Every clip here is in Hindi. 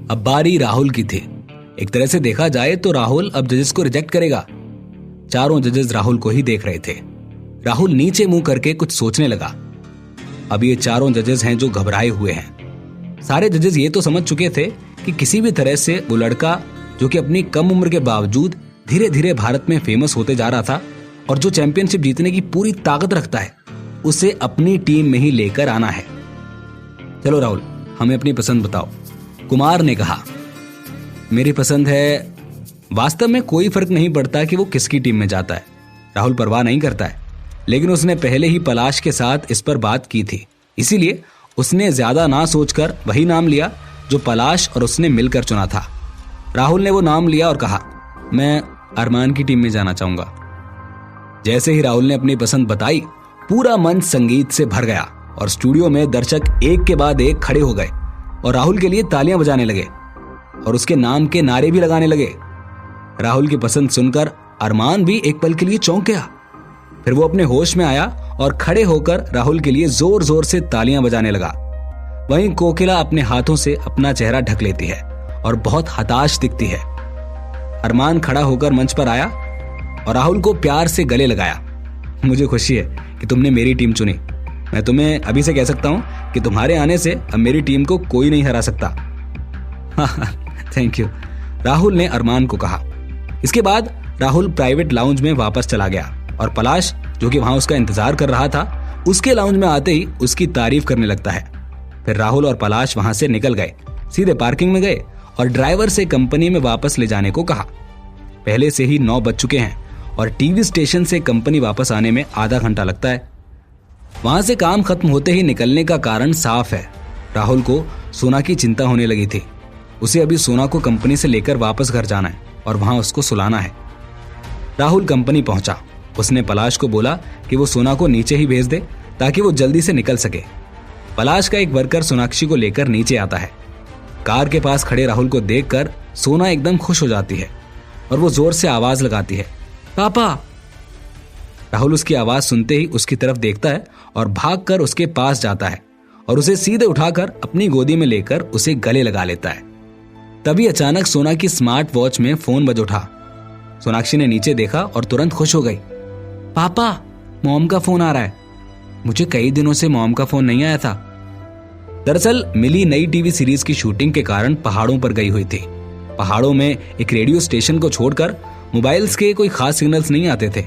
अब बारी राहुल की थी। एक तरह से देखा जाए तो राहुल अब जजेस को रिजेक्ट करेगा। चारों जजेस राहुल को ही देख रहे थे। राहुल नीचे मुंह करके कुछ सोचने लगा। अब ये चारों जजेस हैं जो घबराए हुए हैं। सारे जजेस ये तो समझ चुके थे कि किसी भी तरह से वो लड़का जो कि अपनी कम उम्र के बावजूद धीरे धीरे भारत में फेमस होते जा रहा था और जो चैंपियनशिप जीतने की पूरी ताकत रखता है, उसे अपनी टीम में ही लेकर आना है। चलो राहुल, हमें अपनी पसंद बताओ। कुमार ने कहा, मेरी पसंद है, वास्तव में कोई फर्क नहीं पड़ता कि वो किसकी टीम में जाता है। राहुल परवाह नहीं करता है, लेकिन उसने पहले ही पलाश के साथ इस पर बात की थी, इसीलिए उसने ज्यादा ना सोचकर वही नाम लिया जो पलाश और उसने मिलकर चुना था। राहुल ने वो नाम लिया और कहा, मैं अरमान की टीम में जाना चाहूंगा। जैसे ही राहुल ने अपनी पसंद बताई, पूरा मंच संगीत से भर गया और स्टूडियो में दर्शक एक के बाद एक खड़े हो गए और राहुल के लिए तालियां बजाने लगे और उसके नाम के नारे भी लगाने लगे। राहुल की पसंद सुनकर अरमान भी एक पल के लिए चौंक गया। फिर वो अपने होश में आया और खड़े होकर राहुल के लिए जोर जोर से तालियां बजाने लगा। वहीं कोकिला अपने हाथों से अपना चेहरा ढक लेती है और बहुत हताश दिखती है। अरमान खड़ा होकर मंच पर आया और राहुल को प्यार से गले लगाया। मुझे खुशी है कि तुमने मेरी टीम चुनी। मैं तुम्हें अभी से कह सकता हूं कि तुम्हारे आने से अब मेरी टीम को कोई नहीं हरा सकता। थैंक यू, राहुल ने अरमान को कहा। इसके बाद राहुल प्राइवेट लाउंज में वापस चला गया और पलाश, जो कि वहां उसका इंतजार कर रहा था, उसके लाउंज में आते ही उसकी तारीफ करने लगता है। फिर राहुल और पलाश वहां से निकल गए, सीधे पार्किंग में गए और ड्राइवर से कंपनी में वापस ले जाने को कहा। पहले से ही 9 बज चुके हैं और टीवी स्टेशन से कंपनी वापस आने में आधा घंटा लगता है। वहां से काम खत्म होते ही निकलने का कारण साफ है। राहुल को सोना की चिंता होने लगी थी। उसे अभी सोना को कंपनी से लेकर वापस घर जाना है और वहां उसको सुलाना है। राहुल कंपनी पहुंचा। उसने पलाश को बोला कि वो सोना को नीचे ही भेज दे ताकि वो जल्दी से निकल सके। पलाश का एक वर्कर सोनाक्षी को लेकर नीचे आता है। कार के पास खड़े राहुल को देखकर सोना एकदम खुश हो जाती है और वो जोर से आवाज लगाती है, पापा। राहुल उसकी आवाज सुनते ही उसकी तरफ देखता है और भागकर उसके पास जाता है और उसे सीधे उठाकर अपनी गोदी में लेकर उसे गले लगा लेता है। तभी अचानक सोना की स्मार्ट वॉच में फोन बज उठा। सोनाक्षी ने नीचे देखा और तुरंत खुश हो गई। पापा, मॉम का फोन आ रहा है। मुझे कई दिनों से मॉम का फोन नहीं आया था। दरअसल मिली नई टीवी सीरीज की शूटिंग के कारण पहाड़ों पर गई हुई थी। पहाड़ों में एक रेडियो स्टेशन को छोड़कर मोबाइल्स के कोई खास सिग्नल्स नहीं आते थे,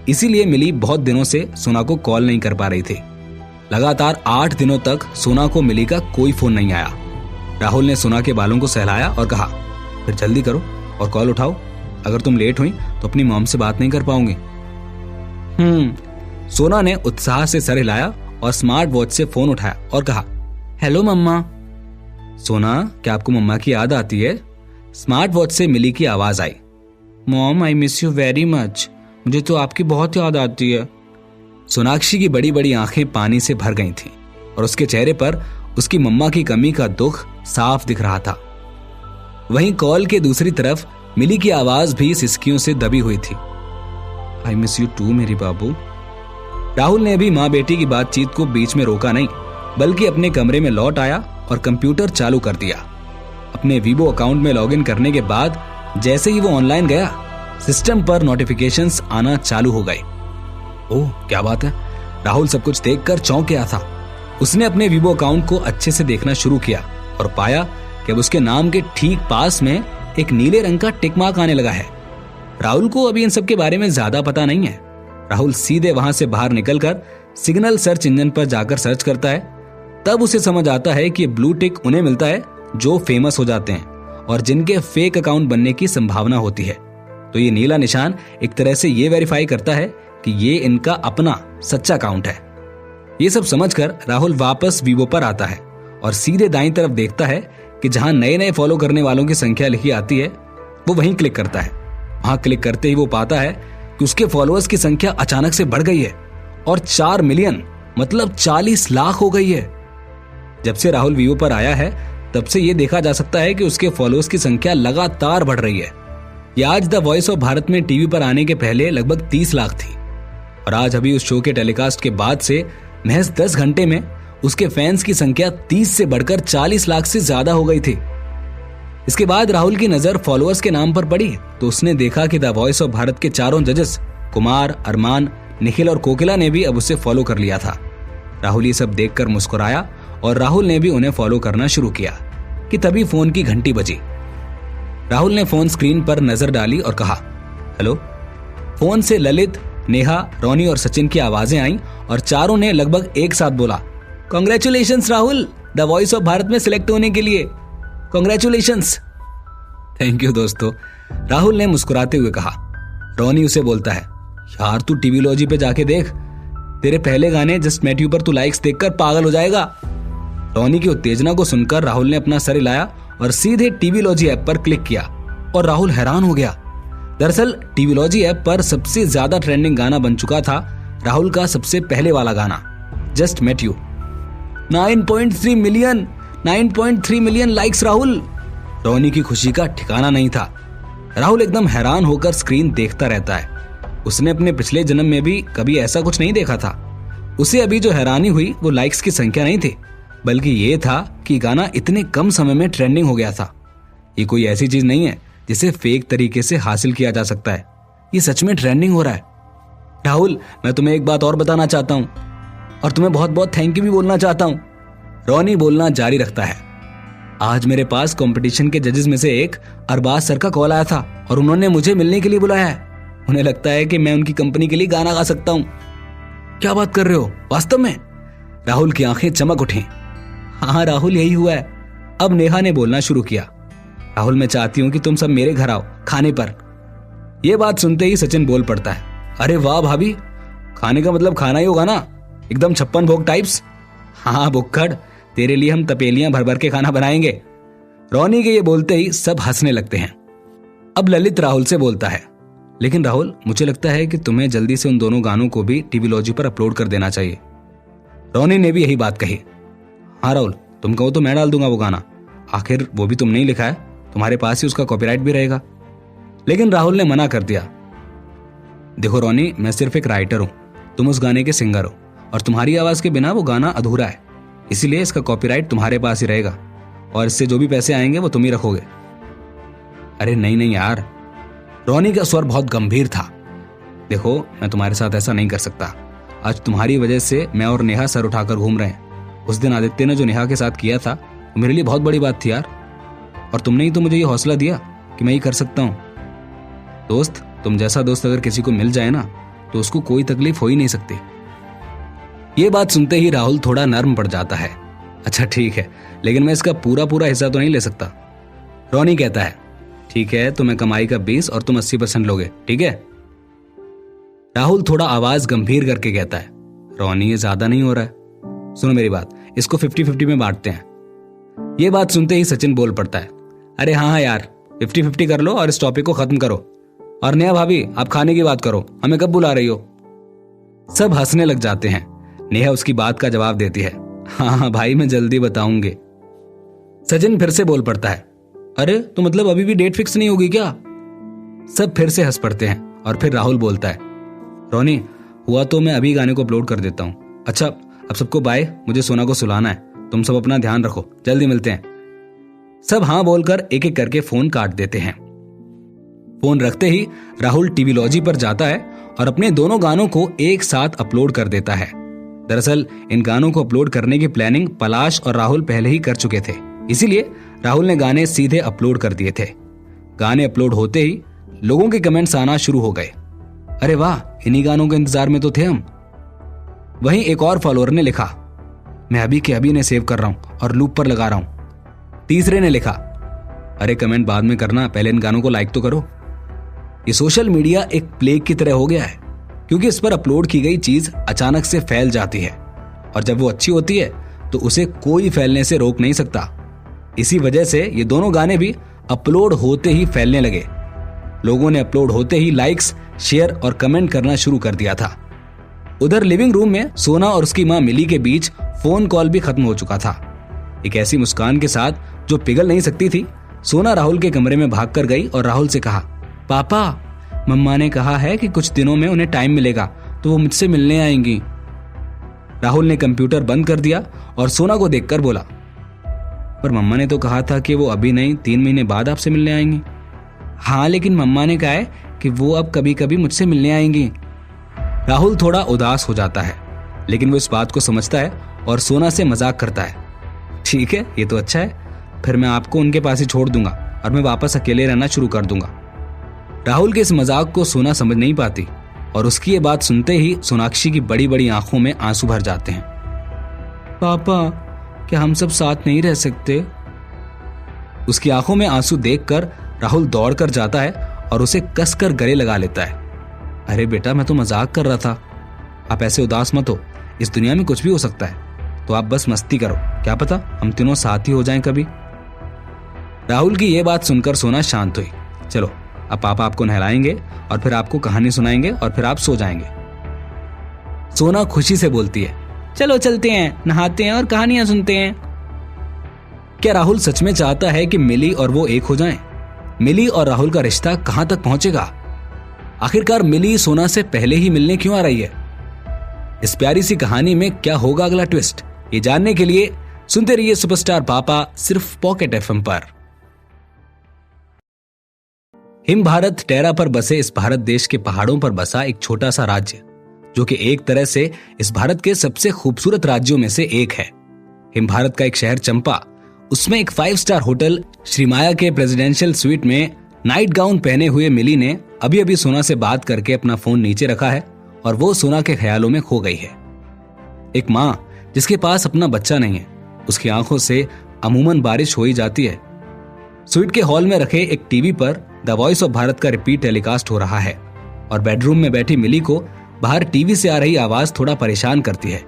इसीलिए मिली बहुत दिनों से सोना को कॉल नहीं कर पा रही थी। लगातार 8 दिनों तक सोना को मिली का कोई फोन नहीं आया। राहुल ने सोना के बालों को सहलाया और कहा, फिर जल्दी करो और कॉल उठाओ। अगर तुम लेट हुई तो अपनी मॉम से बात नहीं कर पाऊंगी। सोना ने उत्साह से सर हिलाया और स्मार्ट वॉच से फोन उठाया और कहा, हेलो मम्मा। सोना, क्या आपको मम्मा की याद आती है? स्मार्ट वॉच से मिली की आवाज आई। Mom, I miss you very much. मुझे तो आपकी बहुत याद आती है। सोनाक्षी की बड़ी बड़ी आंखें पानी से भर गई थीं और उसके चेहरे पर उसकी मम्मा की कमी का दुख साफ दिख रहा था। वहीं कॉल के दूसरी तरफ मिली की आवाज भी सिसकियों से दबी हुई थी। आई मिस यू टू मेरी बाबू। राहुल ने भी माँ बेटी की बातचीत को बीच में रोका नहीं, बल्कि अपने कमरे में लौट आया और कंप्यूटर चालू कर दिया। अपने वीवो अकाउंट में लॉगिन करने के बाद जैसे ही वो ऑनलाइन गया, सिस्टम पर नोटिफिकेशंस आना चालू हो गए। ओह, क्या बात है। राहुल सब कुछ देखकर चौंक गया था। उसने अपने वीवो अकाउंट को अच्छे से देखना शुरू किया और पाया कि अब उसके नाम के ठीक पास में एक नीले रंग का टिक मार्क आने लगा है। राहुल को अभी इन सब के बारे में ज्यादा पता नहीं है। राहुल सीधे वहां से बाहर निकलकर सिग्नल सर्च इंजन पर जाकर सर्च करता है। तब उसे समझ आता है कि ब्लू टिक उन्हें मिलता है जो फेमस हो जाते हैं और जिनके फेक अकाउंट बनने की संभावना होती है। तो ये नीला निशान एक तरह से ये वेरीफाई करता है कि ये इनका अपना सच्चा अकाउंट है। ये सब समझकर राहुल वापस वीवो पर आता है और सीधे दाईं तरफ देखता है कि जहां नए नए फॉलो करने वालों की संख्या लिखी आती है, वो वहीं क्लिक करता है। वहां क्लिक करते ही वो पाता है कि उसके फॉलोअर्स की संख्या अचानक से बढ़ गई है और 4 मिलियन मतलब 40 लाख हो गई है। जब से राहुल वीवो पर आया है, तब से ये देखा जा सकता है कि उसके फॉलोअर्स की संख्या लगातार बढ़ रही है। ये आज द वॉइस ऑफ भारत में टीवी पर आने के पहले लगभग 30 लाख थी और आज अभी उस शो के टेलीकास्ट के बाद से महज 10 घंटे में उसके फैंस की संख्या 30 से बढ़कर 40 लाख से ज्यादा हो गई थी। इसके बाद राहुल की नजर फॉलोअर्स के नाम पर पड़ी तो उसने देखा कि द वॉइस ऑफ भारत के चारों जजेस कुमार, अरमान, निखिल और कोकिला ने भी अब उसे फॉलो कर लिया था। राहुल ये सब देखकर मुस्कुराया और राहुल ने भी उन्हें फॉलो करना शुरू किया कि तभी फोन की घंटी बजी। राहुल ने फोन स्क्रीन पर नजर डाली और कहा, हेलो। फोन से ललित, नेहा, रोनी और सचिन की आवाजें आईं और चारों ने लगभग एक साथ बोला, congratulations Rahul, the voice of Bharat में सिलेक्ट होने के लिए, कांग्रेचुलेशंस। थैंक यू दोस्तों, राहुल ने मुस्कुराते हुए कहा। रोनी उसे बोलता है, यार तू टीवीलॉजी पे जाके देख, तेरे पहले गाने जस्ट मेट यू पर तू लाइक्स देखकर पागल हो जाएगा। रोनी की उत्तेजना को सुनकर राहुल ने अपना सर हिलाया और सीधे टीवीलॉजी ऐप पर क्लिक किया और राहुल हैरान हो गया। दरअसल टीवीलॉजी ऐप पर सबसे ज्यादा ट्रेंडिंग गाना बन चुका था राहुल का सबसे पहले वाला गाना, just met you. 9.3 million likes Rahul. Rony की खुशी का ठिकाना नहीं था। राहुल एकदम हैरान होकर स्क्रीन देखता रहता है। उसने अपने पिछले जन्म में भी कभी ऐसा कुछ नहीं देखा था। उसे अभी जो हैरानी हुई वो लाइक्स की संख्या नहीं थी, बल्कि ये था कि गाना इतने कम समय में ट्रेंडिंग हो गया था। ये कोई ऐसी चीज नहीं है जिसे फेक तरीके से हासिल किया जा सकता है, ये सच में ट्रेंडिंग हो रहा है। राहुल, मैं तुम्हें एक बात और बताना चाहता हूँ और तुम्हें बहुत बहुत थैंक यू भी बोलना चाहता हूँ। रोनी बोलना जारी रखता है। आज मेरे पास कंपटीशन के जजेस में से एक अरबाज सर का कॉल आया था और उन्होंने मुझे मिलने के लिए बुलाया है। उन्हें लगता है कि मैं उनकी कंपनी के लिए गाना गा सकता हूँ। क्या बात कर रहे हो, वास्तव में? राहुल की आंखें चमक उठी। हाँ राहुल, यही हुआ है। अब नेहा ने बोलना शुरू किया। राहुल, मैं चाहती हूँ कि तुम सब मेरे घर आओ खाने पर। यह बात सुनते ही सचिन बोल पड़ता है, अरे वाह भाभी, खाने का मतलब खाना ही होगा ना, एकदम 56 भोग टाइप्स। हाँ बुक्कड़, तेरे लिए हम तपेलियां भर भर के खाना बनाएंगे। रोनी के ये बोलते ही सब हंसने लगते हैं। अब ललित राहुल से बोलता है, लेकिन राहुल, मुझे लगता है कि तुम्हें जल्दी से उन दोनों गानों को भी टीवीलॉजी पर अपलोड कर देना चाहिए। रोनी ने भी यही बात कही। हाँ राहुल, तुम कहो तो मैं डाल दूंगा वो गाना, आखिर वो भी तुमने ही लिखा है, तुम्हारे पास ही उसका कॉपीराइट भी रहेगा। लेकिन राहुल ने मना कर दिया। देखो रोनी, मैं सिर्फ एक राइटर हूं, तुम उस गाने के सिंगर हो और तुम्हारी आवाज के बिना वो गाना अधूरा है, इसीलिए इसका कॉपीराइट तुम्हारे पास ही रहेगा और इससे जो भी पैसे आएंगे वो तुम ही रखोगे। अरे नहीं नहीं यार, रोनी का स्वर बहुत गंभीर था। देखो, मैं तुम्हारे साथ ऐसा नहीं कर सकता। आज तुम्हारी वजह से मैं और नेहा सर उठाकर घूम रहे हैं। उस दिन आदित्य ने जो नेहा के साथ किया था वो मेरे लिए बहुत बड़ी बात थी यार, और तुमने ही तो मुझे ये हौसला दिया कि मैं ये कर सकता हूँ। दोस्त, तुम जैसा दोस्त अगर किसी को मिल जाए ना तो उसको कोई तकलीफ हो ही नहीं सकती। ये बात सुनते ही राहुल थोड़ा नर्म पड़ जाता है। अच्छा ठीक है, लेकिन मैं इसका पूरा हिस्सा तो नहीं ले सकता। रोनी कहता है, ठीक है, तो मैं कमाई का 20 और तुम 80% लोगे, ठीक है? राहुल थोड़ा आवाज गंभीर करके कहता है, रोनी ये ज्यादा नहीं हो रहा है, सुनो मेरी बात, इसको 50-50 में बांटते हैं। ये बात सुनते ही सचिन बोल पड़ता है, अरे हाँ यार, 50-50 कर लो और इस टॉपिक को खत्म करो। और नेहा भाभी, आप खाने की बात करो, हमें कब बुला रही हो? सब हंसने लग जाते हैं। नेहा उसकी बात का जवाब देती है, हाँ भाई, मैं जल्दी बताऊंगी। सचिन फिर से बोल पड़ता है, अरे तो मतलब अभी भी डेट फिक्स नहीं होगी क्या? सब फिर से हंस पड़ते हैं और फिर राहुल बोलता है, रोनी, हुआ तो मैं अभी गाने को अपलोड कर देता हूँ। अच्छा, अब सबको बाय, मुझे सोना को सुलाना है, तुम सब अपना ध्यान रखो, जल्दी मिलते हैं। सब हाँ बोलकर एक एक करके फोन काट देते हैं। फोन रखते ही राहुल टीवीलॉजी पर जाता है और अपने दोनों गानों को एक साथ अपलोड कर देता है। दरअसल इन गानों को अपलोड करने की प्लानिंग पलाश और राहुल पहले ही कर चुके थे, इसीलिए राहुल ने गाने सीधे अपलोड कर दिए थे। गाने अपलोड होते ही लोगों के कमेंट्स आना शुरू हो गए, अरे वाह, इन्हीं गानों के इंतजार में तो थे हम। वहीं एक और फॉलोअर ने लिखा, मैं अभी के अभी ने सेव कर रहा हूं और लूप पर लगा रहा हूं। तीसरे ने लिखा, अरे कमेंट बाद में करना, पहले इन गानों को लाइक तो करो। ये सोशल मीडिया एक प्लेग की तरह हो गया है, क्योंकि इस पर अपलोड की गई चीज अचानक से फैल जाती है और जब वो अच्छी होती है तो उसे कोई फैलने से रोक नहीं सकता। इसी वजह से ये दोनों गाने भी अपलोड होते ही फैलने लगे। लोगों ने अपलोड होते ही लाइक्स, शेयर और कमेंट करना शुरू कर दिया था। उधर लिविंग रूम में सोना और उसकी मां मिली के बीच फोन कॉल भी खत्म हो चुका था। एक ऐसी मुस्कान के साथ जो पिघल नहीं सकती थी, सोना राहुल के कमरे में भागकर गई और राहुल से कहा, पापा, मम्मा ने कहा है कि कुछ दिनों में उन्हें टाइम मिलेगा तो वो मुझसे मिलने आएंगी। राहुल ने कंप्यूटर बंद कर दिया और सोना को देखकर बोला, पर मम्मा ने तो कहा था कि वो अभी नहीं 3 महीने बाद आपसे मिलने आएंगी। हाँ, लेकिन मम्मा ने कहा है कि वो अब कभी कभी मुझसे मिलने आएंगी। राहुल थोड़ा उदास हो जाता है, लेकिन वो इस बात को समझता है और सोना से मजाक करता है। ठीक है, ये तो अच्छा है, फिर मैं आपको उनके पास ही छोड़ दूंगा और मैं वापस अकेले रहना शुरू कर दूंगा। राहुल के इस मजाक को सोना समझ नहीं पाती और उसकी ये बात सुनते ही सोनाक्षी की बड़ी बड़ी आंखों में आंसू भर जाते हैं। पापा, क्या हम सब साथ नहीं रह सकते? उसकी आंखों में आंसू देखकर राहुल दौड़कर जाता है और उसे कसकर गले लगा लेता है। अरे बेटा, मैं तो मजाक कर रहा था, आप ऐसे उदास मत हो, इस दुनिया में कुछ भी हो सकता है, तो आप बस मस्ती करो, क्या पता हम तीनों साथ ही हो जाएं कभी। राहुल की यह बात सुनकर सोना शांत हुई। चलो, अब पापा आपको नहलाएंगे और फिर आपको कहानी सुनाएंगे और फिर आप सो जाएंगे। सोना खुशी से बोलती है, चलो चलते हैं, नहाते हैं और कहानियां सुनते हैं। क्या राहुल सच में चाहता है कि मिली और वो एक हो जाएं? मिली और राहुल का रिश्ता कहां तक पहुंचेगा? आखिरकार मिली सोना से पहले ही मिलने क्यों आ रही है? इस प्यारी सी कहानी में क्या होगा अगला ट्विस्ट, ये जानने के लिए सुनते रहिए सुपरस्टार पापा, सिर्फ पॉकेट एफएम पर। हिम भारत टेरा पर बसे इस भारत देश के पहाड़ों पर बसा एक छोटा सा राज्य, जो कि एक तरह से इस भारत के सबसे खूबसूरत राज्यों में से एक है। हिम भारत का एक शहर चंपा, उसमें एक 5 स्टार होटल श्रीमाया के प्रेसिडेंशियल स्वीट में नाइट गाउन पहने हुए मिली ने अभी अभी सोना से बात करके अपना फोन नीचे रखा है और वो सोना के ख्यालों में खो गई है। एक माँ जिसके पास अपना बच्चा नहीं है, उसकी आंखों से अमूमन बारिश हो ही जाती है। स्वीट के हॉल में रखे एक टीवी पर द वॉइस ऑफ भारत का रिपीट टेलीकास्ट हो रहा है और बेडरूम में बैठी मिली को बाहर टीवी से आ रही आवाज थोड़ा परेशान करती है।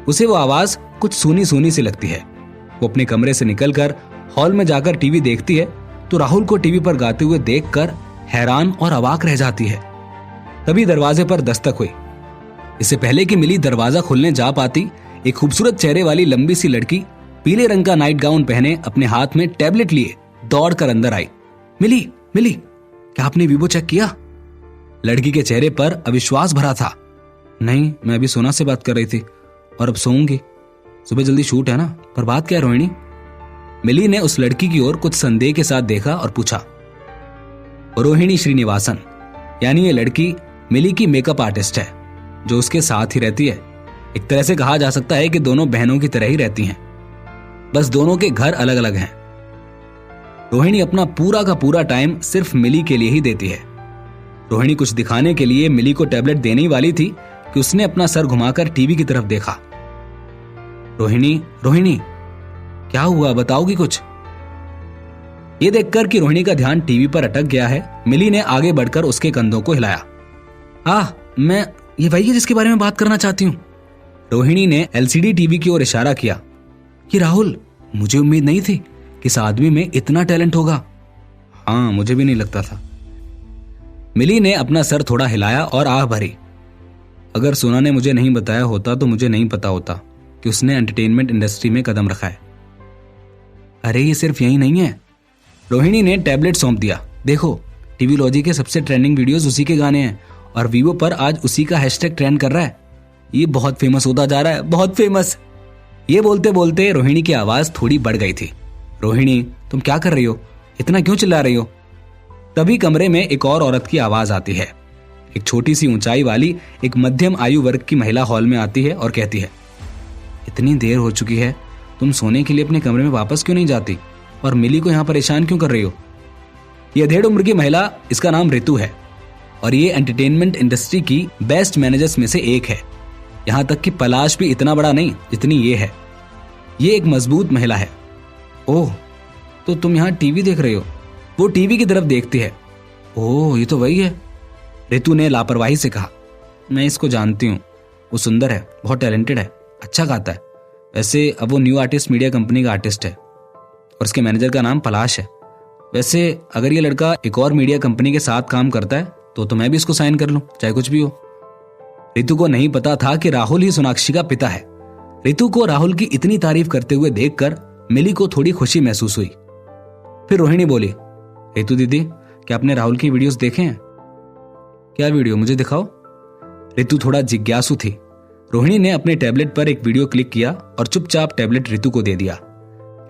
उसे वो आवाज कुछ सूनी सूनी सी लगती है। वो अपने कमरे से निकलकर हॉल में जाकर टीवी देखती है तो राहुल को टीवी पर गाते हुए देखकर हैरान और अवाक रह जाती है। तभी दरवाजे पर दस्तक हुई। इससे पहले कि मिली दरवाजा खोलने जा पाती, एक खूबसूरत चेहरे वाली लंबी सी लड़की पीले रंग का नाइट गाउन पहने अपने हाथ में टैबलेट लिए दौड़कर अंदर आई। मिली, मिली, क्या आपने वीवो चेक किया? लड़की के चेहरे पर अविश्वास भरा था। नहीं, मैं अभी सोना से बात कर रही थी और अब सोऊंगी, सुबह जल्दी शूट है ना। पर बात क्या है रोहिणी? मिली ने उस लड़की की ओर कुछ संदेह के साथ देखा और पूछा। रोहिणी श्रीनिवासन, यानी ये लड़की मिली की मेकअप आर्टिस्ट है, जो उसके साथ ही रहती है। एक तरह से कहा जा सकता है कि दोनों बहनों की तरह ही रहती हैं, बस दोनों के घर अलग अलग हैं। रोहिणी अपना पूरा का पूरा टाइम सिर्फ मिली के लिए ही देती है। रोहिणी कुछ दिखाने के लिए मिली को टैबलेट देने ही वाली थी कि उसने अपना सर घुमाकर टीवी की तरफ देखा। रोहिणी, रोहिणी, क्या हुआ, बताओगी कुछ? ये देखकर कि रोहिणी का ध्यान टीवी पर अटक गया है, मिली ने आगे बढ़कर उसके कंधों को हिलाया। मैं ये वही है जिसके बारे में बात करना चाहती हूँ। रोहिणी ने एलसीडी टीवी की ओर इशारा किया। कि राहुल, मुझे उम्मीद नहीं थी कि इस आदमी में इतना टैलेंट होगा। हाँ, मुझे भी नहीं लगता था। मिली ने अपना सर थोड़ा हिलाया और आह भरी। अगर सोना ने मुझे नहीं बताया होता तो मुझे नहीं पता होता कि उसने एंटरटेनमेंट इंडस्ट्री में कदम रखा है। अरे ये सिर्फ यही नहीं है। रोहिणी ने टैबलेट सौंप दिया। देखो, टीवी लॉजी के सबसे ट्रेंडिंग वीडियोस उसी के गाने हैं और वीवो पर आज उसी का हैशटैग ट्रेंड कर रहा है। ये बहुत फेमस होता जा रहा है, बहुत फेमस। ये बोलते बोलते रोहिणी की आवाज थोड़ी बढ़ गई थी। रोहिणी, तुम क्या कर रही हो? इतना क्यों चिल्ला रही हो? तभी कमरे में एक और औरत की आवाज आती है। एक छोटी सी ऊंचाई वाली एक मध्यम आयु वर्ग की महिला हॉल में आती है और कहती है, इतनी देर हो चुकी है, तुम सोने के लिए अपने कमरे में वापस क्यों नहीं जाती और मिली को यहाँ परेशान क्यों कर रही हो? यह 1.5 उम्र की महिला, इसका नाम ऋतु है और ये एंटरटेनमेंट इंडस्ट्री की बेस्ट मैनेजर्स में से एक है। यहाँ तक कि पलाश भी इतना बड़ा नहीं जितनी ये है। ये एक मजबूत महिला है। ओह, तो तुम यहाँ टीवी देख रही हो? वो टीवी की तरफ देखती है। ओह, ये तो वही है। ऋतु ने लापरवाही से कहा। मैं इसको जानती हूँ, वो सुंदर है, बहुत टैलेंटेड है, अच्छा गाता है। वैसे अब वो न्यू आर्टिस्ट मीडिया कंपनी का आर्टिस्ट है और उसके मैनेजर का नाम पलाश है। वैसे अगर ये लड़का एक और मीडिया कंपनी के साथ काम करता है तो मैं भी इसको साइन कर लूं, चाहे कुछ भी हो। ऋतु को नहीं पता था कि राहुल ही सोनाक्षी का पिता है। ऋतु को राहुल की इतनी तारीफ करते हुए देखकर मिली को थोड़ी खुशी महसूस हुई। फिर रोहिणी बोली, ऋतु दीदी, क्या आपने राहुल की वीडियोस देखे हैं? क्या वीडियो, मुझे दिखाओ। ऋतु थोड़ा जिज्ञासु थी। रोहिणी ने अपने टैबलेट पर एक वीडियो क्लिक किया और चुपचाप टैबलेट ऋतु को दे दिया।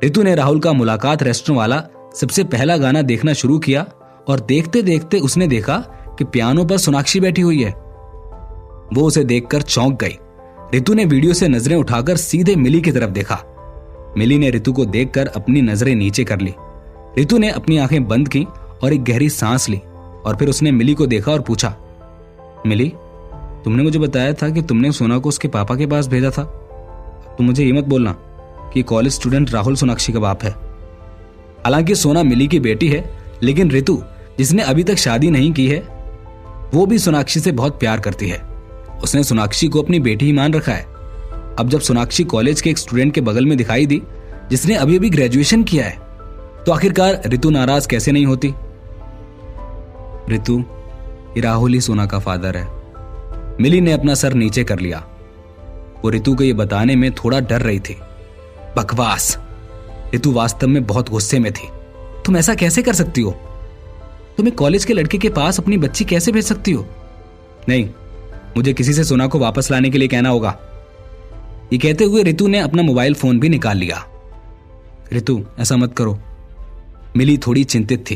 रितु ने राहुल का मुलाकात रेस्टोरेंट वाला सबसे पहला गाना देखना शुरू किया और देखते देखते उसने देखा कि पियानो पर सोनाक्षी बैठी हुई है। वो उसे देखकर चौंक गई। रितु ने वीडियो से नजरें उठाकर सीधे मिली की तरफ देखा। मिली ने रितु को देखकर अपनी नजरें नीचे कर ली। रितु ने अपनी आंखें बंद की और एक गहरी सांस ली और फिर उसने मिली को देखा और पूछा, मिली, तुमने मुझे बताया था कि तुमने सोना को उसके पापा के पास भेजा था। तुम मुझे ये मत बोलना कि कॉलेज स्टूडेंट राहुल सोनाक्षी का बाप है। हालांकि सोना मिली की बेटी है, लेकिन रितु जिसने अभी तक शादी नहीं की है वो भी सोनाक्षी से बहुत प्यार करती है। उसने सोनाक्षी को अपनी बेटी ही मान रखा है। अब जब सोनाक्षी कॉलेज के एक स्टूडेंट के बगल में दिखाई दी जिसने अभी अभी ग्रेजुएशन किया है, तो आखिरकार रितु नाराज कैसे नहीं होती। रितु, ये राहुल ही सोना का फादर है। मिली ने अपना सर नीचे कर लिया। वो रितु को ये बताने में थोड़ा डर रही थी। बकवास। रितु वास्तव में बहुत गुस्से में थी। तुम ऐसा कैसे कर सकती हो? तुम एक कॉलेज के लड़के के पास अपनी बच्ची कैसे भेज सकती हो? नहीं, मुझे किसी से सोना को वापस लाने के लिए कहना होगा। ये कहते हुए रितु ने अपना मोबाइल फोन भी निकाल लिया। रितु, ऐसा मत करो। मिली थोड़ी चिंतित थी।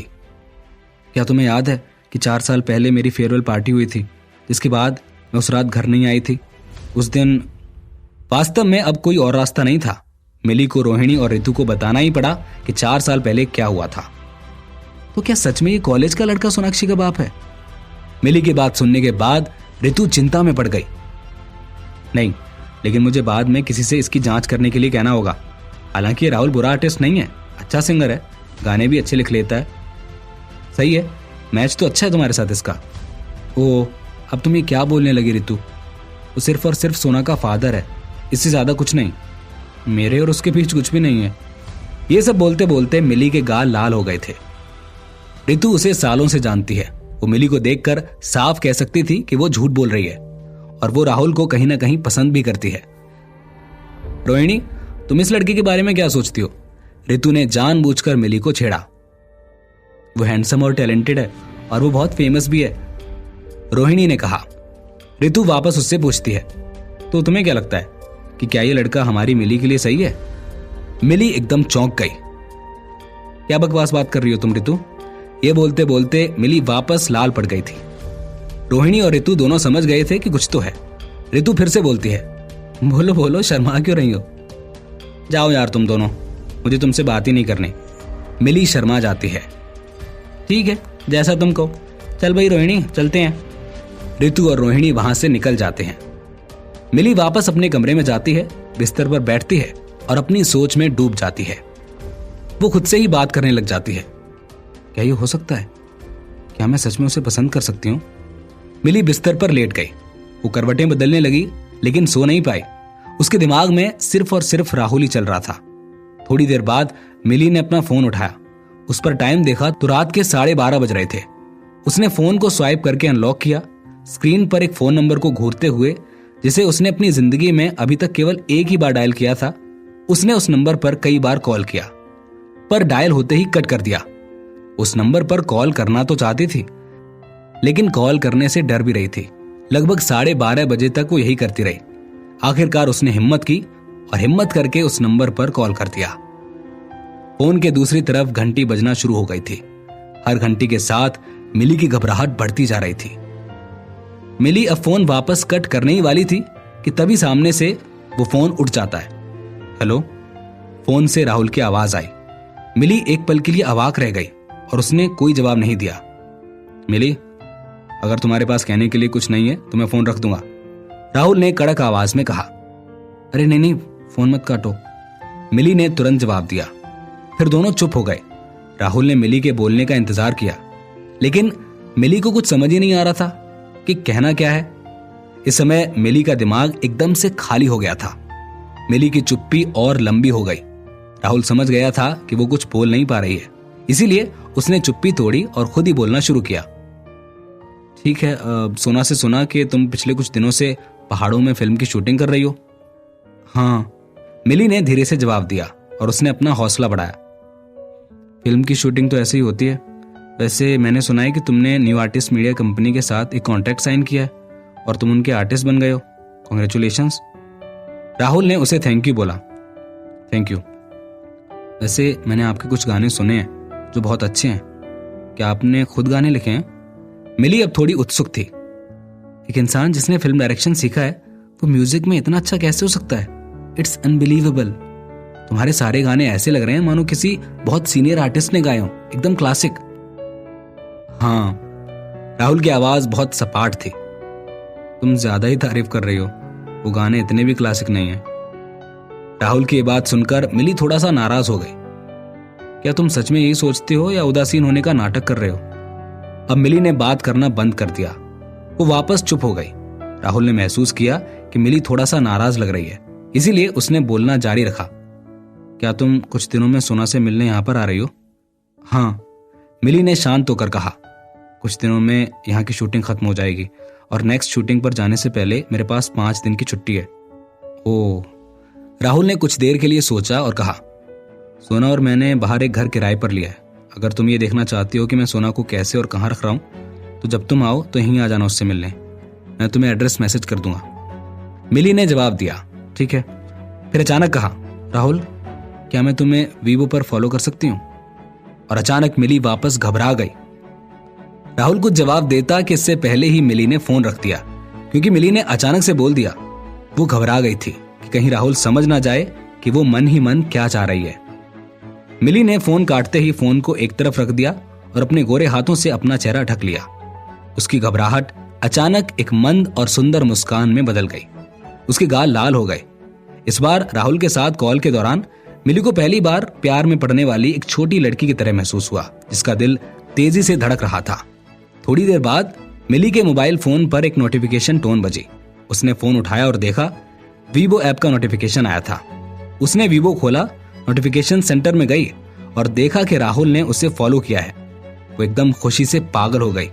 क्या तुम्हें याद है कि 4 साल पहले मेरी फेयरवेल पार्टी हुई थी, जिसके बाद मैं उस रात घर नहीं आई थी? उस दिन वास्तव में अब कोई और रास्ता नहीं था। मिली को रोहिणी और रितु को बताना ही पड़ा कि 4 साल पहले क्या हुआ था। तो क्या सच में ये कॉलेज का लड़का सोनाक्षी का बाप है? मिली की बात सुनने के बाद रितु चिंता में पड़ गई। नहीं, लेकिन मुझे बाद में किसी से इसकी जांच करने के लिए कहना होगा। हालांकि ये राहुल बुरा आर्टिस्ट नहीं है, अच्छा सिंगर है, गाने भी अच्छे लिख लेता है। सही है, मैच तो अच्छा है तुम्हारे साथ इसका। ओ, अब तुम ये क्या बोलने लगी रितु? वो सिर्फ और सिर्फ सोना का फादर है, इससे ज्यादा कुछ नहीं। मेरे और उसके बीच कुछ भी नहीं है। ये सब बोलते बोलते मिली के गाल लाल हो गए थे। रितु उसे सालों से जानती है। वो मिली को देखकर साफ कह सकती थी कि वो झूठ बोल रही है और वो राहुल को कहीं ना कहीं पसंद भी करती है। रोहिणी, तुम इस लड़के के बारे में क्या सोचती हो? रितु ने जानबूझकर मिली को छेड़ा। वो हैंडसम और टैलेंटेड है और वो बहुत फेमस भी है, रोहिणी ने कहा। रितु वापस उससे पूछती है, तो तुम्हें क्या लगता है कि क्या ये लड़का हमारी मिली के लिए सही है? मिली एकदम चौंक गई। क्या बकवास बात कर रही हो तुम रितु? ये बोलते बोलते मिली वापस लाल पड़ गई थी। रोहिणी और रितु दोनों समझ गए थे कि कुछ तो है। रितु फिर से बोलती है, बोलो बोलो, शर्मा क्यों रही हो? जाओ यार तुम दोनों, मुझे तुमसे बात ही नहीं करनी। मिली शर्मा जाती है। ठीक है, जैसा तुम कहो। चल भाई रोहिणी, चलते हैं। रितु और रोहिणी वहां से निकल जाते हैं। मिली वापस अपने कमरे में जाती है, बिस्तर पर बैठती है और अपनी सोच में डूब जाती है। वो खुद से ही बात करने लग जाती है। क्या ये हो सकता है? क्या मैं सच में उसे पसंद कर सकती हूँ? मिली बिस्तर पर लेट गई। वो करवटें बदलने लगी, लेकिन सो नहीं पाई। उसके दिमाग में सिर्फ और सिर्फ राहुल ही चल रहा था। थोड़ी देर बाद मिली ने अपना फोन उठाया। उस पर टाइम देखा तो रात के 12:30 बज रहे थे। उसने फोन को स्वाइप करके अनलॉक किया। स्क्रीन पर एक फोन नंबर को घूरते हुए, जिसे उसने अपनी जिंदगी में अभी तक केवल एक ही बार डायल किया था, उसने उस नंबर पर कई बार कॉल किया, पर डायल होते ही कट कर दिया। उस नंबर पर कॉल करना तो चाहती थी, लेकिन कॉल करने से डर भी रही थी। लगभग 12:30 बजे तक वो यही करती रही। आखिरकार उसने हिम्मत की और हिम्मत करके उस नंबर पर कॉल कर दिया। फोन के दूसरी तरफ घंटी बजना शुरू हो गई थी। हर घंटी के साथ मिली की घबराहट बढ़ती जा रही थी। मिली अब फोन वापस कट करने ही वाली थी कि तभी सामने से वो फोन उठ जाता है। हेलो। फोन से राहुल की आवाज आई। मिली एक पल के लिए अवाक रह गई और उसने कोई जवाब नहीं दिया। मिली, अगर तुम्हारे पास कहने के लिए कुछ नहीं है तो मैं फोन रख दूंगा, राहुल ने कड़क आवाज में कहा। अरे नहीं नहीं, फोन मत काटो, मिली ने तुरंत जवाब दिया। फिर दोनों चुप हो गए। राहुल ने मिली के बोलने का इंतजार किया, लेकिन मिली को कुछ समझ ही नहीं आ रहा था कि कहना क्या है। इस समय मिली का दिमाग एकदम से खाली हो गया था। मिली की चुप्पी और लंबी हो गई। राहुल समझ गया था कि वो कुछ बोल नहीं पा रही है, इसीलिए उसने चुप्पी तोड़ी और खुद ही बोलना शुरू किया। ठीक है, सोना से सुना कि तुम पिछले कुछ दिनों से पहाड़ों में फिल्म की शूटिंग कर रही हो। हाँ, मिली ने धीरे से जवाब दिया और उसने अपना हौसला बढ़ाया। फिल्म की शूटिंग तो ऐसे ही होती है। वैसे मैंने सुना है कि तुमने न्यू आर्टिस्ट मीडिया कंपनी के साथ एक कॉन्ट्रैक्ट साइन किया है और तुम उनके आर्टिस्ट बन गए हो। कॉन्ग्रेचुलेशंस। राहुल ने उसे थैंक यू बोला। Thank you. वैसे मैंने आपके कुछ गाने सुने हैं जो बहुत अच्छे हैं। क्या आपने खुद गाने लिखे हैं? मिली अब थोड़ी उत्सुक थी। एक इंसान जिसने फिल्म डायरेक्शन सीखा है वो म्यूजिक में इतना अच्छा कैसे हो सकता है? It's unbelievable. तुम्हारे सारे गाने ऐसे लग रहे हैं मानो किसी बहुत सीनियर आर्टिस्ट ने गाए हों, एकदम क्लासिक। हाँ, राहुल की आवाज बहुत सपाट थी। तुम ज्यादा ही तारीफ कर रही हो, वो गाने इतने भी क्लासिक नहीं हैं। राहुल की ये बात सुनकर मिली थोड़ा सा नाराज हो गई। क्या तुम सच में यही सोचते हो या उदासीन होने का नाटक कर रहे हो? अब मिली ने बात करना बंद कर दिया। वो वापस चुप हो गई। राहुल ने महसूस किया कि मिली थोड़ा सा नाराज लग रही है, इसीलिए उसने बोलना जारी रखा। क्या तुम कुछ दिनों में सोना से मिलने यहां पर आ रही हो? हाँ, मिली ने शांत होकर कहा। कुछ दिनों में यहाँ की शूटिंग खत्म हो जाएगी और नेक्स्ट शूटिंग पर जाने से पहले मेरे पास 5 दिन की छुट्टी है। ओह। राहुल ने कुछ देर के लिए सोचा और कहा, सोना और मैंने बाहर एक घर किराए पर लिया है। अगर तुम ये देखना चाहती हो कि मैं सोना को कैसे और कहाँ रख रहा हूँ तो जब तुम आओ तो यहीं आ जाना उससे मिलने। मैं तुम्हें एड्रेस मैसेज कर दूंगा। मिली ने जवाब दिया, ठीक है। फिर अचानक कहा, राहुल क्या मैं तुम्हें वीवो पर फॉलो कर सकती हूँ? और अचानक मिली वापस घबरा गई। राहुल कुछ जवाब देता कि इससे पहले ही मिली ने फोन रख दिया, क्योंकि मिली ने अचानक से बोल दिया। वो घबरा गई थी कि कहीं राहुल समझ ना जाए कि वो मन ही मन क्या चाह रही है। मिली ने फोन काटते ही फोन को एक तरफ रख दिया और अपने गोरे हाथों से अपना चेहरा ढक लिया। उसकी घबराहट अचानक एक मंद और सुंदर मुस्कान में बदल गई। उसके गाल लाल हो गए। इस बार राहुल के साथ कॉल के दौरान मिली को पहली बार प्यार में पड़ने वाली एक छोटी लड़की की तरह महसूस हुआ, जिसका दिल तेजी से धड़क रहा था। थोड़ी देर बाद मिली के मोबाइल फोन पर एक नोटिफिकेशन टोन बजी। उसने फोन उठाया और देखा वीवो ऐप का नोटिफिकेशन आया था। उसने वीवो खोला, नोटिफिकेशन सेंटर में गई और देखा कि राहुल ने उसे फॉलो किया है। वो एकदम खुशी से पागल हो गई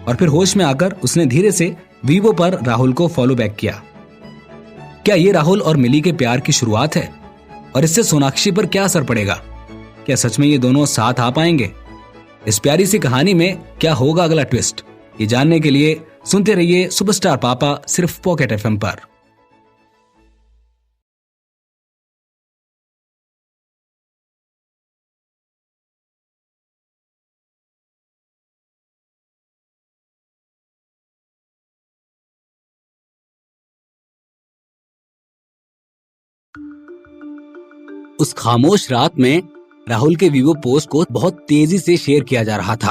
और फिर होश में आकर उसने धीरे से वीवो पर राहुल को फॉलो बैक किया। क्या ये राहुल और मिली के प्यार की शुरुआत है? और इससे सोनाक्षी पर क्या असर पड़ेगा? क्या सच में ये दोनों साथ आ पाएंगे? इस प्यारी सी कहानी में क्या होगा अगला ट्विस्ट? ये जानने के लिए सुनते रहिए सुपरस्टार पापा, सिर्फ पॉकेट एफएम पर। उस खामोश रात में राहुल के वीवो पोस्ट को बहुत तेजी से शेयर किया जा रहा था।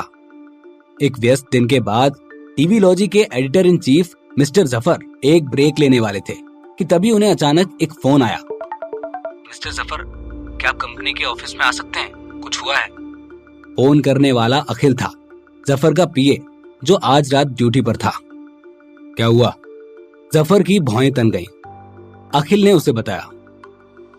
एक व्यस्त दिन के बाद टीवी लॉजी के editor in chief mister Zafar एक ब्रेक लेने वाले थे कि तभी उन्हें अचानक एक फोन आया। मिस्टर जफर, क्या आप कंपनी के ऑफिस में आ सकते हैं? कुछ हुआ है। फोन करने वाला अखिल था, जफर का पीए, जो आज रात ड्यूटी पर था। क्या हुआ? जफर की भौएं तन गई। अखिल ने उसे बताया,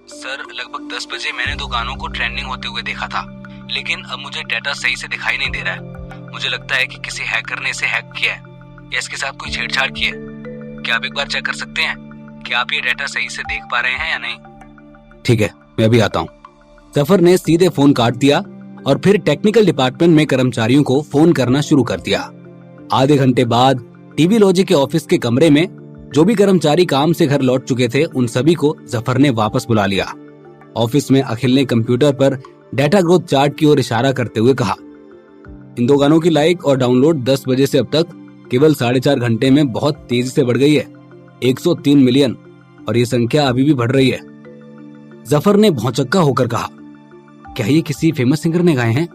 सर लगभग 10 बजे मैंने 2 गानों को ट्रेंडिंग होते हुए देखा था, लेकिन अब मुझे डेटा सही से दिखाई नहीं दे रहा है। मुझे लगता है कि किसी हैकर ने इसे हैक किया है या इसके साथ कोई छेड़छाड़ की है। क्या आप एक बार चेक कर सकते हैं कि आप ये डेटा सही से देख पा रहे हैं या नहीं? ठीक है, मैं अभी आता हूँ। जफर ने सीधे फोन काट दिया और फिर टेक्निकल डिपार्टमेंट में कर्मचारियों को फोन करना शुरू कर दिया। आधे घंटे बाद टीवी लॉजी के ऑफिस के कमरे में जो भी कर्मचारी काम से घर लौट चुके थे, उन सभी को जफर ने वापस बुला लिया। ऑफिस में अखिल ने कंप्यूटर पर डेटा ग्रोथ चार्ट की ओर इशारा करते हुए कहा, इन 2 गानों की लाइक और डाउनलोड 10 बजे से अब तक केवल 4.5 घंटे में बहुत तेजी से बढ़ गई है, 103 मिलियन, और ये संख्या अभी भी बढ़ रही है। जफर ने भौचक्का होकर कहा, क्या ये किसी फेमस सिंगर ने गाए हैं?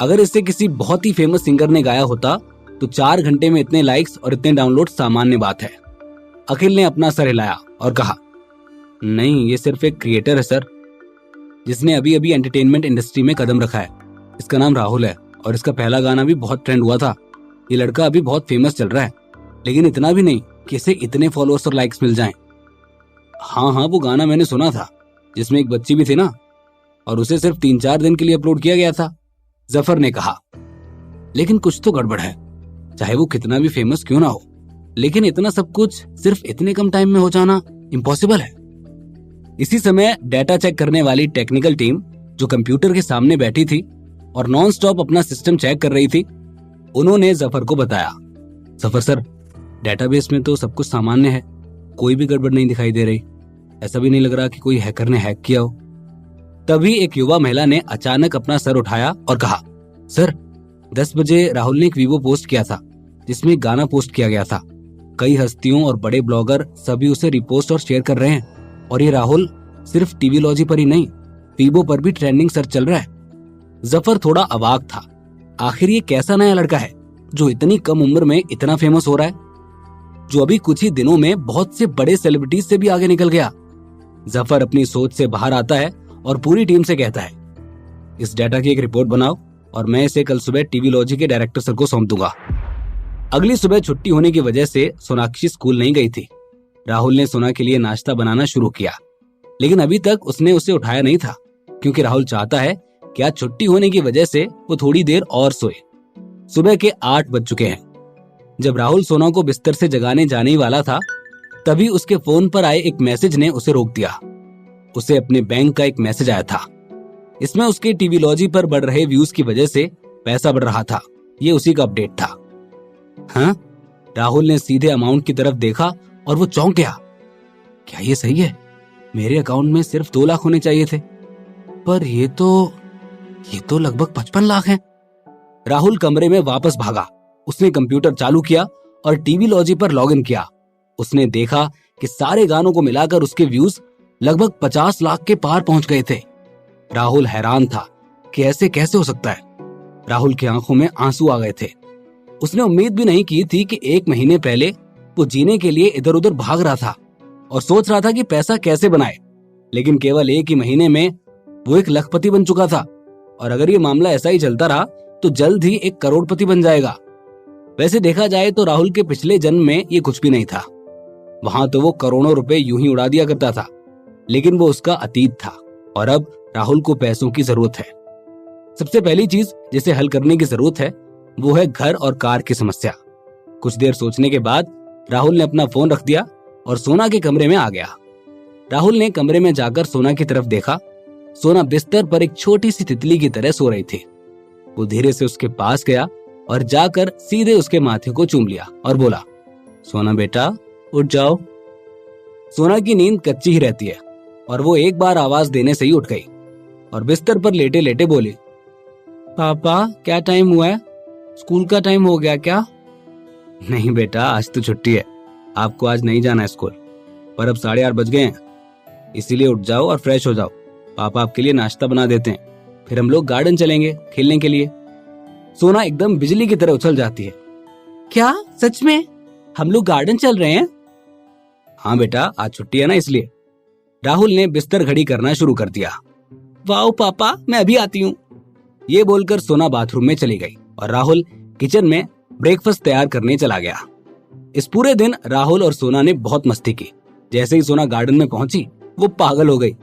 अगर इसे किसी बहुत ही फेमस सिंगर ने गाया होता तो 4 घंटे में इतने लाइक्स और इतने डाउनलोड सामान्य बात है। अखिल ने अपना सर हिलाया और कहा, नहीं, ये सिर्फ एक क्रिएटर है सर, जिसने अभी अभी एंटरटेनमेंट इंडस्ट्री में कदम रखा है। इसका नाम राहुल है और इसका पहला गाना भी बहुत ट्रेंड हुआ था। ये लड़का अभी बहुत फेमस चल रहा है, लेकिन इतना भी नहीं कि इसे इतने फॉलोअर्स और लाइक्स मिल जाएं। हाँ, वो गाना मैंने सुना था जिसमें एक बच्ची भी थी ना, और उसे सिर्फ 3-4 दिन के लिए अपलोड किया गया था। जफर ने कहा, लेकिन कुछ तो गड़बड़ है, चाहे वो कितना भी फेमस क्यों ना हो, लेकिन इतना सब कुछ सिर्फ इतने कम टाइम में हो जाना इम्पॉसिबल है। इसी समय डेटा चेक करने वाली टेक्निकल टीम जो कंप्यूटर के सामने बैठी थी और नॉन स्टॉप अपना सिस्टम चेक कर रही थी, उन्होंने जफर को बताया, जफर सर, डेटाबेस में तो सब कुछ सामान्य है, कोई भी गड़बड़ नहीं दिखाई दे रही। ऐसा भी नहीं लग रहा कि कोई हैकर ने हैक किया हो। तभी एक युवा महिला ने अचानक अपना सर उठाया और कहा, सर 10 बजे राहुल ने एक वीवो पोस्ट किया था जिसमें एक गाना पोस्ट किया गया था। कई हस्तियों और बड़े ब्लॉगर सभी उसे रिपोस्ट और शेयर कर रहे हैं और ये राहुल सिर्फ टीवीलॉजी पर ही नहीं, वीवो पर भी ट्रेंडिंग सर्च चल रहा है। जफर थोड़ा अवाक था। आखिर ये कैसा नया लड़का है जो इतनी कम उम्र में इतना फेमस हो रहा है, जो अभी कुछ ही दिनों में बहुत से बड़े सेलिब्रिटीज से भी आगे निकल गया। जफर अपनी सोच से बाहर आता है और पूरी टीम से कहता है, इस डाटा की एक रिपोर्ट बनाओ और मैं इसे कल सुबह टीवीलॉजी के डायरेक्टर सर को सौंप दूंगा। अगली सुबह छुट्टी होने की वजह से सोनाक्षी स्कूल नहीं गई थी। राहुल ने सोना के लिए नाश्ता बनाना शुरू किया, लेकिन अभी तक उसने उसे उठाया नहीं था, क्योंकि राहुल चाहता है कि आज छुट्टी होने की वजह से वो थोड़ी देर और सोए। सुबह के 8 बज चुके हैं। जब राहुल सोना को बिस्तर से जगाने जाने ही वाला था, तभी उसके फोन पर आए एक मैसेज ने उसे रोक दिया। उसे अपने बैंक का एक मैसेज आया था। इसमें उसके टीवीलॉजी पर बढ़ रहे व्यूज की वजह से पैसा बढ़ रहा था। ये उसी का अपडेट था। हाँ, राहुल ने सीधे अमाउंट की तरफ देखा और वो चौंक गया। क्या ये सही है? मेरे अकाउंट में सिर्फ 2 लाख होने चाहिए थे, पर ये तो लगभग 55 लाख हैं। राहुल कमरे में वापस भागा। उसने कंप्यूटर चालू किया और टीवीलॉजी पर लॉगिन किया। उसने देखा कि सारे गानों को मिलाकर उसके व्यूज लगभग 50 लाख के पार पहुंच गए थे। राहुल हैरान था कि ऐसे कैसे हो सकता है। राहुल की आंखों में आंसू आ गए थे। उसने उम्मीद भी नहीं की थी कि 1 महीने पहले वो जीने के लिए इधर उधर भाग रहा था और सोच रहा था कि पैसा कैसे बनाए, लेकिन केवल 1 ही महीने में वो एक लखपति बन चुका था। और अगर ये मामला ऐसा ही चलता रहा तो जल्द ही 1 करोड़पति बन जाएगा। वैसे देखा जाए तो राहुल के पिछले जन्म में ये कुछ भी नहीं था। वहां तो वो करोड़ों रुपए यूं ही उड़ा दिया करता था, लेकिन वो उसका अतीत था और अब राहुल को पैसों की जरूरत है। सबसे पहली चीज जिसे हल करने की जरूरत है वो है घर और कार की समस्या। कुछ देर सोचने के बाद राहुल ने अपना फोन रख दिया और सोना के कमरे में आ गया। राहुल ने कमरे में जाकर सोना की तरफ देखा। सोना बिस्तर पर एक छोटी सी तितली की तरह सो रही थी। वो धीरे से उसके पास गया और जाकर सीधे उसके माथे को चूम लिया और बोला, सोना बेटा उठ जाओ। सोना की नींद कच्ची ही रहती है और वो एक बार आवाज देने से ही उठ गई और बिस्तर पर लेटे लेटे बोली, पापा क्या टाइम हुआ है? स्कूल का टाइम हो गया क्या? नहीं बेटा, आज तो छुट्टी है, आपको आज नहीं जाना है स्कूल, पर अब 8:30 बज गए हैं, इसीलिए उठ जाओ और फ्रेश हो जाओ। पापा आपके लिए नाश्ता बना देते हैं, फिर हम लोग गार्डन चलेंगे खेलने के लिए। सोना एकदम बिजली की तरह उछल जाती है। क्या सच में हम लोग गार्डन चल रहे हैं? हाँ बेटा, आज छुट्टी है ना इसलिए। राहुल ने बिस्तर घड़ी करना शुरू कर दिया। वाओ पापा, मैं अभी आती हूँ। ये बोलकर सोना बाथरूम में चली गई और राहुल किचन में ब्रेकफास्ट तैयार करने चला गया। इस पूरे दिन राहुल और सोना ने बहुत मस्ती की। जैसे ही सोना गार्डन में पहुंची वो पागल हो गई।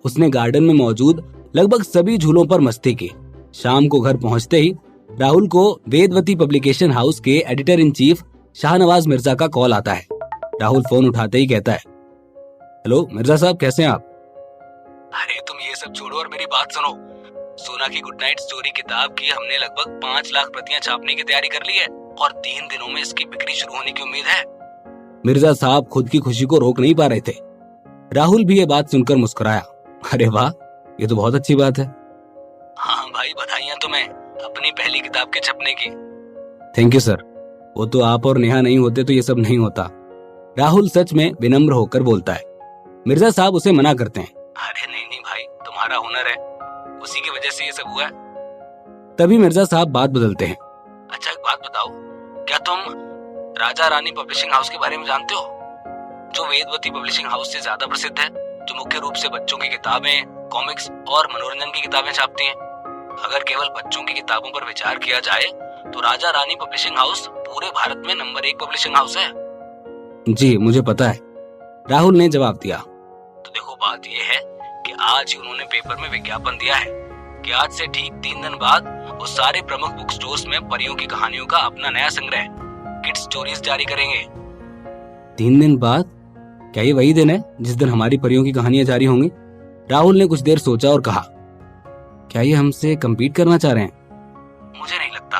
उसने गार्डन में मौजूद लगभग सभी झूलों पर मस्ती की। शाम को घर पहुंचते ही राहुल को वेदवती पब्लिकेशन हाउस के editor in chief Shahnawaz Mirza का कॉल आता है। राहुल फोन उठाते ही कहता है, हेलो मिर्जा साहब, कैसे हैं आप? अरे तुम ये सब छोड़ो और मेरी बात सुनो। सोना की गुड नाइट स्टोरी किताब की हमने लगभग 5 लाख प्रतियां छापने की तैयारी कर ली है और 3 दिनों में इसकी बिक्री शुरू होने की उम्मीद है। मिर्जा साहब खुद की खुशी को रोक नहीं पा रहे थे। राहुल भी ये बात सुनकर मुस्कुराया। अरे वाह, ये तो बहुत अच्छी बात है। हाँ भाई, बधाइयां तुम्हें अपनी पहली किताब के छपने की। थैंक यू सर, वो तो आप और नेहा नहीं होते तो ये सब नहीं होता। राहुल सच में विनम्र होकर बोलता है। मिर्जा साहब उसे मना करते हैं। अरे नहीं नहीं भाई, तुम्हारा हुनर है, उसी की वजह से ये सब हुआ है। तभी मिर्जा साहब बात बदलते हैं। अच्छा एक बात बताओ, क्या तुम राजा रानी पब्लिशिंग हाउस के बारे में जानते हो, जो वेदवती पब्लिशिंग हाउस से ज्यादा प्रसिद्ध है, जो मुख्य रूप से बच्चों की किताबें, कॉमिक्स और मनोरंजन की किताबें छापती हैं? अगर केवल बच्चों की किताबों पर विचार किया जाए तो राजा रानी पब्लिशिंग हाउस पूरे भारत में नंबर 1 पब्लिशिंग हाउस है। जी मुझे पता है, राहुल ने जवाब दिया। तो देखो बात यह है कि आज ही उन्होंने पेपर में विज्ञापन दिया है कि आज से ठीक 3 दिन बाद वो सारे प्रमुख बुक स्टोर्स में परियों की कहानियों का अपना नया संग्रह किड स्टोरीज जारी करेंगे। 3 दिन बाद? क्या ये वही दिन है जिस दिन हमारी परियों की कहानियां जारी होंगी? राहुल ने कुछ देर सोचा और कहा, क्या ये हमसे कम्पीट करना चाह रहे हैं? मुझे नहीं लगता,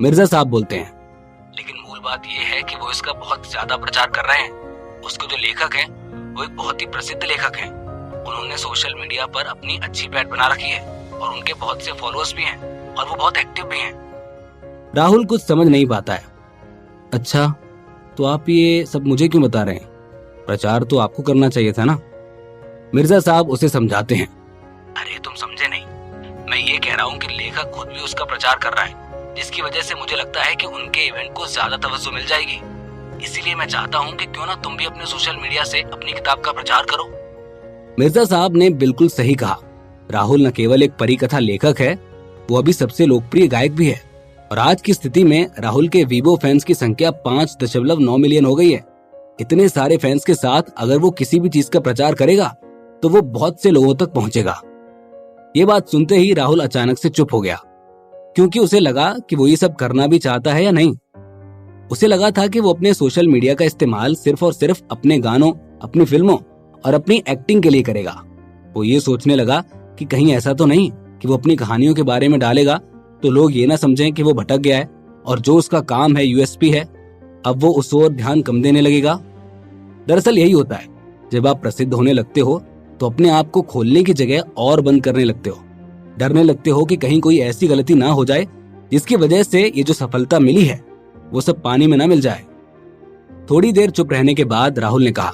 मिर्जा साहब बोलते हैं। लेकिन मूल बात यह है कि वो इसका बहुत ज्यादा प्रचार कर रहे हैं। उसके जो लेखक हैं वो एक बहुत ही प्रसिद्ध लेखक हैं। उन्होंने सोशल मीडिया पर अपनी अच्छी पैठ बना रखी है और उनके बहुत से फॉलोअर्स भी हैं और वो बहुत एक्टिव भी हैं। राहुल कुछ समझ नहीं पाता है। अच्छा, तो आप ये सब मुझे क्यों बता रहे हैं? प्रचार तो आपको करना चाहिए था ना। मिर्जा साहब उसे समझाते हैं। अरे तुम समझे नहीं, मैं ये कह रहा हूँ कि लेखक खुद भी उसका प्रचार कर रहा है, जिसकी वजह से मुझे लगता है कि उनके इवेंट को ज्यादा तवज्जो मिल जाएगी। इसीलिए मैं चाहता हूँ कि क्यों ना तुम भी अपने सोशल मीडिया से अपनी किताब का प्रचार करो। मिर्जा साहब ने बिल्कुल सही कहा। राहुल न केवल एक परी कथा लेखक है, वो अभी सबसे लोकप्रिय गायक भी है। और आज की स्थिति में राहुल के वीवो फैंस की संख्या 5.9 मिलियन हो गई है। इतने सारे फैंस के साथ अगर वो किसी भी चीज का प्रचार करेगा तो वो बहुत से लोगों तक पहुंचेगा। ये बात सुनते ही राहुल अचानक से चुप हो गया, क्योंकि उसे लगा कि वो ये सब करना भी चाहता है या नहीं। उसे लगा था कि वो अपने सोशल मीडिया का इस्तेमाल सिर्फ और सिर्फ अपने गानों, अपनी फिल्मों और अपनी एक्टिंग के लिए करेगा। वो ये सोचने लगा कि कहीं ऐसा तो नहीं कि वो अपनी कहानियों के बारे में डालेगा तो लोग ये ना समझें कि वो भटक गया है और जो उसका काम है, यूएसपी है, अब वो उस ओर ध्यान कम देने लगेगा। दरअसल यही होता है, जब आप प्रसिद्ध होने लगते हो तो अपने आप को खोलने की जगह और बंद करने लगते हो। डरने लगते हो कि कहीं कोई ऐसी गलती ना हो जाए जिसकी वजह से ये जो सफलता मिली है वो सब पानी में ना मिल जाए। थोड़ी देर चुप रहने के बाद राहुल ने कहा,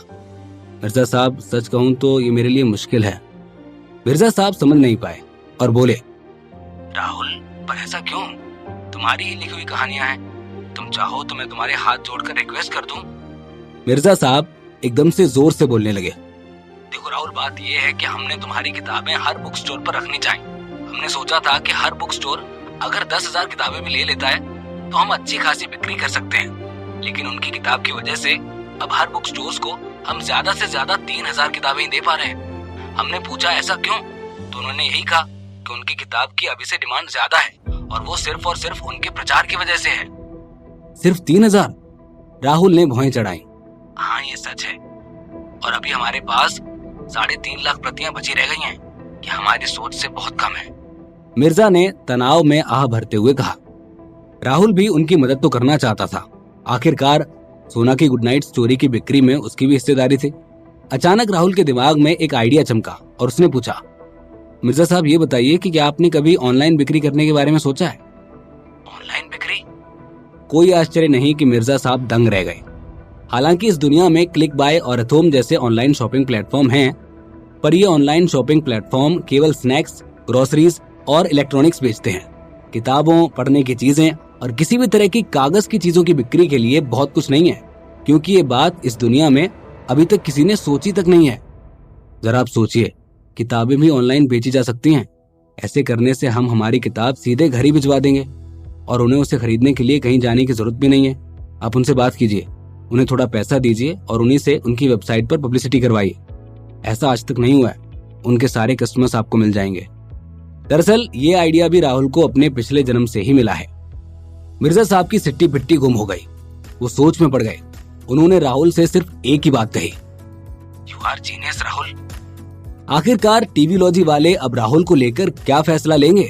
मिर्जा साहब, सच कहूं तो ये मेरे लिए मुश्किल है। मिर्जा साहब समझ नहीं पाए और बोले, राहुल, पर ऐसा क्यों? तुम्हारी ही लिखी हुई कहानियां हैं, तुम चाहो तो मैं तुम्हारे हाथ जोड़कर रिक्वेस्ट कर दूं। मिर्जा साहब एकदम से जोर से बोलने लगे, देखो राहुल, बात ये है कि हमने तुम्हारी किताबें हर बुक स्टोर पर रखनी चाहिए। हमने सोचा था कि हर बुक स्टोर अगर 10,000 किताबें भी ले लेता है तो हम अच्छी खासी बिक्री कर सकते हैं, लेकिन उनकी किताब की वजह से अब हर बुक स्टोर्स को हम ज्यादा से ज्यादा 3,000 किताबें ही दे पा रहे हैं। हमने पूछा ऐसा क्यों, तो उन्होंने यही कहा कि उनकी किताब की अभी से डिमांड ज्यादा है और वो सिर्फ और सिर्फ उनके प्रचार की वजह से है। सिर्फ 3,000? राहुल ने भौहें चढ़ाई। हाँ, ये सच है, और अभी हमारे पास 3.5 लाख प्रतियां बची रह गई हैं, कि हमारी सोच से बहुत कम है। मिर्जा ने तनाव में आह भरते हुए कहा। राहुल भी उनकी मदद तो करना चाहता था। आखिरकार सोना की गुड नाइट स्टोरी की बिक्री में उसकी भी हिस्सेदारी थी। अचानक राहुल के दिमाग में एक आइडिया चमका और उसने पूछा, मिर्जा साहब, ये बताइए कि क्या आपने कभी ऑनलाइन बिक्री करने के बारे में सोचा है? ऑनलाइन बिक्री? कोई आश्चर्य नहीं कि मिर्जा साहब दंग रह गए। हालांकि इस दुनिया में क्लिक बाय और अथोम जैसे ऑनलाइन शॉपिंग प्लेटफॉर्म हैं, पर ये ऑनलाइन शॉपिंग प्लेटफॉर्म केवल स्नैक्स, ग्रोसरीज और इलेक्ट्रॉनिक्स बेचते हैं। किताबों, पढ़ने की चीजें और किसी भी तरह की कागज की चीजों की बिक्री के लिए बहुत कुछ नहीं है, क्योंकि ये बात इस दुनिया में अभी तक किसी ने सोची तक नहीं है। जरा आप सोचिए, किताबें भी ऑनलाइन बेची जा सकती हैं। ऐसे करने से हम हमारी किताब सीधे घर ही भिजवा देंगे और उन्हें उसे खरीदने के लिए कहीं जाने की जरूरत भी नहीं है। आप उनसे बात कीजिए, उन्हें थोड़ा पैसा दीजिए और उन्हीं से उनकी वेबसाइट पर पब्लिसिटी करवाइए। ऐसा आज तक नहीं हुआ है, उनके सारे कस्टमर्स आपको मिल जाएंगे। दरअसल ये आइडिया भी राहुल को अपने पिछले जन्म से ही मिला है। मिर्जा साहब की सिट्टी पिट्टी गुम हो गई। वो सोच में पड़ गए। उन्होंने राहुल से सिर्फ एक ही बात कही, यू आर जीनियस राहुल। आखिरकार टीवीलॉजी वाले अब राहुल को लेकर क्या फैसला लेंगे?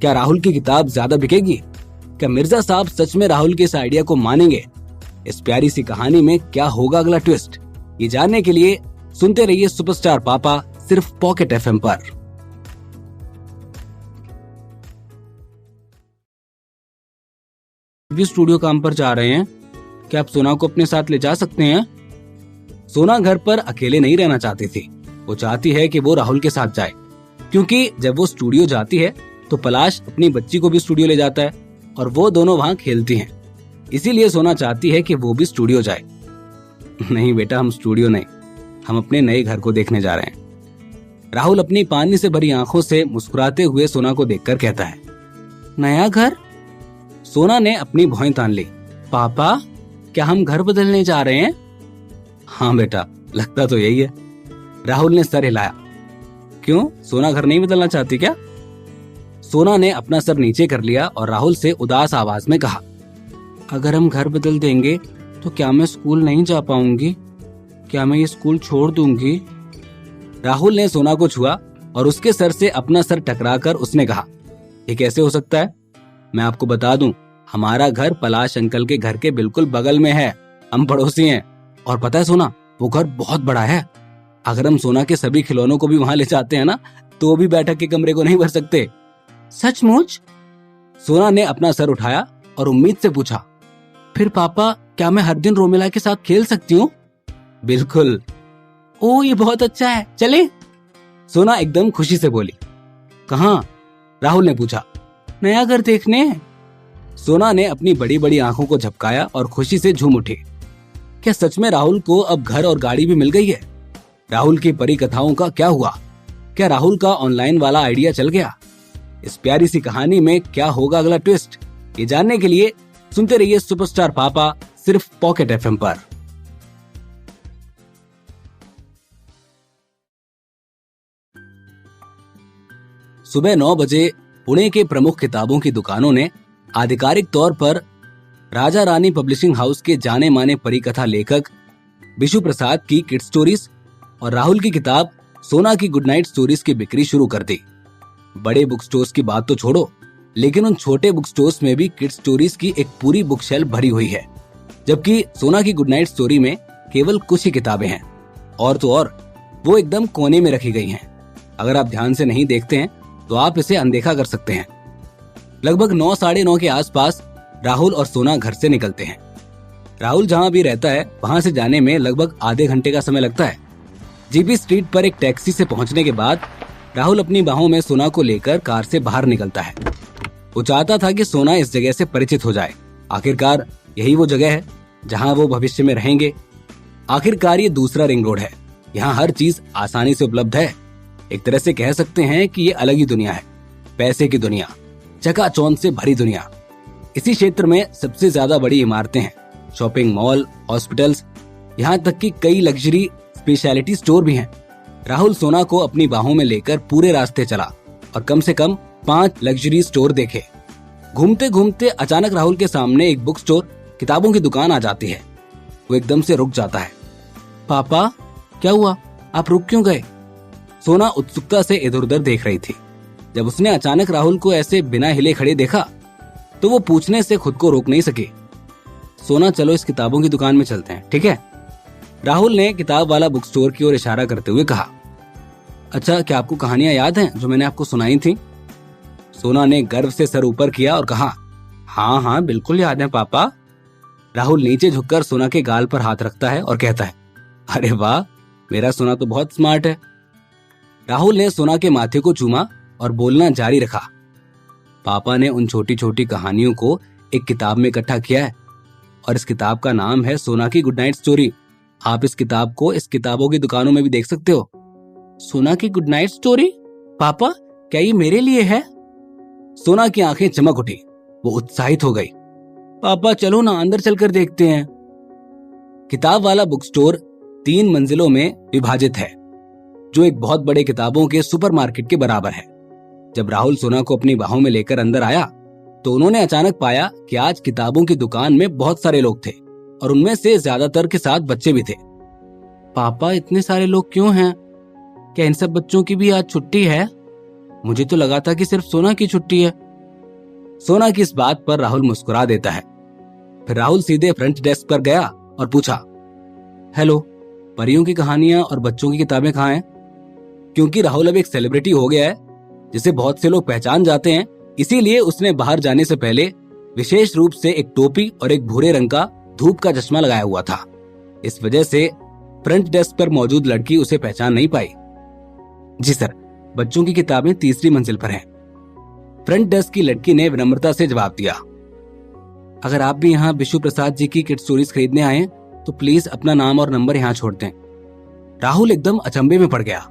क्या राहुल की किताब ज्यादा बिकेगी? क्या मिर्जा साहब सच में राहुल के इस आइडिया को मानेंगे? इस प्यारी सी कहानी में क्या होगा अगला ट्विस्ट? ये जानने के लिए सुनते रहिए सुपरस्टार पापा, सिर्फ पॉकेट एफएम पर। भी स्टूडियो काम पर जा रहे हैं, क्या आप सोना को अपने साथ ले जा सकते हैं? सोना घर पर अकेले नहीं रहना चाहती थी। वो चाहती है कि वो राहुल के साथ जाए, क्योंकि जब वो स्टूडियो जाती है तो पलाश अपनी बच्ची को भी स्टूडियो ले जाता है और वो दोनों वहाँ खेलती हैं। इसीलिए सोना चाहती है कि वो भी स्टूडियो जाए। नहीं बेटा, हम स्टूडियो नहीं, हम अपने नए घर को देखने जा रहे हैं। राहुल अपनी पानी से भरी आंखों से मुस्कुराते हुए सोना को देखकर कहता है, नया घर? सोना ने अपनी भौहें तान ली। पापा, क्या हम घर बदलने जा रहे हैं? हाँ बेटा, लगता तो यही है। राहुल ने सर हिलाया। क्यों, सोना घर नहीं बदलना चाहती क्या? सोना ने अपना सर नीचे कर लिया और राहुल से उदास आवाज में कहा, अगर हम घर बदल देंगे तो क्या मैं स्कूल नहीं जा पाऊंगी? क्या मैं ये स्कूल छोड़ दूंगी? राहुल ने सोना को छुआ और उसके सर से अपना सर टकराकर उसने कहा, ये कैसे हो सकता है? मैं आपको बता दूं, हमारा घर पलाश अंकल के घर के बिल्कुल बगल में है। हम पड़ोसी हैं। और पता है सोना, वो घर बहुत बड़ा है। अगर हम सोना के सभी खिलौनों को भी वहां ले जाते हैं ना, तो भी बैठक के कमरे को नहीं भर सकते। सचमुच? सोना ने अपना सर उठाया और उम्मीद से पूछा, फिर पापा क्या मैं हर दिन रोमिला के साथ खेल सकती हूँ? बिल्कुल। ओ, ये बहुत अच्छा है, चले? सोना एकदम खुशी से बोली। कहाँ? राहुल ने पूछा। नया घर देखने। सोना ने अपनी बड़ी बड़ी आंखों को झपकाया और खुशी से झूम उठी। क्या सच में राहुल को अब घर और गाड़ी भी मिल गई है? राहुल की परी कथाओं का क्या हुआ? क्या राहुल का ऑनलाइन वाला आइडिया चल गया? इस प्यारी सी कहानी में क्या होगा अगला ट्विस्ट? ये जानने के लिए सुनते रहिए सुपरस्टार पापा, सिर्फ पॉकेट एफएम पर। सुबह 9 बजे पुणे के प्रमुख किताबों की दुकानों ने आधिकारिक तौर पर राजा रानी पब्लिशिंग हाउस के जाने माने परिकथा लेखक विशु प्रसाद की किड स्टोरीज और राहुल की किताब सोना की गुड नाइट स्टोरीज की बिक्री शुरू कर दी। बड़े बुक स्टोर्स की बात तो छोड़ो, लेकिन उन छोटे बुक स्टोर्स में भी किड स्टोरीज की एक पूरी बुक शेल्फ भरी हुई है, जबकि सोना की गुड नाइट स्टोरी में केवल कुछ ही किताबें हैं, और तो और वो एकदम कोने में रखी गई हैं। अगर आप ध्यान से नहीं देखते हैं तो आप इसे अनदेखा कर सकते हैं। लगभग 9 साढ़े 9 के आसपास राहुल और सोना घर से निकलते हैं। राहुल जहाँ भी रहता है वहां से जाने में लगभग आधे घंटे का समय लगता है। जीबी स्ट्रीट पर एक टैक्सी से पहुंचने के बाद राहुल अपनी बाहों में सोना को लेकर कार से बाहर निकलता है। वो चाहता था कि सोना इस जगह से परिचित हो जाए। आखिरकार यही वो जगह है जहाँ वो भविष्य में रहेंगे। आखिरकार ये दूसरा रिंग रोड है। यहाँ हर चीज आसानी से उपलब्ध है। एक तरह से कह सकते हैं कि ये अलग ही दुनिया है, पैसे की दुनिया, चकाचौंध से भरी दुनिया। इसी क्षेत्र में सबसे ज्यादा बड़ी इमारतें हैं, शॉपिंग मॉल, हॉस्पिटल्स, यहाँ तक कि कई लग्जरी स्पेशलिटी स्टोर भी हैं। राहुल सोना को अपनी बाहों में लेकर पूरे रास्ते चला और कम से कम 5 लग्जरी स्टोर देखे। घूमते घूमते अचानक राहुल के सामने एक बुक स्टोर, किताबों की दुकान आ जाती है। वो एकदम से रुक जाता है। पापा क्या हुआ, आप रुक क्यों गए? सोना उत्सुकता से इधर उधर देख रही थी। जब उसने अचानक राहुल को ऐसे बिना हिले खड़े देखा तो वो पूछने से खुद को रोक नहीं सकी। सोना चलो इस किताबों की दुकान में चलते हैं, ठीक है? राहुल ने किताब वाला बुक स्टोर की ओर इशारा करते हुए कहा। अच्छा, क्या आपको कहानियां याद हैं जो मैंने आपको सुनाई थी? सोना ने गर्व से सर ऊपर किया और कहा, हाँ हाँ बिल्कुल याद है पापा। राहुल नीचे झुककर सोना के गाल पर हाथ रखता है और कहता है, अरे वाह, मेरा सोना तो बहुत स्मार्ट है। राहुल ने सोना के माथे को चूमा और बोलना जारी रखा, पापा ने उन छोटी छोटी कहानियों को एक किताब में इकट्ठा किया है और इस किताब का नाम है सोना की गुड नाइट स्टोरी। आप इस किताब को इस किताबों की दुकानों में भी देख सकते हो। सोना की गुड नाइट स्टोरी? पापा क्या ये मेरे लिए है? सोना की आंखें चमक उठी। वो उत्साहित हो गई। पापा चलो ना, अंदर चलकर देखते हैं। किताब वाला बुक स्टोर 3 मंजिलों में विभाजित है, जो एक बहुत बड़े किताबों के सुपरमार्केट के बराबर है। जब राहुल सोना को अपनी बाहों में लेकर अंदर आया तो उन्होंने अचानक पाया कि आज किताबों की दुकान में बहुत सारे लोग थे और उनमें से ज्यादातर के साथ बच्चे भी थे। पापा इतने सारे लोग क्यों हैं? क्या इन सब बच्चों की भी आज छुट्टी है? मुझे तो लगा था कि सिर्फ सोना की छुट्टी है। सोना की इस बात पर राहुल मुस्कुरा देता है। फिर राहुल सीधे फ्रंट डेस्क पर गया और पूछा, हेलो, परियों की कहानियां और बच्चों की किताबें कहाँ हैं? क्योंकि राहुल अब एक सेलिब्रिटी हो गया है जिसे बहुत से लोग पहचान जाते हैं, इसीलिए उसने बाहर जाने से पहले विशेष रूप से एक टोपी और एक भूरे रंग का धूप का चश्मा लगाया हुआ था। इस वजह से फ्रंट डेस्क पर मौजूद लड़की उसे पहचान नहीं पाई। जी सर, बच्चों की किताबें 3री मंजिल पर हैं। फ्रंट डेस्क की लड़की ने विनम्रता से जवाब दिया। अगर आप भी यहाँ विशु प्रसाद जी की किड स्टोरीज खरीदने आए तो प्लीज अपना नाम और नंबर यहाँ छोड़ दें। राहुल एकदम अचंभे में पड़ गया।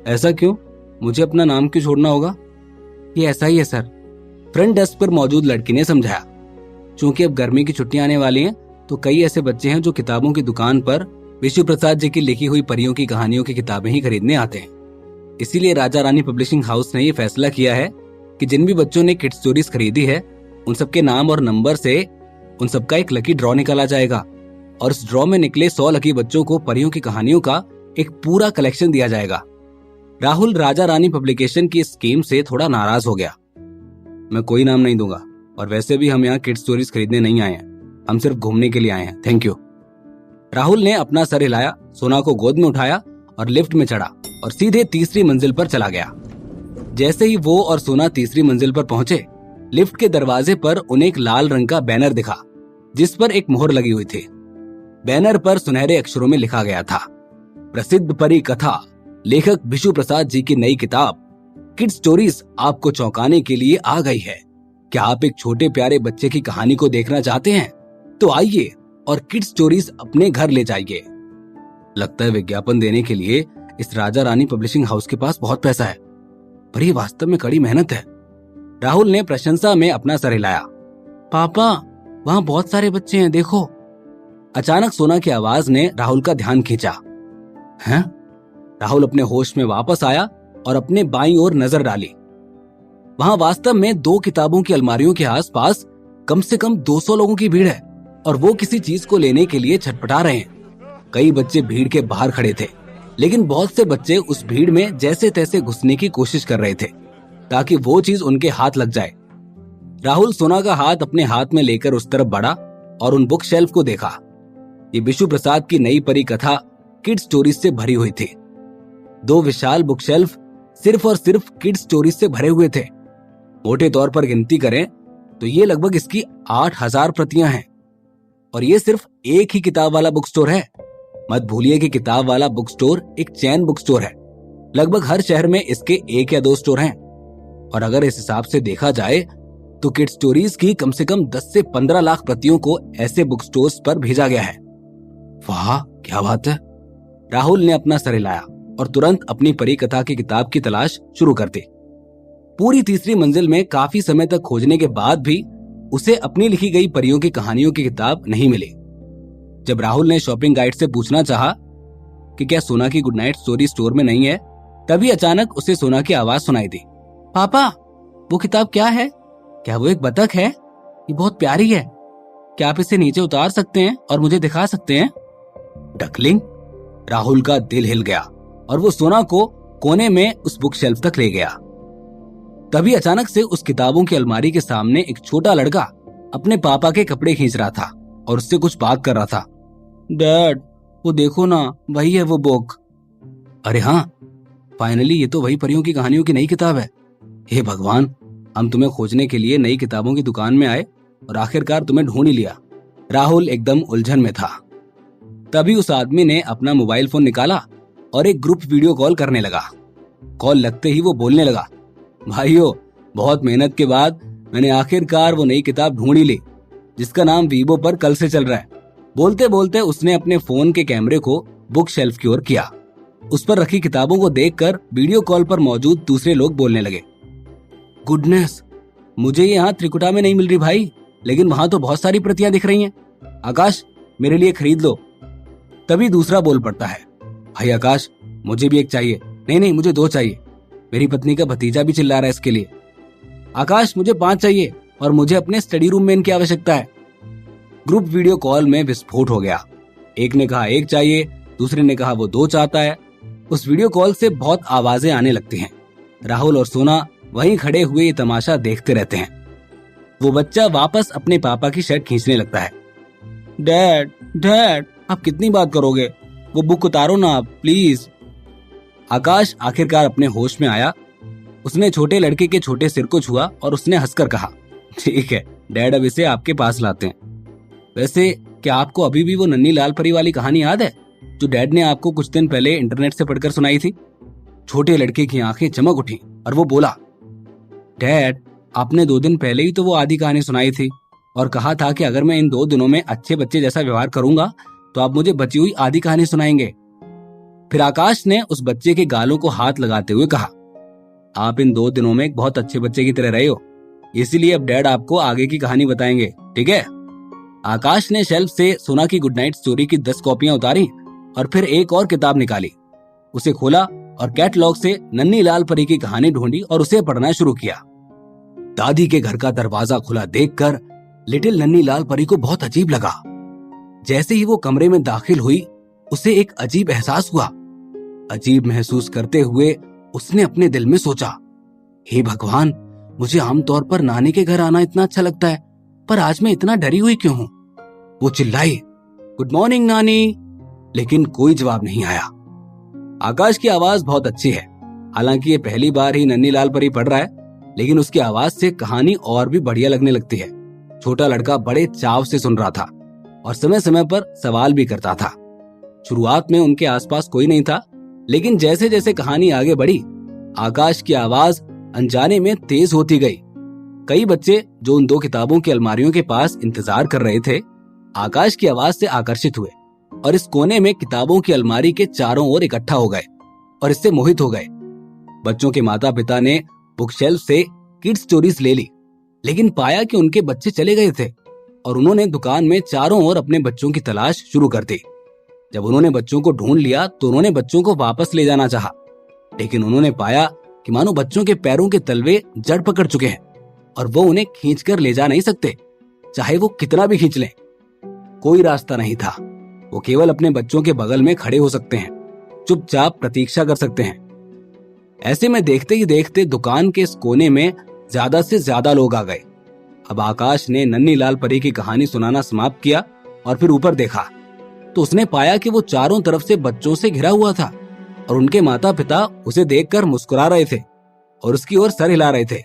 ऐसा क्यों? मुझे अपना नाम क्यों छोड़ना होगा? ये ऐसा ही है सर, फ्रंट डेस्क पर मौजूद लड़की ने समझाया। चूंकि अब गर्मी की छुट्टियां आने वाली हैं, तो कई ऐसे बच्चे हैं जो किताबों की दुकान पर विशु प्रसाद जी की लिखी हुई परियों की कहानियों की किताबें ही खरीदने आते हैं। इसीलिए राजा रानी पब्लिशिंग हाउस ने ये फैसला किया है कि जिन भी बच्चों ने किड स्टोरीज खरीदी है, उन सबके नाम और नंबर से उन सबका एक लकी ड्रॉ निकाला जाएगा और इस ड्रॉ में निकले 100 लकी बच्चों को परियों की कहानियों का एक पूरा कलेक्शन दिया जाएगा। राहुल राजा रानी पब्लिकेशन की स्कीम से थोड़ा नाराज हो गया। मैं कोई नाम नहीं दूंगा, और वैसे भी हम यहाँ किड स्टोरीज खरीदने नहीं आए हैं, हम सिर्फ घूमने के लिए आए हैं, थैंक यू। राहुल ने अपना सर हिलाया, सोना को गोद में उठाया और लिफ्ट में चढ़ा और सीधे तीसरी मंजिल पर चला गया। जैसे ही वो और सोना तीसरी मंजिल पर पहुंचे, लिफ्ट के दरवाजे पर उन्हें एक लाल रंग का बैनर दिखा जिस पर एक मोहर लगी हुई थी। बैनर पर सुनहरे अक्षरों में लिखा गया था, प्रसिद्ध परी कथा लेखक विशु प्रसाद जी की नई किताब किड स्टोरीज आपको चौंकाने के लिए आ गई है। क्या आप एक छोटे प्यारे बच्चे की कहानी को देखना चाहते हैं? तो आइए और किड स्टोरीज अपने घर ले जाइए। लगता है विज्ञापन देने के लिए इस राजा रानी पब्लिशिंग हाउस के पास बहुत पैसा है, पर ये वास्तव में कड़ी मेहनत है। राहुल ने प्रशंसा में अपना सर हिलाया। पापा, वहाँ बहुत सारे बच्चे हैं, देखो। अचानक सोना की आवाज ने राहुल का ध्यान खींचा। हैं? राहुल अपने होश में वापस आया और अपने बाईं ओर नजर डाली। वहां वास्तव में 2 किताबों की अलमारियों के आसपास कम से कम 200 लोगों की भीड़ है और वो किसी चीज को लेने के लिए छटपटा रहे हैं। कई बच्चे भीड़ के बाहर खड़े थे, लेकिन बहुत से बच्चे उस भीड़ में जैसे तैसे घुसने की कोशिश कर रहे थे ताकि वो चीज उनके हाथ लग जाए। राहुल सोना का हाथ अपने हाथ में लेकर उस तरफ बढ़ा और उन बुक शेल्फ को देखा। ये विशु प्रसाद की नई परी कथा किड स्टोरीज से भरी हुई थी। 2 विशाल बुक शेल्फ सिर्फ और सिर्फ किड स्टोरीज से भरे हुए थे। मोटे तौर पर गिनती करें तो ये लगभग इसकी 8000 प्रतियां हैं। और ये सिर्फ एक ही किताब वाला बुक स्टोर है। मत भूलिए कि किताब वाला बुक स्टोर एक चैन बुक स्टोर है। लगभग हर शहर में इसके 1 या 2 स्टोर हैं। और अगर इस हिसाब से देखा जाए तो किड स्टोरीज की कम से कम 10 से 15 लाख प्रतियों को ऐसे बुक स्टोर्स पर भेजा गया है। वाह, क्या बात है। राहुल ने अपना सर हिलाया और तुरंत अपनी परी कथा की किताब की तलाश शुरू कर दी। पूरी तीसरी मंजिल में काफी समय तक खोजने के बाद भी उसे अपनी लिखी गई परियों की कहानियों की किताब नहीं मिली। जब राहुल ने शॉपिंग गाइड से पूछना चाहा कि क्या सोना की गुड नाइट स्टोरी स्टोर में नहीं है, तभी अचानक उसे सोना की आवाज सुनाई दी। पापा, वो किताब क्या है? क्या वो एक बतख है? ये बहुत प्यारी है। क्या आप इसे नीचे उतार सकते हैं और मुझे दिखा सकते हैं? डकलिंग? राहुल का दिल हिल गया और वो सोना को कोने में उस बुक शेल्फ तक ले गया। तभी अचानक से उस किताबों की अलमारी के सामने एक छोटा लड़का अपने पापा के कपड़े खींच रहा था और उससे कुछ बात कर रहा था। डैड, वो देखो ना, वही है वो बुक। अरे हाँ, फाइनली ये तो वही परियों की कहानियों की नई किताब है। हे भगवान, हम तुम्हें खोजने के लिए नई किताबों की दुकान में आए और आखिरकार तुम्हें ढूंढ ही लिया। राहुल एकदम उलझन में था। तभी उस आदमी ने अपना मोबाइल फोन निकाला और एक ग्रुप वीडियो कॉल करने लगा। कॉल लगते ही वो बोलने लगा, भाइयों, बहुत मेहनत के बाद मैंने आखिरकार वो नई किताब ढूंढ ही ली जिसका नाम वीवो पर कल से चल रहा है। बोलते बोलते उसने अपने फोन के कैमरे को बुक शेल्फ की ओर किया। उस पर रखी किताबों को देखकर वीडियो कॉल पर मौजूद दूसरे लोग बोलने लगे, गुडनेस, मुझे ये यहाँ त्रिकुटा में नहीं मिल रही भाई, लेकिन वहां तो बहुत सारी प्रतियां दिख रही हैं। आकाश, मेरे लिए खरीद लो। तभी दूसरा बोल पड़ता है, भाई आकाश, मुझे भी एक चाहिए। नहीं नहीं, मुझे 2 चाहिए। मेरी पत्नी का भतीजा भी चिल्ला रहा है इसके लिए। आकाश, मुझे 5 चाहिए और मुझे अपने स्टडी रूम में इनकी आवश्यकता है। ग्रुप वीडियो कॉल में विस्फोट हो गया। एक ने कहा 1 चाहिए, दूसरे ने कहा वो 2 चाहता है। उस वीडियो कॉल से बहुत आवाजें आने लगती हैं। राहुल और सोना वहीं खड़े हुए ये तमाशा देखते रहते हैं। वो बच्चा वापस अपने पापा की शर्ट खींचने लगता है। डैड, डैड, आप कितनी बात करोगे? वो बुक उतारो ना आप, प्लीज। आकाश आखिरकार अपने होश में आया। उसने छोटे लड़के के छोटे सिर को छुआ और उसने हंसकर कहा, ठीक है डैड, अब इसे आपके पास लाते हैं। वैसे क्या आपको अभी भी वो नन्ही लाल परी वाली कहानी याद है जो डैड ने आपको कुछ दिन पहले इंटरनेट से पढ़कर सुनाई थी? छोटे लड़के की आंखें चमक उठी और वो बोला, डैड, आपने 2 दिन पहले ही तो वो आधी कहानी सुनाई थी और कहा था कि अगर मैं इन 2 दिनों में अच्छे बच्चे जैसा व्यवहार करूंगा तो आप मुझे बची हुई आधी कहानी सुनाएंगे। फिर आकाश ने उस बच्चे के गालों को हाथ लगाते हुए कहा, आप इन 2 दिनों में एक बहुत अच्छे बच्चे की तरह रहे हो, इसीलिए अब डैड आपको आगे की कहानी बताएंगे, ठीक है? आकाश ने शेल्फ से सोना की गुड नाइट स्टोरी की 10 कॉपियां उतारी और फिर एक और किताब निकाली। उसे खोला और कैटलॉग से नन्ही लाल परी की कहानी ढूंढी और उसे पढ़ना शुरू किया। दादी के घर का दरवाजा खुला देखकर लिटिल नन्ही लाल परी को बहुत अजीब लगा। जैसे ही वो कमरे में दाखिल हुई, उसे एक अजीब एहसास हुआ। अजीब महसूस करते हुए उसने अपने दिल में सोचा, हे भगवान, मुझे आमतौर पर नानी के घर आना इतना अच्छा लगता है, पर आज मैं इतना डरी हुई क्यों हूं? वो चिल्लाई, गुड मॉर्निंग नानी, लेकिन कोई जवाब नहीं आया। आकाश की आवाज बहुत अच्छी है। हालांकि ये पहली बार ही नन्ही लाल परी पढ़ रहा है, लेकिन उसकी आवाज से कहानी और भी बढ़िया लगने लगती है। छोटा लड़का बड़े चाव से सुन रहा था और समय समय पर सवाल भी करता था। शुरुआत में उनके आसपास कोई नहीं था, लेकिन जैसे जैसे कहानी आगे बढ़ी, आकाश की आवाज अनजाने में तेज होती गई। कई बच्चे जो उन दो किताबों की अलमारियों के पास इंतजार कर रहे थे, आकाश की आवाज से आकर्षित हुए और इस कोने में किताबों की अलमारी के चारों ओर इकट्ठा हो गए और इससे मोहित हो गए। बच्चों के माता पिता ने बुक शेल्फ से किड्स स्टोरीज ले ली, लेकिन पाया कि उनके बच्चे चले गए थे और उन्होंने दुकान में चारों ओर अपने बच्चों की तलाश शुरू कर दी। जब उन्होंने बच्चों को ढूंढ लिया तो उन्होंने बच्चों को वापस ले जाना चाहा, लेकिन उन्होंने पाया कि मानो बच्चों के पैरों के तलवे जड़ पकड़ चुके हैं और वो उन्हें खींचकर ले जा नहीं सकते, चाहे वो कितना भी खींच लें। कोई रास्ता नहीं था। वो केवल अपने बच्चों के बगल में खड़े हो सकते हैं, चुपचाप प्रतीक्षा कर सकते हैं। ऐसे में देखते ही देखते दुकान के इस कोने में ज्यादा से ज्यादा लोग आ गए। अब आकाश ने नन्ही लाल परी की कहानी सुनाना समाप्त किया और फिर ऊपर देखा तो उसने पाया कि वो चारों तरफ से बच्चों से घिरा हुआ था और उनके माता पिता उसे देखकर मुस्कुरा रहे थे और उसकी ओर सर हिला रहे थे।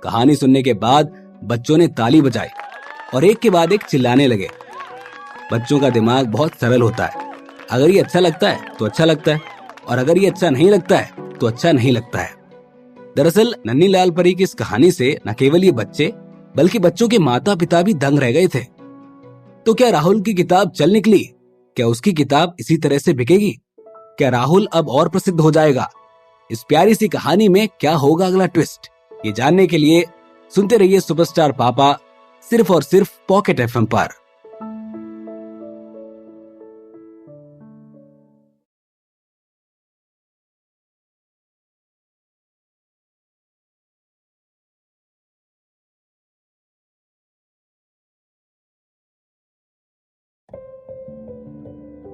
कहानी सुनने के बाद बच्चों ने ताली बजाई और एक के बाद एक चिल्लाने लगे। बच्चों का दिमाग बहुत सरल होता है। अगर ये अच्छा लगता है तो अच्छा लगता है, और अगर ये अच्छा नहीं लगता है तो अच्छा नहीं लगता है। दरअसल नन्ही लाल परी की इस कहानी से न केवल ये बच्चे बल्कि बच्चों के माता पिता भी दंग रह गए थे। तो क्या राहुल की किताब चल निकली? क्या उसकी किताब इसी तरह से बिकेगी? क्या राहुल अब और प्रसिद्ध हो जाएगा? इस प्यारी सी कहानी में क्या होगा अगला ट्विस्ट? ये जानने के लिए सुनते रहिए सुपरस्टार पापा, सिर्फ और सिर्फ पॉकेट एफएम पर।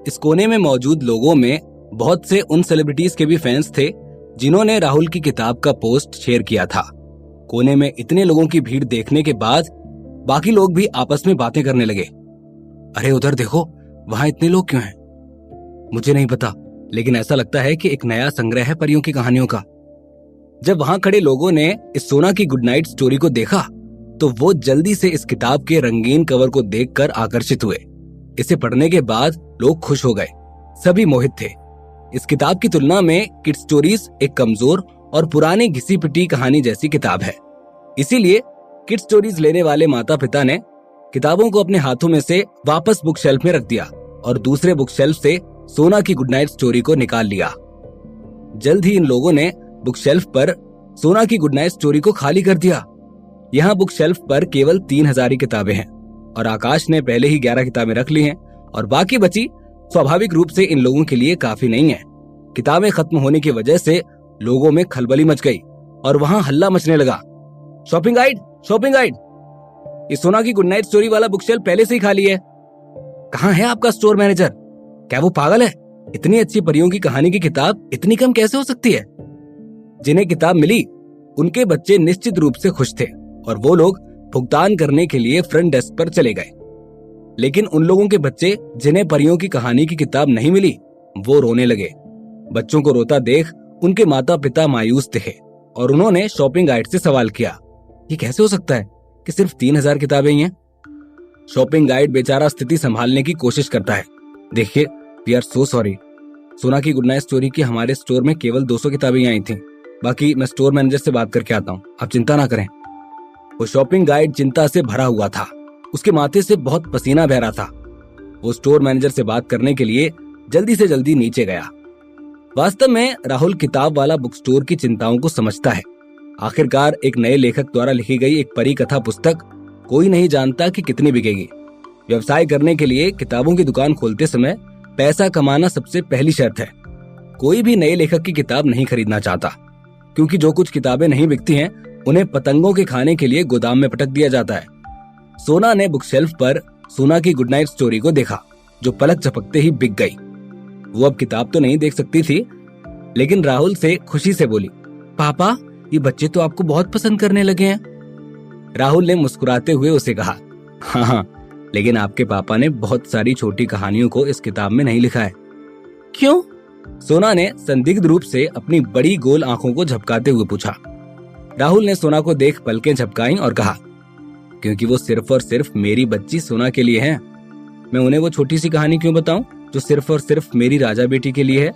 इस कोने में मौजूद लोगों में बहुत से उन सेलिब्रिटीज के भी फैंस थे जिन्होंने राहुल की किताब का पोस्ट शेयर किया था। कोने में इतने लोगों की भीड़ देखने के बाद बाकी लोग भी आपस में बातें करने लगे। अरे उधर देखो, वहां इतने लोग क्यों हैं? मुझे नहीं पता, लेकिन ऐसा लगता है कि एक नया संग्रह है परियों की कहानियों का। जब वहां खड़े लोगों ने इस सोना की गुड नाइट स्टोरी को देखा तो वो जल्दी से इस किताब के रंगीन कवर को देखकर आकर्षित हुए। इसे पढ़ने के बाद लोग खुश हो गए, सभी मोहित थे। इस किताब की तुलना में किड्स स्टोरीज एक कमजोर और पुरानी घिसी पिटी कहानी जैसी किताब है। इसीलिए किड्स स्टोरीज लेने वाले माता पिता ने किताबों को अपने हाथों में से वापस बुक शेल्फ में रख दिया और दूसरे बुक शेल्फ से सोना की गुड नाइट स्टोरी को निकाल लिया। जल्द ही इन लोगों ने बुक शेल्फ पर सोना की गुड नाइट स्टोरी को खाली कर दिया। यहाँ बुक शेल्फ पर केवल 3000 ही किताबें हैं और आकाश ने पहले ही 11 किताबें रख ली हैं और बाकी बची स्वाभाविक रूप से इन लोगों के लिए काफी नहीं है। किताबें खत्म होने की वजह से लोगों में खलबली मच गई और वहाँ हल्ला मचने लगा। Shopping guide, shopping guide! इस सोना की गुड नाइट स्टोरी वाला बुक शेल्फ पहले से ही खाली है। कहाँ है आपका स्टोर मैनेजर? क्या वो पागल है? इतनी अच्छी परियों की कहानी की किताब इतनी कम कैसे हो सकती है? जिन्हें किताब मिली उनके बच्चे निश्चित रूप से खुश थे और वो लोग भुगतान करने के लिए फ्रंट डेस्क पर चले गए। लेकिन उन लोगों के बच्चे जिन्हें परियों की कहानी की किताब नहीं मिली, वो रोने लगे। बच्चों को रोता देख उनके माता पिता मायूस थे और उन्होंने शॉपिंग गाइड से सवाल किया, ये कैसे हो सकता है कि सिर्फ 3000 किताबें ही हैं? शॉपिंग गाइड बेचारा स्थिति संभालने की कोशिश करता है। देखिए, वी आर सो सॉरी। सोना की गुड नाइट स्टोरी की हमारे स्टोर में केवल 200 किताबें आई थी। बाकी मैं स्टोर मैनेजर से बात करके आता हूँ, आप चिंता ना करें। वो शॉपिंग गाइड चिंता से भरा हुआ था। उसके माथे से बहुत पसीना बह रहा था। वो स्टोर मैनेजर से बात करने के लिए जल्दी से जल्दी नीचे गया। वास्तव में राहुल किताब वाला बुक स्टोर की चिंताओं को समझता है। आखिरकार एक नए लेखक द्वारा लिखी गई एक परी कथा पुस्तक कोई नहीं जानता कि कितनी बिकेगी। व्यवसाय करने के लिए किताबों की दुकान खोलते समय पैसा कमाना सबसे पहली शर्त है। कोई भी नए लेखक की किताब नहीं खरीदना चाहता, क्योंकि जो कुछ किताबें नहीं बिकती हैं उन्हें पतंगों के खाने के लिए गोदाम में पटक दिया जाता है। सोना ने बुक शेल्फ पर सोना की गुड नाइट स्टोरी को देखा, जो पलक झपकते ही बिक गई। वो अब किताब तो नहीं देख सकती थी, लेकिन राहुल से खुशी से बोली, पापा, ये बच्चे तो आपको बहुत पसंद करने लगे हैं। राहुल ने मुस्कुराते हुए उसे कहा, हाँ, लेकिन आपके पापा ने बहुत सारी छोटी कहानियों को इस किताब में नहीं लिखा है। क्यों? सोना ने संदिग्ध रूप से अपनी बड़ी गोल आंखों को झपकाते हुए पूछा। राहुल ने सोना को देख पलकें झपकाई और कहा, क्योंकि वो सिर्फ और सिर्फ मेरी बच्ची सोना के लिए है। मैं उन्हें वो छोटी सी कहानी क्यों बताऊं जो सिर्फ और सिर्फ मेरी राजा बेटी के लिए है?